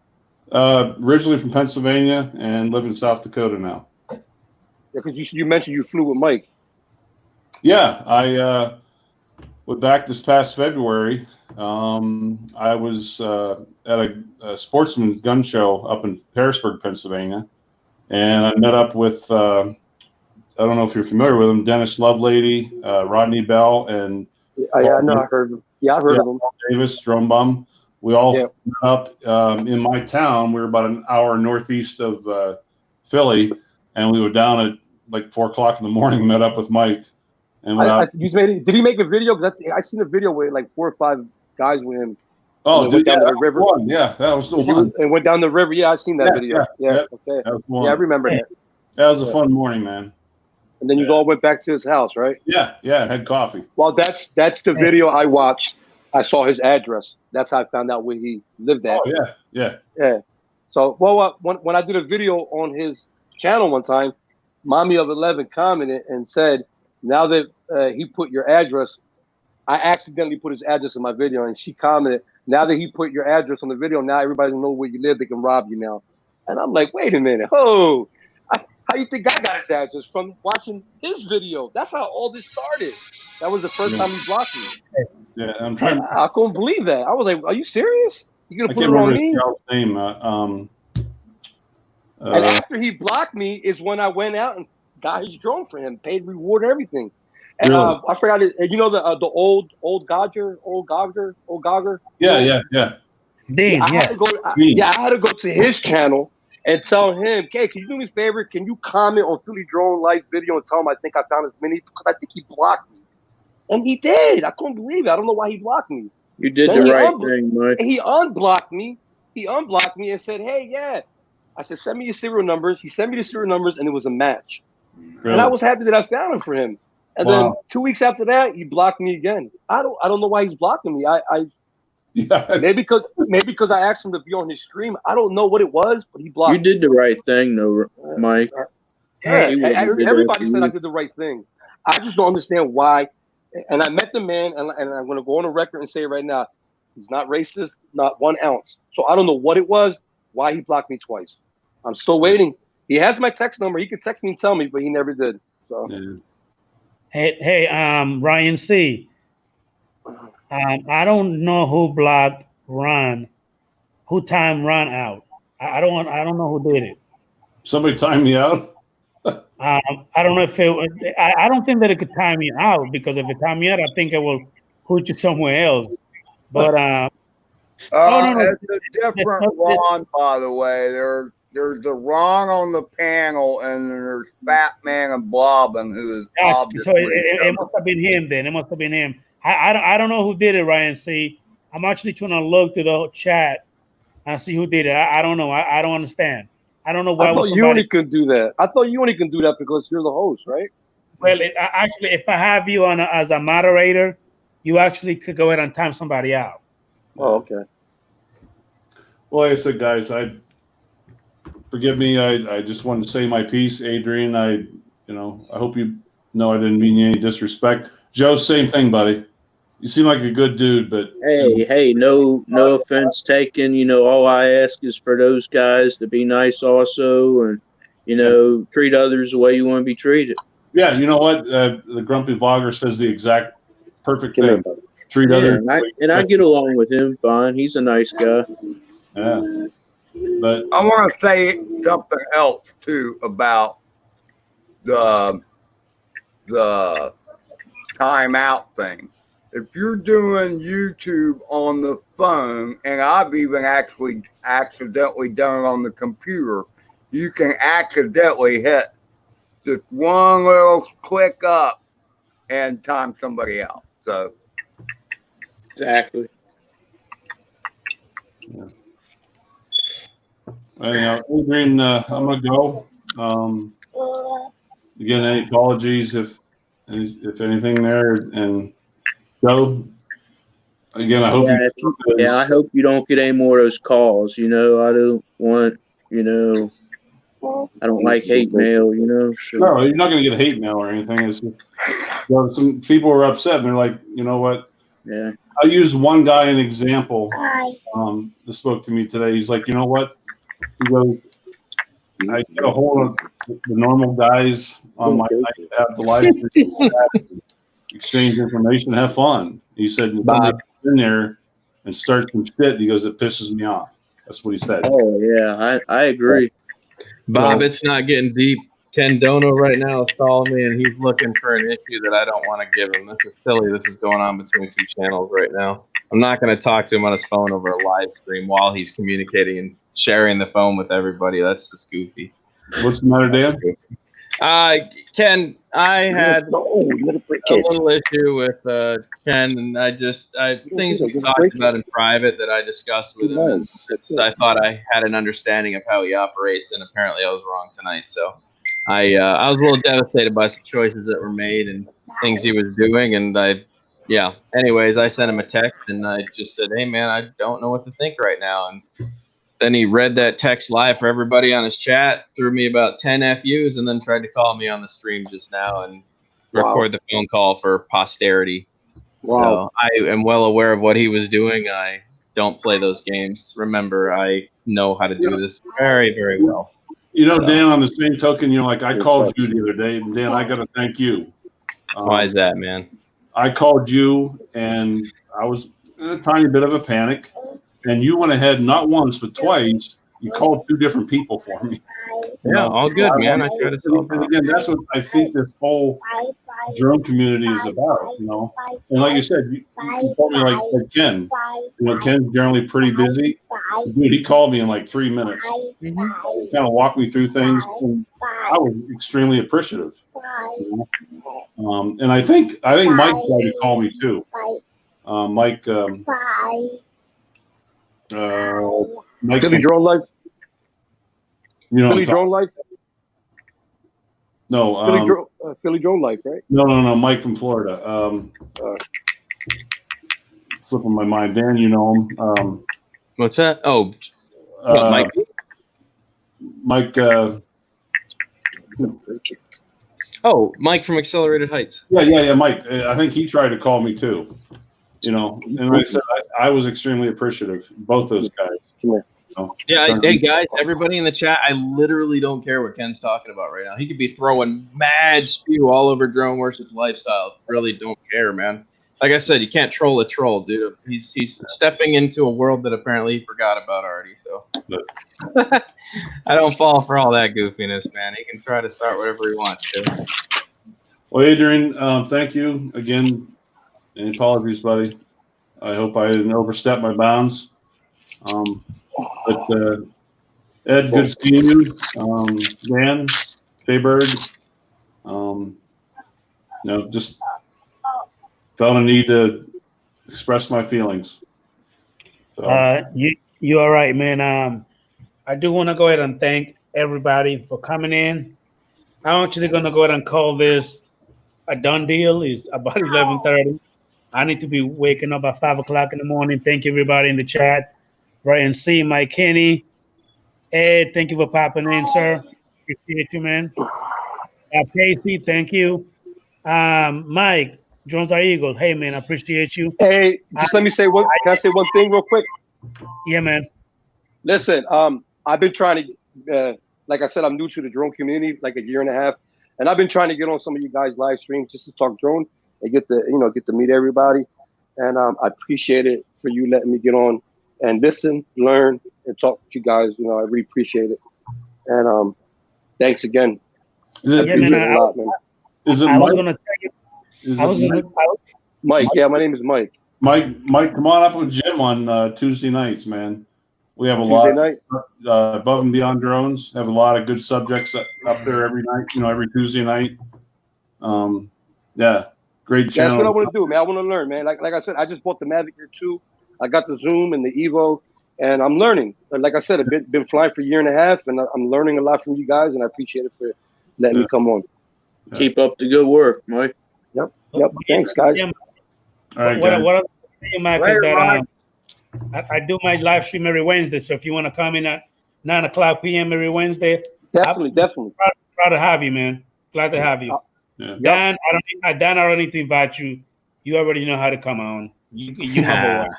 Originally from Pennsylvania and live in South Dakota now. Yeah, because you mentioned you flew with Mike. Yeah, I went back this past February. I was at a sportsman's gun show up in Harrisburg, Pennsylvania, and I met up with I don't know if you're familiar with him, Dennis Lovelady, Rodney Bell, and I know. I heard him. Yeah, I've heard of him. Paul Davis, Drum Bum. We all met up in my town. We were about an hour northeast of Philly, and we were down at like 4 o'clock in the morning. Met up with Mike, and did he make a video? Because I seen a video with like 4 or 5 guys with him. Oh, dude, down the river. Yeah, that was the one. And went down the river. Yeah, I seen that video. Yeah, okay. That was one. Yeah, I remember that. That was a fun morning, man. And then you all went back to his house, right? Yeah, had coffee. Well, that's the video I watched. I saw his address. That's how I found out where he lived at. Oh, yeah. So, when I did a video on his channel one time, Mommy of 11 commented and said, now that he put your address, I accidentally put his address in my video, and she commented, now that he put your address on the video, now everybody knows where you live. They can rob you now. And I'm like, wait a minute. Oh, how you think I got his address? From watching his video. That's how all this started. That was the first time he blocked me. Yeah, I'm trying. I couldn't believe that. I was like, are you serious? You gonna I put can't it on remember his me? name. And after he blocked me is when I went out and got his drone for him, paid reward and everything. And really? I forgot it. You know the old Gogger. Yeah. Dean, I had to go to his channel and tell him, "Okay, can you do me a favor? Can you comment on Philly Drone Lights video and tell him I think I found his mini because I think he blocked me." And he did. I couldn't believe it. I don't know why he blocked me. You did the right thing, Mike. He unblocked me. And said, "Hey, yeah." I said, "Send me your serial numbers." He sent me the serial numbers, and it was a match. Really? And I was happy that I found him for him. And then 2 weeks after that, he blocked me again. I don't know why he's blocking me. Yeah. Maybe because I asked him to be on his stream. I don't know what it was, but he blocked You did the right thing, though, Mike. Yeah, He wouldn't have did that everybody to said I you. did the right thing. I just don't understand why. And I met the man, and I'm going to go on the record and say right now, he's not racist, not 1 ounce. So I don't know what it was, why he blocked me twice. I'm still waiting. He has my text number. He could text me and tell me, but he never did. So Hey, Ryan C. I don't know who blocked Ron, who timed Ron out. I don't know who did it. Somebody time me out. I don't know if it. I don't think that it could time you out, because if it time you out, I think it will put you somewhere else. But no. It's a different Ron, by the way. There's the Ron on the panel, and there's Fat Man and Blobbin, who is obviously. So it must have been him then. It must have been him. I don't know who did it, Ryan C. I'm actually trying to look through the chat and see who did it. I don't know. I don't understand. I don't know why. I thought you only could do that. I thought you only can do that because you're the host, right? Well, actually, if I have you on as a moderator, you actually could go ahead and time somebody out. Oh, okay. Well, like I said, guys, forgive me. I just wanted to say my piece, Adrian. I hope you know I didn't mean any disrespect. Joe, same thing, buddy. You seem like a good dude, but Hey, no offense taken. All I ask is for those guys to be nice also, and treat others the way you want to be treated. yeah, you know what? The Grumpy Vlogger says the exact perfect thing. Treat others. And I get along with him fine. He's a nice guy. Yeah. But I want to say something else too about the timeout thing. If you're doing YouTube on the phone, and I've even actually accidentally done it on the computer, you can accidentally hit just one little click up and time somebody out. So Exactly. anyhow, Adrian, I'm gonna go. Again, any apologies if anything there, and Joe. Again, I hope I hope you don't get any more of those calls. I don't want. I don't like hate mail. So. No, you're not going to get hate mail or anything. It's just, some people were upset, and they're like, you know what? Yeah. I used one guy an example. That spoke to me today. He's like, you know what? He goes, I get a hold of the normal guys on my night, have the live stream, exchange information, have fun. He said, Bob, in there and start some shit. He goes, it pisses me off. That's what he said. Oh yeah, I agree. Bob, it's not getting deep. Ken Dono right now is calling me, and he's looking for an issue that I don't want to give him. This is silly. This is going on between two channels right now. I'm not going to talk to him on his phone over a live stream while he's communicating and sharing the phone with everybody. That's just goofy. What's the matter, Dan? Ken, I had a little issue with Ken, and things we talked about in private that I discussed with him. And I thought I had an understanding of how he operates, and apparently I was wrong tonight. So I was a little devastated by some choices that were made and things he was doing. And anyways, I sent him a text, and I just said, hey, man, I don't know what to think right now. And then he read that text live for everybody on his chat, threw me about 10 FUs, and then tried to call me on the stream just now and record the phone call for posterity. Wow. So I am well aware of what he was doing. I don't play those games. Remember, I know how to do this very, very well. Dan, on the same token, I called you the other day, and Dan, I got to thank you. Why is that, man? I called you, and I was in a tiny bit of a panic. And you went ahead, not once, but twice. You called two different people for me. Yeah, all good, man. I try to solve and again, that's what I think this whole drone community is about, And like you said, you told me like Ken. Ken's generally pretty busy. Dude, he called me in like 3 minutes. Kind of walked me through things. And I was extremely appreciative. And I think Mike tried to call me too. Mike. Philly Drone Life. Philly Drone Life. No, Philly Drone Life, right? No. Mike from Florida. slipping my mind. Dan, you know him. What's that? Oh, what, Mike? Mike. Oh, Mike from Accelerated Heights. Yeah, Mike. I think he tried to call me too. You know, and like I said, I was extremely appreciative. Both those guys. Yeah, hey guys, everybody in the chat, I literally don't care what Ken's talking about right now. He could be throwing mad spew all over Drone Worship Lifestyle. Really don't care, man. Like I said, you can't troll a troll, dude. He's stepping into a world that apparently he forgot about already. So I don't fall for all that goofiness, man. He can try to start whatever he wants to. Well, Adrian, thank you again. And apologies, buddy. I hope I didn't overstep my bounds. But Ed, good seeing you. Dan, Faybird, just felt a need to express my feelings. So. You all right, man? I do want to go ahead and thank everybody for coming in. I'm actually going to go ahead and call this a done deal. It's about 11:30. I need to be waking up at 5 o'clock in the morning. Thank you, everybody in the chat. Ryan C, Mike Kenny, Ed, thank you for popping in, sir. Appreciate you, man. Casey, thank you. Mike, Jones Are Eagle. Hey, man, I appreciate you. Hey, just let me say one. Can I say one thing real quick? Yeah, man. Listen, I've been trying to, like I said, I'm new to the drone community, like a year and a half, and I've been trying to get on some of you guys' live streams just to talk drone and get to meet everybody. And I appreciate it for you letting me get on and listen, learn, and talk to you guys. You know, I really appreciate it. And thanks again. I was going to tell you. Mike, yeah, my name is Mike. Mike, come on up with Jim on Tuesday nights, man. We have a lot above and beyond drones. Have a lot of good subjects up there every night. You know, every Tuesday night. Yeah, great channel. That's what I want to do, man. I want to learn, man. Like I said, I just bought the Mavic Air 2. I got the Zoom and the Evo, and I'm learning. Like I said, I've been flying for a year and a half, and I'm learning a lot from you guys, and I appreciate it for letting me come on. Keep up the good work, Mike. Yep. Thanks, guys. Yeah. All right, what I'm saying, Mike, is that I do my live stream every Wednesday. So if you want to come in at 9 o'clock p.m. every Wednesday, definitely. Proud to have you, man. Glad to have you. Dan, I don't need to invite you. You already know how to come on. You have a one.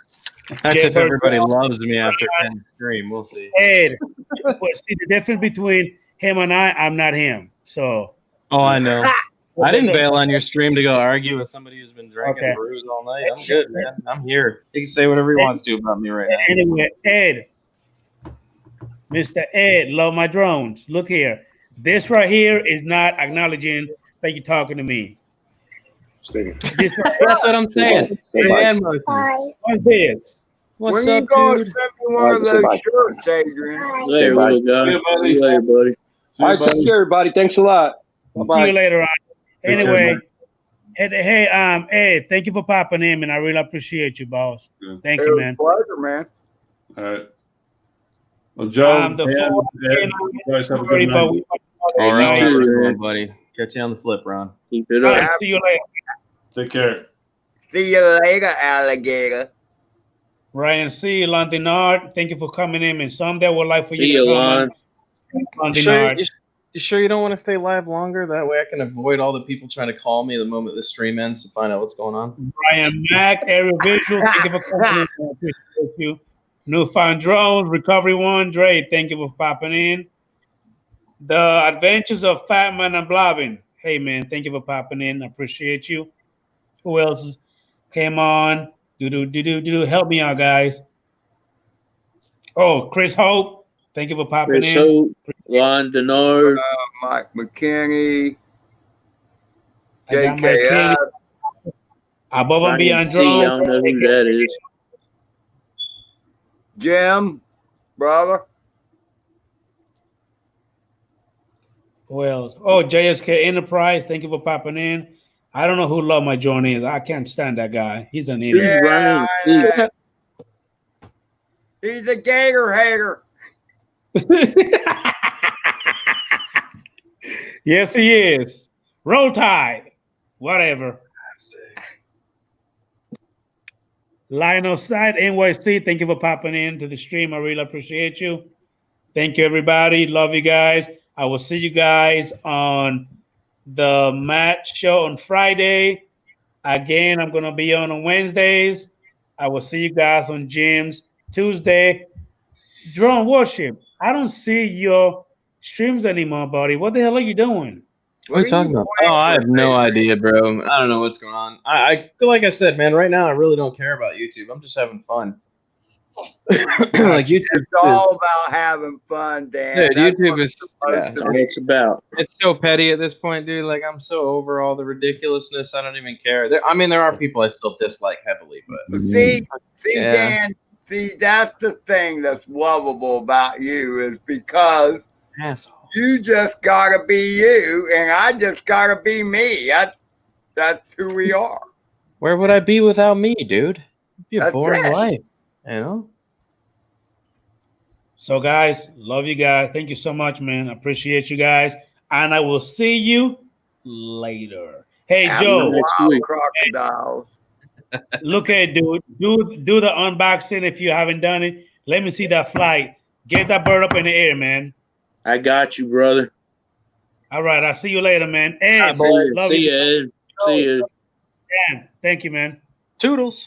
That's if everybody loves me after 10 stream. We'll see. Ed, see the difference between him and I'm not him. So. Oh, I know. I didn't bail on your stream to go argue with somebody who's been drinking brews all night. I'm good, man. I'm here. He can say whatever he wants to about me right now. Anyway, Ed, Mr. Ed, love my drones. Look here. This right here is not acknowledging that you're talking to me. That's what I'm saying. What's this? When you go send me one of those shirts, Adrian. Later, little guy. See you later, buddy. All right, take care, everybody. Thanks a lot. Bye-bye. See you later on. Anyway, hey, Ed, thank you for popping in, and I really appreciate you, boss. Thank you, man. Pleasure, man. All right. Well, Joe, Ed, you guys have a good night. All right, buddy. Catch you on the flip, Ron. Keep it up. Right, see you later. Take care. See you later, alligator. Ryan C. Londonard, thank you for coming in, and someday we'd like for See you to you, come on. You sure you don't want to stay live longer? That way I can avoid all the people trying to call me the moment the stream ends to find out what's going on. Brian Mack, Aerial Visual, thank you for coming in. I appreciate you. Newfound Drones, Recovery One, Dre, thank you for popping in. The Adventures of Fatman and Blobbing. Hey, man, thank you for popping in. I appreciate you. Who else came on? Help me out, guys. Oh, Chris Hope, thank you for popping in. Hope, Ron Denard, Mike McKinney, JKF. Above and Beyond Drones. I don't know who that is. Jim, brother. Who else? Oh, JSK Enterprise. Thank you for popping in. I don't know who Love My Joint is. I can't stand that guy. He's an idiot. Yeah, he's a gator hater. Yes, he is. Roll Tide. Whatever. Lionel Side NYC, thank you for popping in to the stream. I really appreciate you. Thank you, everybody. Love you guys. I will see you guys on the match show on Friday. Again, I'm going to be on Wednesdays. I will see you guys on Jim's Tuesday. Drone Worship, I don't see your streams anymore, buddy. What the hell are you doing? What are you talking about? Oh, I have no idea, bro. I don't know what's going on. I like I said, man, right now I really don't care about YouTube. I'm just having fun. Like YouTube It's all about having fun, Dan. dude, That's YouTube what is it's supposed to be. It's about. it's so petty at this point, dude. Like I'm so over all the ridiculousness. I don't even care. There are people I still dislike heavily, but See, Yeah. Dan, that's the thing that's lovable about you is because asshole. you just gotta be you, and I just gotta be me. That's who we are. Where would I be without me, dude? It'd be a That's boring it. life, you know? So, guys, love you guys. Thank you so much, man. I appreciate you guys. And I will see you later. Hey, Have Joe, the next wild week. crocodiles. look at dude. Do the unboxing if you haven't done it. Let me see that flight. Get that bird up in the air, man. I got you, brother. All right, I'll see you later, man. Ed, See ya. love See you. ya, Ed. See ya. Dan, thank you, man. Toodles.